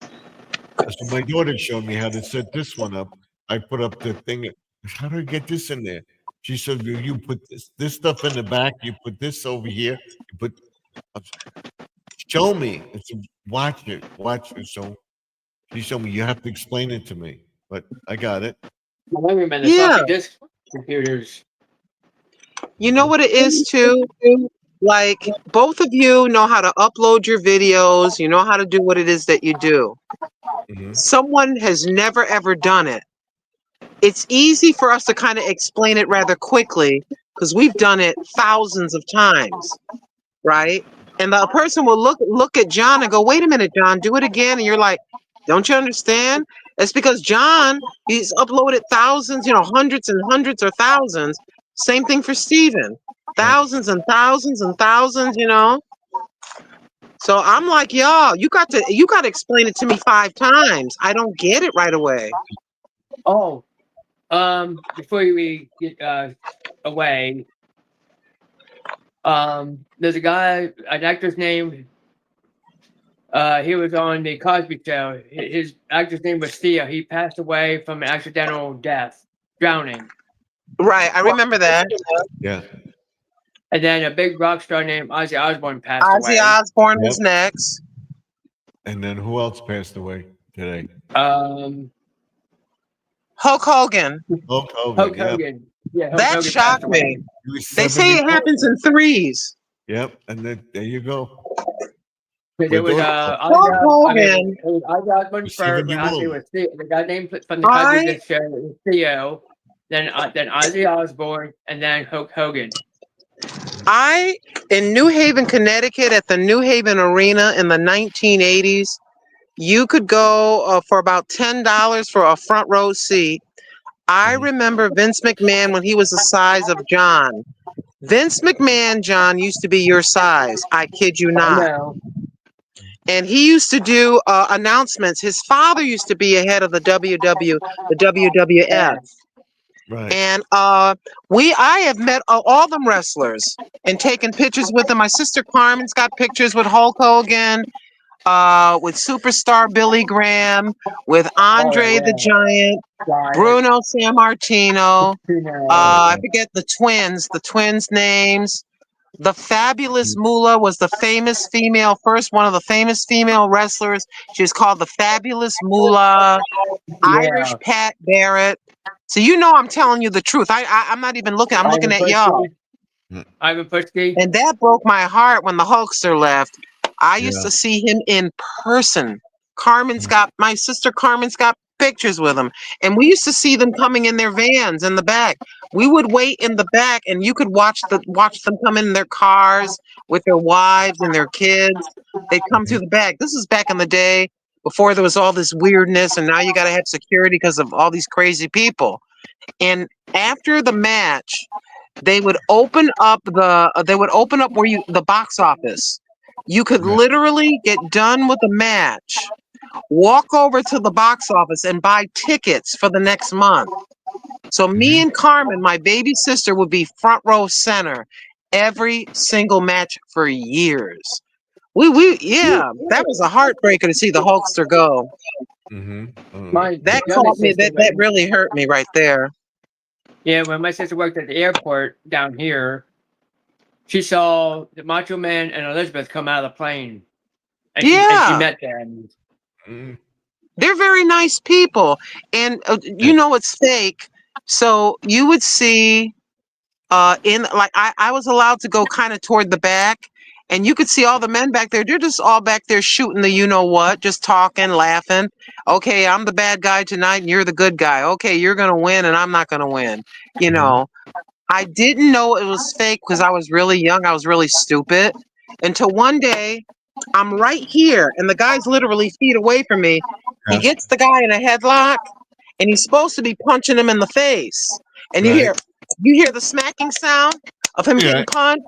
So my daughter showed me how to set this one up. I put up the thing. How do I get this in there? She said, "You put this stuff in the back. You put this over here. You put." Show me. I said, watch it. Watch it. So she showed me. You have to explain it to me, but I got it. I remember the Yeah. floppy disk computers. You know what it is too? Like both of you know how to upload your videos. You know how to do what it is that you do. Mhm. Someone has never ever done it. It's easy for us to kind of explain it rather quickly because we've done it thousands of times, right? And the person will look at John and go, "Wait a minute, John, do it again." And you're like, "Don't you understand?" It's because John, he's uploaded thousands, hundreds and hundreds or thousands. Same thing for Steven. Thousands and thousands and thousands, So I'm like, y'all, you got to explain it to me 5 times. I don't get it right away. Oh, before we get away, there's a guy, an actor's name. He was on the Cosby Show. His actor's name was Theo. He passed away from an accidental death, drowning. Right, I remember that. Yeah. And then a big rock star named Ozzy Osbourne passed away. Ozzy Osbourne was Yep. next. And then who else passed away today? Hulk Hogan. Hulk Hogan. Hulk Yep. Hogan. Yeah, Hulk That Hogan shocked passed away. me. He was They say it 74. happens in threes. Yep. And then there you go. 'Cause it was With Hulk Hogan. it was Ozzy Osbourne With Steven first. Actually, it Yeun. was the guy named from the Cosby I Show. It was Theo, then Ozzy Osbourne, and then Hulk Hogan. in New Haven, Connecticut, at the New Haven Arena in the 1980s, you could go for about $10 for a front row seat. I Mhm. remember Vince McMahon when he was the size of John. Vince McMahon, John, used to be your size. I kid you I not. know. And he used to do announcements. His father used to be ahead of the WWF. Right. And I have met all them wrestlers and taken pictures with them. My sister Carmen's got pictures with Hulk Hogan, with superstar Billy Graham, with Andre the Oh Giant, yeah, Bruno Sammartino. Giant. I forget the twins' names. The Fabulous Moolah was the famous female, first one of the famous female wrestlers. She was called the Fabulous Moolah. Irish Yeah. Pat Barrett. So you know I'm telling you the truth. I'm not even looking. I'm looking Ivan at y'all. Putski. Ivan Putski. And that broke my heart when the Hulkster left. I used Yeah. to see him in person. My sister Carmen's got pictures with him. And we used to see them coming in their vans in the back. We would wait in the back and you could watch them come in their cars with their wives and their kids. They'd come through the back. This is back in the day before there was all this weirdness, and now you got to have security because of all these crazy people. And after the match, they would open up the box office. You could Right. literally get done with the match, walk over to the box office and buy tickets for the next month. So me and Carmen, my baby sister, would be front row center every single match for years. That was a heartbreaker to see the Hulkster go. My That youngest sister. that really hurt me right there. Yeah, when my sister worked at the airport down here, she saw the Macho Man and Elizabeth come out of the plane. And she Yeah, met them. Mhm. they're very nice people, and you know it's fake. So you would see, I was allowed to go kind of toward the back, and you could see all the men back there. They're just all back there shooting the you know what, just talking, laughing. Okay, I'm the bad guy tonight, and you're the good guy. Okay, you're gonna win, and I'm not gonna win. You know, I didn't know it was fake because I was really young. I was really stupid. Until one day, I'm right here, and the guy's literally feet away from me. He Yeah. gets the guy in a headlock, and he's supposed to be punching him in the face. And Right. you hear the smacking sound of him Yeah. getting punched,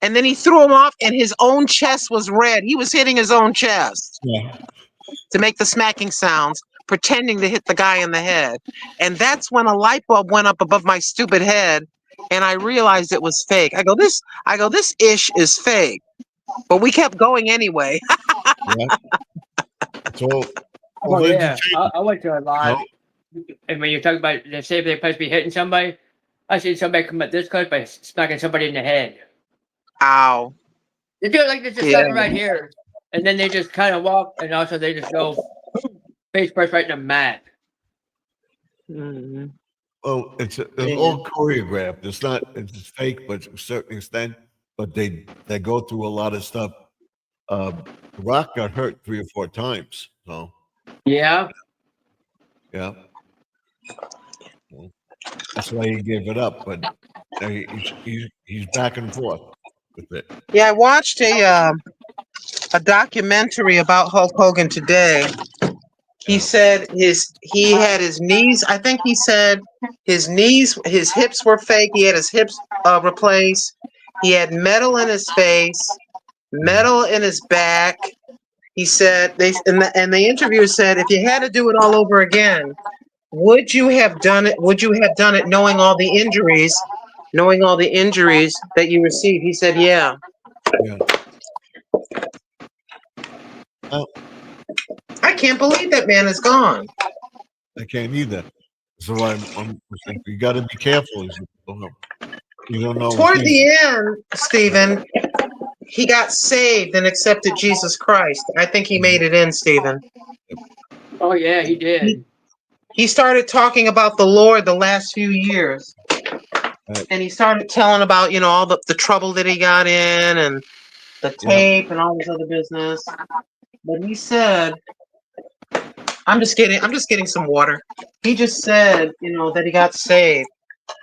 and then he threw him off, and his own chest was red. He was hitting his own chest Yeah. to make the smacking sounds, pretending to hit the guy in the head. And that's when a light bulb went up above my stupid head, and I realized it was fake. I go, this ish is fake. But we kept going anyway. Yeah. So, Oh well, yeah, I went to a live. And when you talk about, they say they're supposed to be hitting somebody, I seen somebody come up this close by smacking somebody in the head. Ow. They do it like this, just Yeah. right here, and then they just kind of walk, and also they just go face first right in the mat. Mhm. well, it's Yeah. all choreographed. It's fake, but to a certain extent. But they go through a lot of stuff. Rock got hurt 3 or 4 times. So Yeah, yeah. Well, that's why he gave it up. But he's back and forth with it. Yeah, I watched a documentary about Hulk Hogan today. He said he had his knees. I think he said his hips were fake. He had his hips replaced. He had metal in his face, metal in his back. He said and the interviewer said, if you had to do it all over again, would you have done it? Would you have done it knowing all the injuries that you received? He said, yeah. Yeah. Well, I can't believe that man is gone. I can't either. So I'm saying you got to be careful. You don't know. Toward the end, Stephen, he got saved and accepted Jesus Christ. I think he made it in, Stephen. oh yeah, he did. He started talking about the Lord the last few years. Right. And he started telling about, all the trouble that he got in and the Yeah. tape and all this other business. But he said, I'm just getting some water. He just said, that he got saved.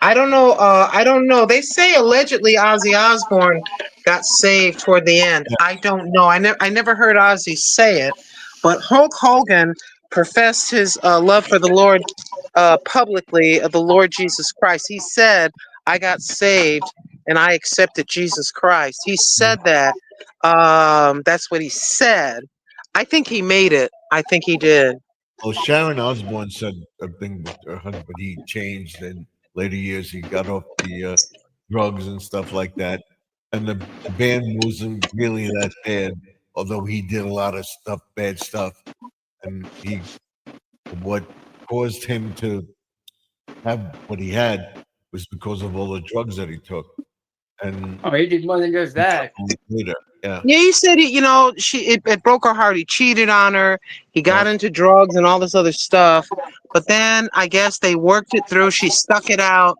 I don't know. I don't know. They say allegedly Ozzy Osbourne got saved toward the end. I don't know. I never heard Ozzy say it, but Hulk Hogan professed his love for the Lord publicly, the Lord Jesus Christ. He said, "I got saved and I accepted Jesus Christ." He said that. That's what he said. I think he made it. I think he did. Well, Sharon Osbourne said a thing with her husband. He changed in later years. He got off the drugs and stuff like that. And the band wasn't really that bad, although he did a lot of stuff, bad stuff. And what caused him to have what he had was because of all the drugs that he took. And Oh, he did more than just that. later, yeah. Yeah, he said it broke her heart. He cheated on her. He got Yeah. into drugs and all this other stuff. But then I guess they worked it through. She stuck it out.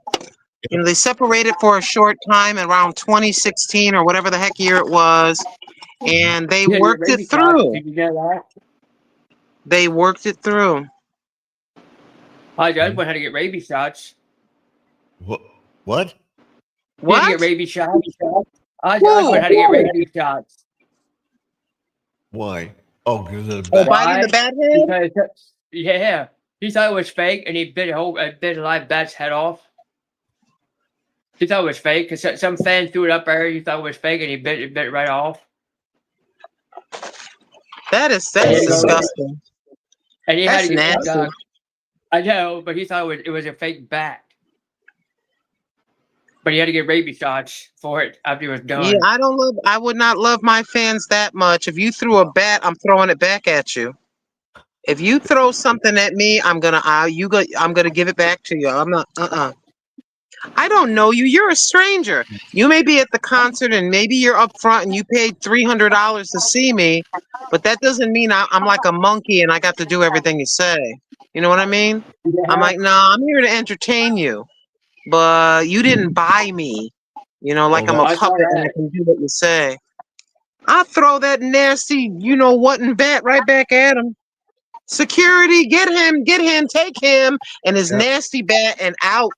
They separated for a short time around 2016 or whatever the heck year it was, and they Yeah, worked it baby shots. through. Did you get that? They worked it through. I just went how to get rabies shots. What? You had to What? get rabies shots. I Who? went how to get rabies shots. Why? Oh, because of the Oh, back. biting the bat head? Because, yeah, he thought it was fake, and he bit a live bat's head off. He thought it was fake because some fan threw it up there. He thought it was fake, and he bit it right off. That is Yeah. disgusting. And he That's had to get nasty. I know, but he thought it was a fake bat. But he had to get rabies shots for it after he was done. Yeah, I would not love my fans that much. If you threw a bat, I'm throwing it back at you. If you throw something at me, I'm gonna give it back to you. I'm not. I don't know you. You're a stranger. You may be at the concert and maybe you're up front and you paid $300 to see me, but that doesn't mean I'm like a monkey and I got to do everything you say. You know what I mean? I'm like, no, I'm here to entertain you, but you didn't buy me. Like I'm a I saw puppet and I that. can do what you say. I'll throw that nasty, what and bat right back at him. Security, get him, take him and his Yeah. nasty bat and out.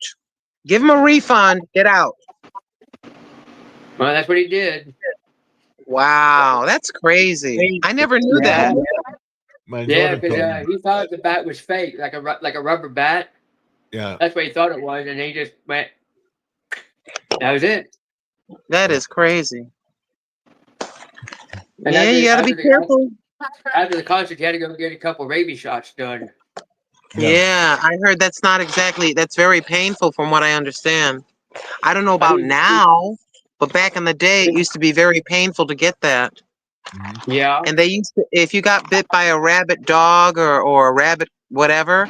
Give him a refund. Get out. Well, that's what he did. Wow, that's crazy. I never knew Yeah. that. My Yeah, daughter told because me. he thought the bat was fake, like a rubber bat. Yeah. That's what he thought it was, and he just went. That was it. That is crazy. And Yeah, you gotta be careful. After the concert, he had to go get a couple rabies shots done. Yeah, I heard that's very painful from what I understand. I don't know about now, but back in the day, it used to be very painful to get that. Mhm. Yeah. And they used to, if you got bit by a rabbit dog or a rabbit whatever,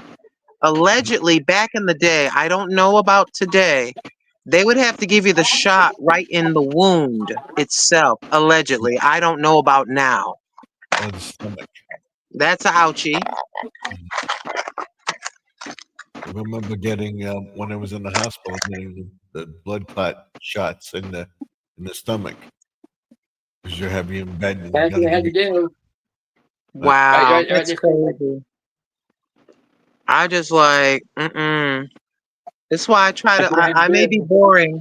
allegedly back in the day, I don't know about today, they would have to give you the shot right in the wound itself, allegedly. I don't know about now. Or the stomach. That's a ouchie. I remember getting when I was in the hospital, getting the blood clot shots in the stomach because you're heavy in bed. And That's what they had to do. Wow, Right, that's just- crazy. I just like, That's why I try That's what to, I I may do. be boring.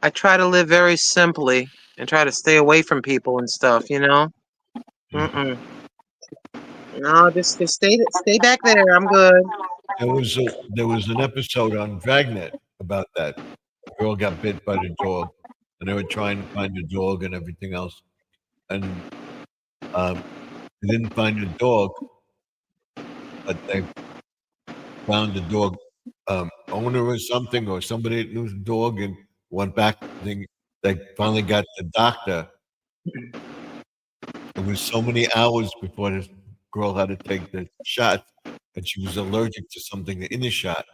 I try to live very simply and try to stay away from people and stuff, No, just stay back there. I'm good. There was an episode on Dragnet about that. A girl got bit by the dog, and they were trying to find the dog and everything else, and they didn't find the dog, but they found the dog owner or something, or somebody that knew the dog, and went back. They finally got the doctor. It was so many hours before this girl had to take the shot, and she was allergic to something in the shot.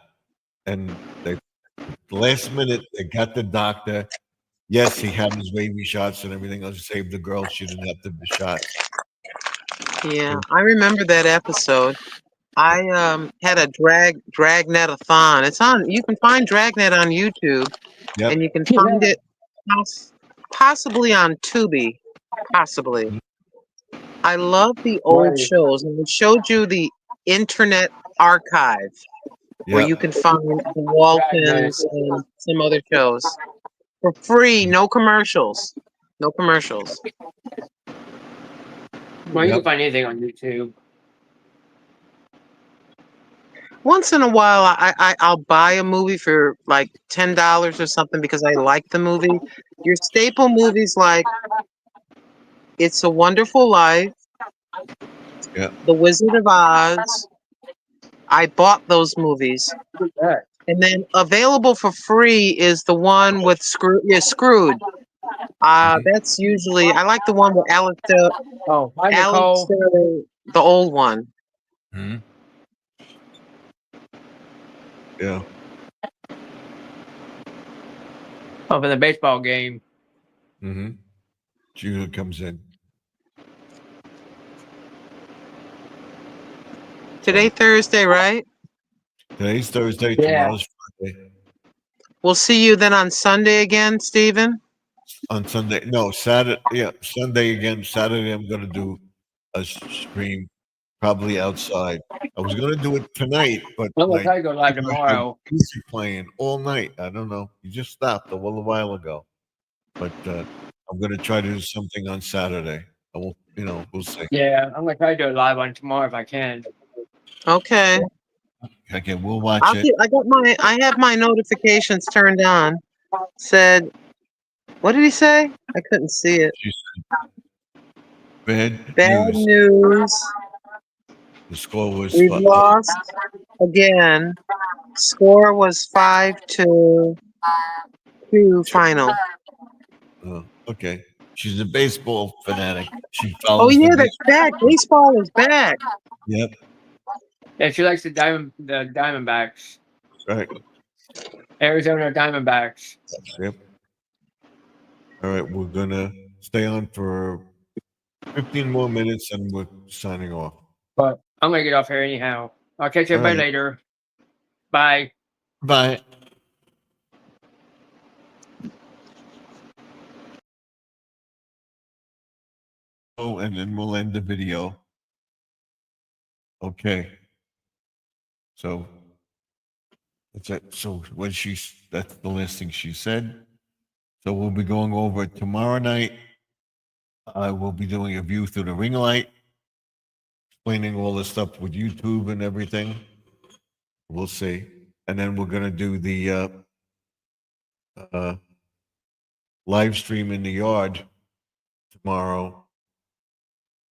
And the last minute, they got the doctor. Yes, he had his baby shots and everything else to save the girl. She didn't have the shot. Yeah, I remember that episode. I had a Dragnet-a-thon. It's on. You can find Dragnet on YouTube, Yep. and you can find it possibly on Tubi. Possibly. I love the old Right. shows, and we showed you the Internet Archive, where you Yep. can find the Right, Waltons and some other shows for free, no commercials. No commercials. well, you can Yep. find anything on YouTube. Once in a while, I'll buy a movie for like $10 or something because I like the movie. Your staple movies like It's a Wonderful Life, Yep. The Wizard of Oz. I bought those movies. Yeah. And then available for free is the one with Scrooge. Mhm. That's usually I like the one with Alistair, Oh, hi, Nicole. Alistair, the old one. Mhm. Yeah. Oh, for the baseball game. Mm-hmm. Judah comes in. Today Thursday, right? Today's Thursday. Yeah. Tomorrow's Friday. We'll see you then on Sunday again, Stephen. On Sunday, no, Saturday. Yeah, Sunday again. Saturday, I'm gonna do a stream, probably outside. I was gonna do it tonight, but I'm gonna my try to go live neighbor had tomorrow. music playing all night. I don't know. You just stopped a little while ago, but I'm gonna try to do something on Saturday. I will, we'll see. Yeah, I'm gonna try to do it live on tomorrow if I can. Okay. Okay, we'll watch it. I have my notifications turned on. Said, what did he say? I couldn't see it. She said, bad Bad news. news. The score was We've lost again. Score was 5-2 final. Okay. She's a baseball fanatic. She Oh follows yeah, the that's back. Baseball is back. Yep. Yeah, she likes the Diamondbacks, Right. Arizona Diamondbacks. Yep. All right, we're gonna stay on for 15 more minutes and we're signing off. But I'm gonna get off here anyhow. I'll catch everybody Alright. later. Bye. Bye. Oh, and then we'll end the video. Okay. So that's it. So that's the last thing she said. So we'll be going over it tomorrow night. I will be doing a view through the ring light, explaining all the stuff with YouTube and everything. We'll see. And then we're gonna do the live stream in the yard tomorrow.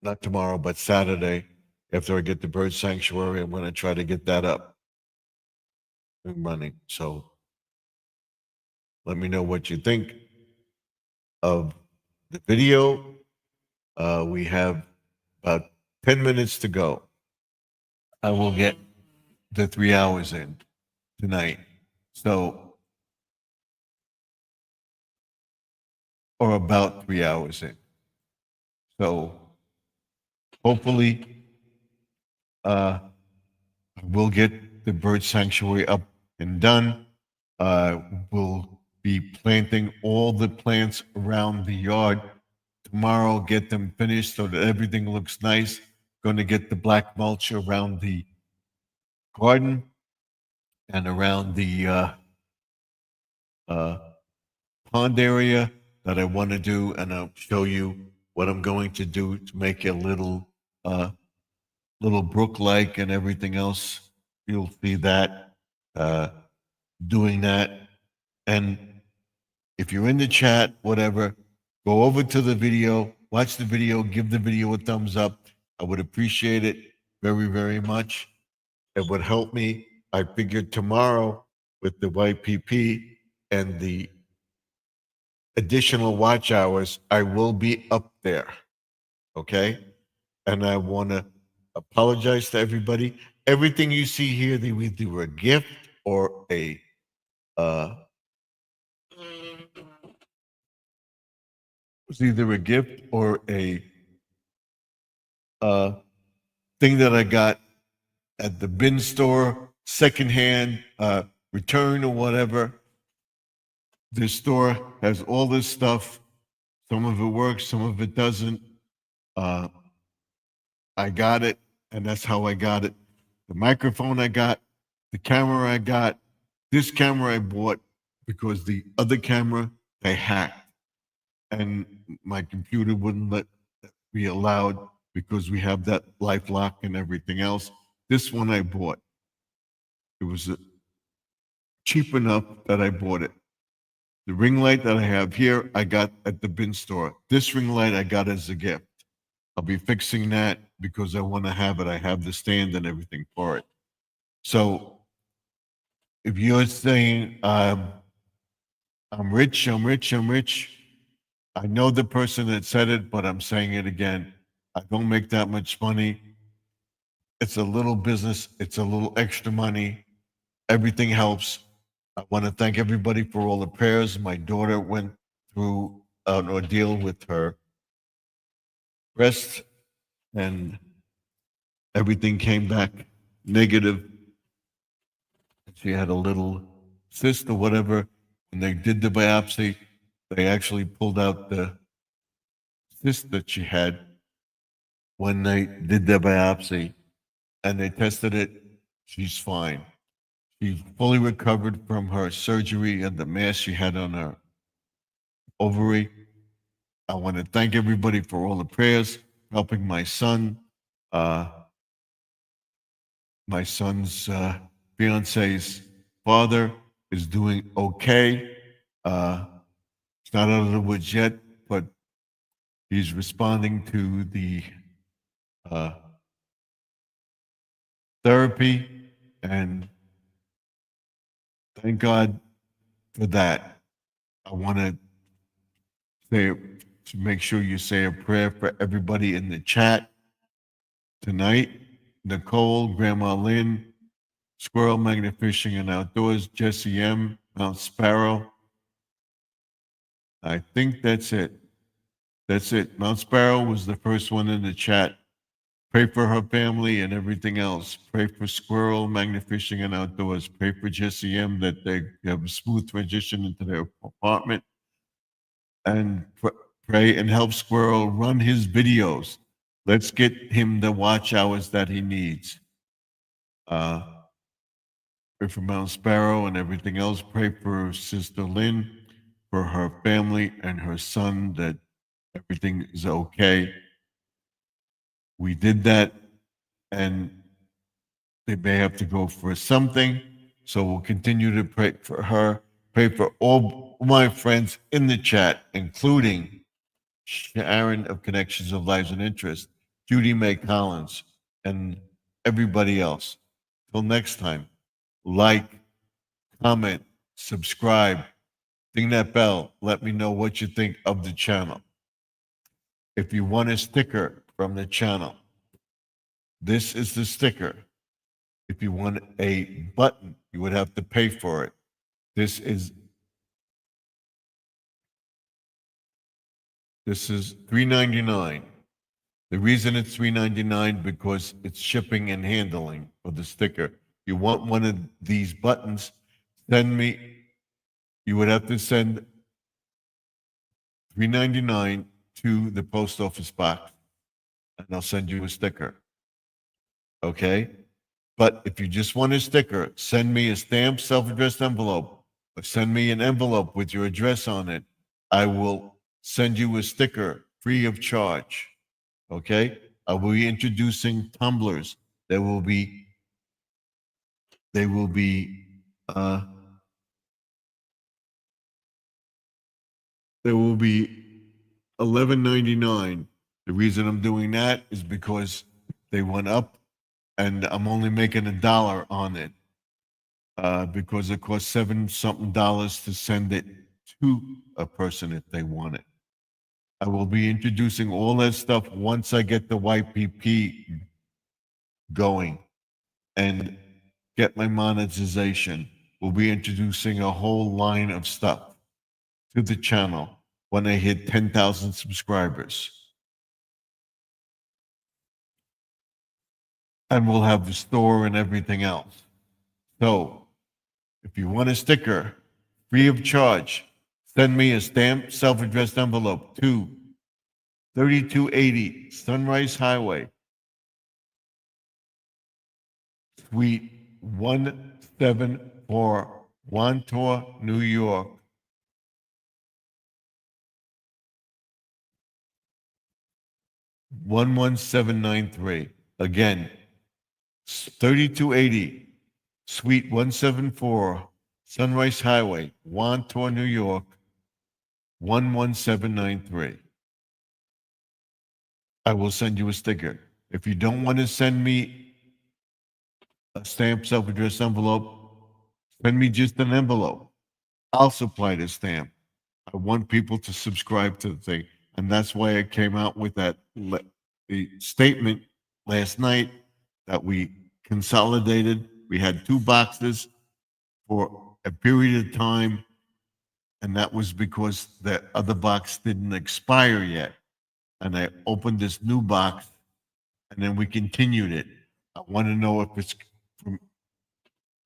Not tomorrow, but Saturday. After I get the bird sanctuary, I'm gonna try to get that up and running. So let me know what you think of the video. We have about 10 minutes to go. I will get the 3 hours in tonight. So, or about 3 hours in. So hopefully, we'll get the bird sanctuary up and done. We'll be planting all the plants around the yard tomorrow, get them finished so that everything looks nice. Going to get the black mulch around the garden and around the pond area that I want to do, and I'll show you what I'm going to do to make it a little brook-like and everything else. You'll see that doing that. And if you're in the chat, whatever, go over to the video, watch the video, give the video a thumbs up. I would appreciate it very, very much. It would help me. I figured tomorrow with the YPP and the additional watch hours, I will be up there. Okay? And I want to apologize to everybody. Everything you see here, they either were a gift or a was either a gift or a thing that I got at the bin store, secondhand, return or whatever. This store has all this stuff. Some of it works, some of it doesn't. I got it, and that's how I got it. The microphone I got, the camera I got, this camera I bought because the other camera they hacked, and my computer wouldn't let be allowed because we have that LifeLock and everything else. This one I bought. It was cheap enough that I bought it. The ring light that I have here, I got at the bin store. This ring light I got as a gift. I'll be fixing that because I want to have it. I have the stand and everything for it. So if you're saying, I'm rich, I'm rich, I'm rich, I know the person that said it, but I'm saying it again. I don't make that much money. It's a little business. It's a little extra money. Everything helps. I want to thank everybody for all the prayers. My daughter went through an ordeal with her breast, and everything came back negative. She had a little cyst or whatever. When they did the biopsy, they actually pulled out the cyst that she had when they did the biopsy, and they tested it. She's fine. She's fully recovered from her surgery and the mass she had on her ovary. I want to thank everybody for all the prayers, helping my son. My son's fiance's father is doing okay. He's not out of the woods yet, but he's responding to the therapy, and thank God for that. I want to say, to make sure you say a prayer for everybody in the chat tonight. Nicole, Grandma Lynn, Squirrel Magnet Fishing and Outdoors, Jesse M, Mount Sparrow. I think that's it. That's it. Mount Sparrow was the first one in the chat. Pray for her family and everything else. Pray for Squirrel Magnet Fishing and Outdoors. Pray for Jesse M that they have a smooth transition into their apartment. And pray and help Squirrel run his videos. Let's get him the watch hours that he needs. Pray for Mount Sparrow and everything else. Pray for Sister Lynn, for her family and her son, that everything is okay. We did that, and they may have to go for something. So we'll continue to pray for her. Pray for all my friends in the chat, including Sharon of Connections of Lives and Interest, Judy May Collins, and everybody else. Till next time, like, comment, subscribe, ding that bell. Let me know what you think of the channel. If you want a sticker from the channel, this is the sticker. If you want a button, you would have to pay for it. This is $3.99. The reason it's $3.99 because it's shipping and handling for the sticker. If you want one of these buttons, send me. You would have to send $3.99 to the post office box, and I'll send you a sticker. Okay? But if you just want a sticker, send me a stamped self-addressed envelope, or send me an envelope with your address on it. I will send you a sticker free of charge. Okay? I will be introducing tumblers. There will be $11.99. The reason I'm doing that is because they went up, and I'm only making $1 on it because it costs $7-something to send it to a person if they want it. I will be introducing all that stuff once I get the YPP going and get my monetization. We'll be introducing a whole line of stuff to the channel when I hit 10,000 subscribers. And we'll have the store and everything else. So if you want a sticker free of charge, send me a stamped self-addressed envelope to 3280 Sunrise Highway, Suite 174, Wantor, New York. (11793). Again, 3280, Suite 174, Sunrise Highway, Wantor, New York, 11793. I will send you a sticker. If you don't want to send me a stamped self-addressed envelope, send me just an envelope. I'll supply the stamp. I want people to subscribe to the thing. And that's why I came out with the statement last night that we consolidated. We had 2 boxes for a period of time, and that was because the other box didn't expire yet. And I opened this new box, and then we continued it. I want to know if it's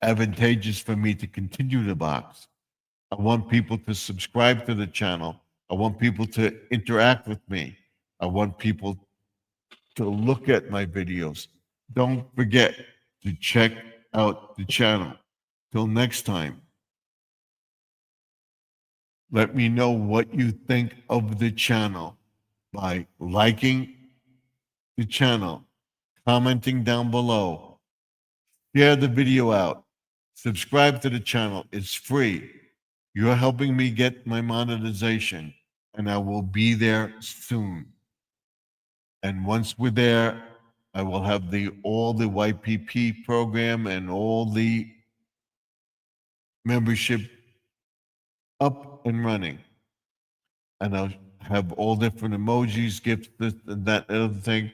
advantageous for me to continue the box. I want people to subscribe to the channel. I want people to interact with me. I want people to look at my videos. Don't forget to check out the channel. Till next time, let me know what you think of the channel by liking the channel, commenting down below, share the video out, subscribe to the channel. It's free. You're helping me get my monetization, and I will be there soon. And once we're there, I will have all the YPP program and all the membership up and running. And I'll have all different emojis, gifts, this and that other thing.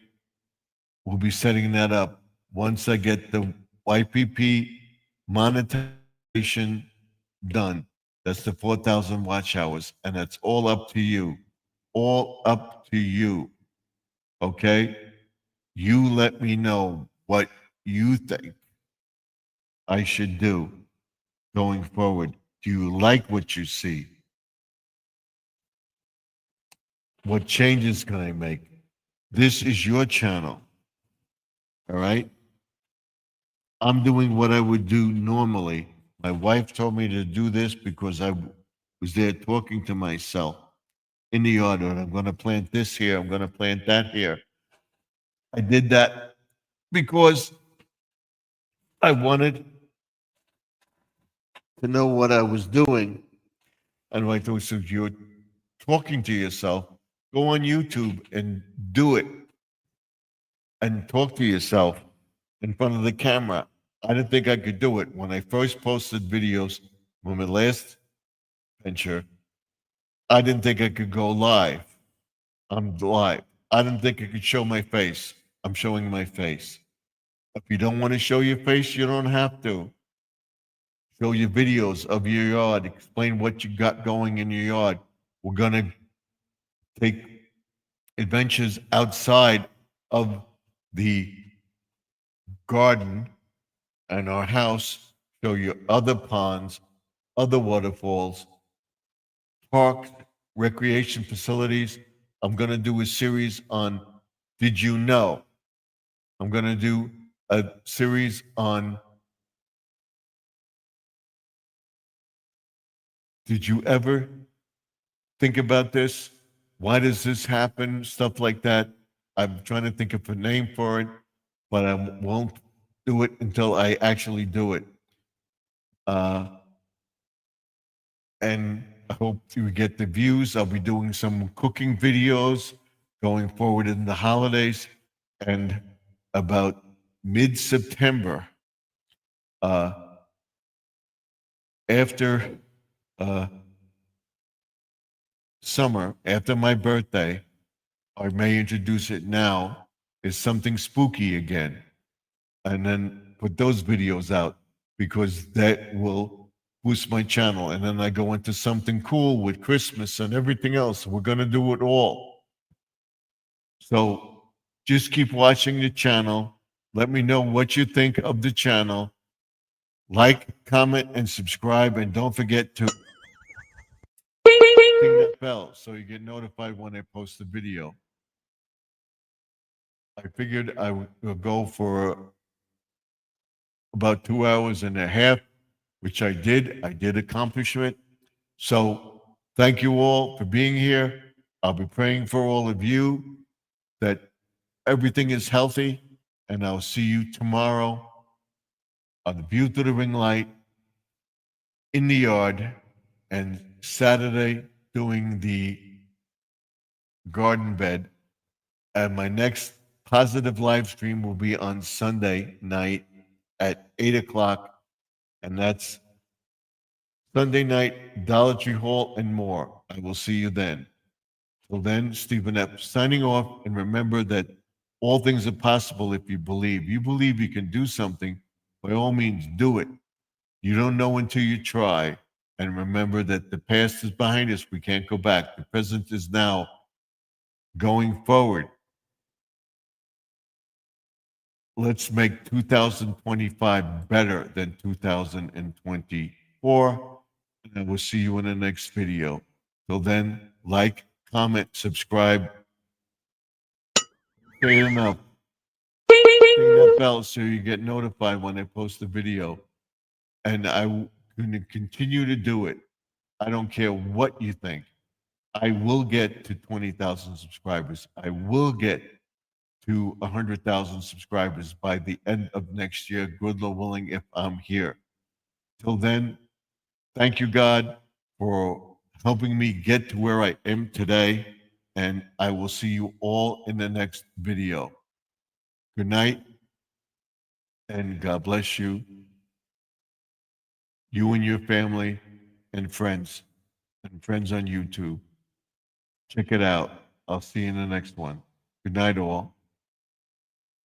We'll be setting that up once I get the YPP monetization done. That's the 4,000 watch hours, and that's all up to you. All up to you. Okay? You let me know what you think I should do going forward. Do you like what you see? What changes can I make? This is your channel. All right? I'm doing what I would do normally. My wife told me to do this because I was there talking to myself in the yard, and I'm going to plant this here, I'm going to plant that here. I did that because I wanted to know what I was doing. And like those, since you're talking to yourself, go on YouTube and do it and talk to yourself in front of the camera. I didn't think I could do it. When I first posted videos from my last venture, I didn't think I could go live. I'm live. I didn't think I could show my face. I'm showing my face. If you don't want to show your face, you don't have to. Show your videos of your yard. Explain what you got going in your yard. We're going to take adventures outside of the garden and our house, show you other ponds, other waterfalls, parks, recreation facilities. I'm going to do a series on Did You Know? I'm going to do a series on Did You Ever Think About This? Why does this happen? Stuff like that. I'm trying to think of a name for it, but I won't do it until I actually do it. And I hope you get the views. I'll be doing some cooking videos going forward in the holidays, and about mid-September, after summer, after my birthday, I may introduce it now, is something spooky again. And then put those videos out, because that will boost my channel. And then I go into something cool with Christmas and everything else. We're going to do it all. So just keep watching the channel. Let me know what you think of the channel. Like, comment, and subscribe. And don't forget to that bell so you get notified when I post the video. I figured I would go for about 2.5 hours, which I did. I did accomplish it. So thank you all for being here. I'll be praying for all of you that everything is healthy, and I'll see you tomorrow on the View to the Ring Light in the yard, and Saturday doing the garden bed. And my next positive live stream will be on Sunday night at 8 o'clock, and that's Sunday night, Dollar Tree Hall, and more. I will see you then. Till then, Stephen Epps signing off, and remember that all things are possible if you believe. You believe you can do something, by all means, do it. You don't know until you try. And remember that the past is behind us. We can't go back. The present is now. Going forward, let's make 2025 better than 2024. And I will see you in the next video. Till then, like, comment, subscribe. Say enough. Ring that bell so you get notified when I post the video. And I'm going to continue to do it. I don't care what you think. I will get to 20,000 subscribers. I will get to 100,000 subscribers by the end of next year, good Lord willing, if I'm here. Till then, thank you, God, for helping me get to where I am today. And I will see you all in the next video. Good night, and God bless you, you and your family and friends on YouTube. Check it out. I'll see you in the next one. Good night, all.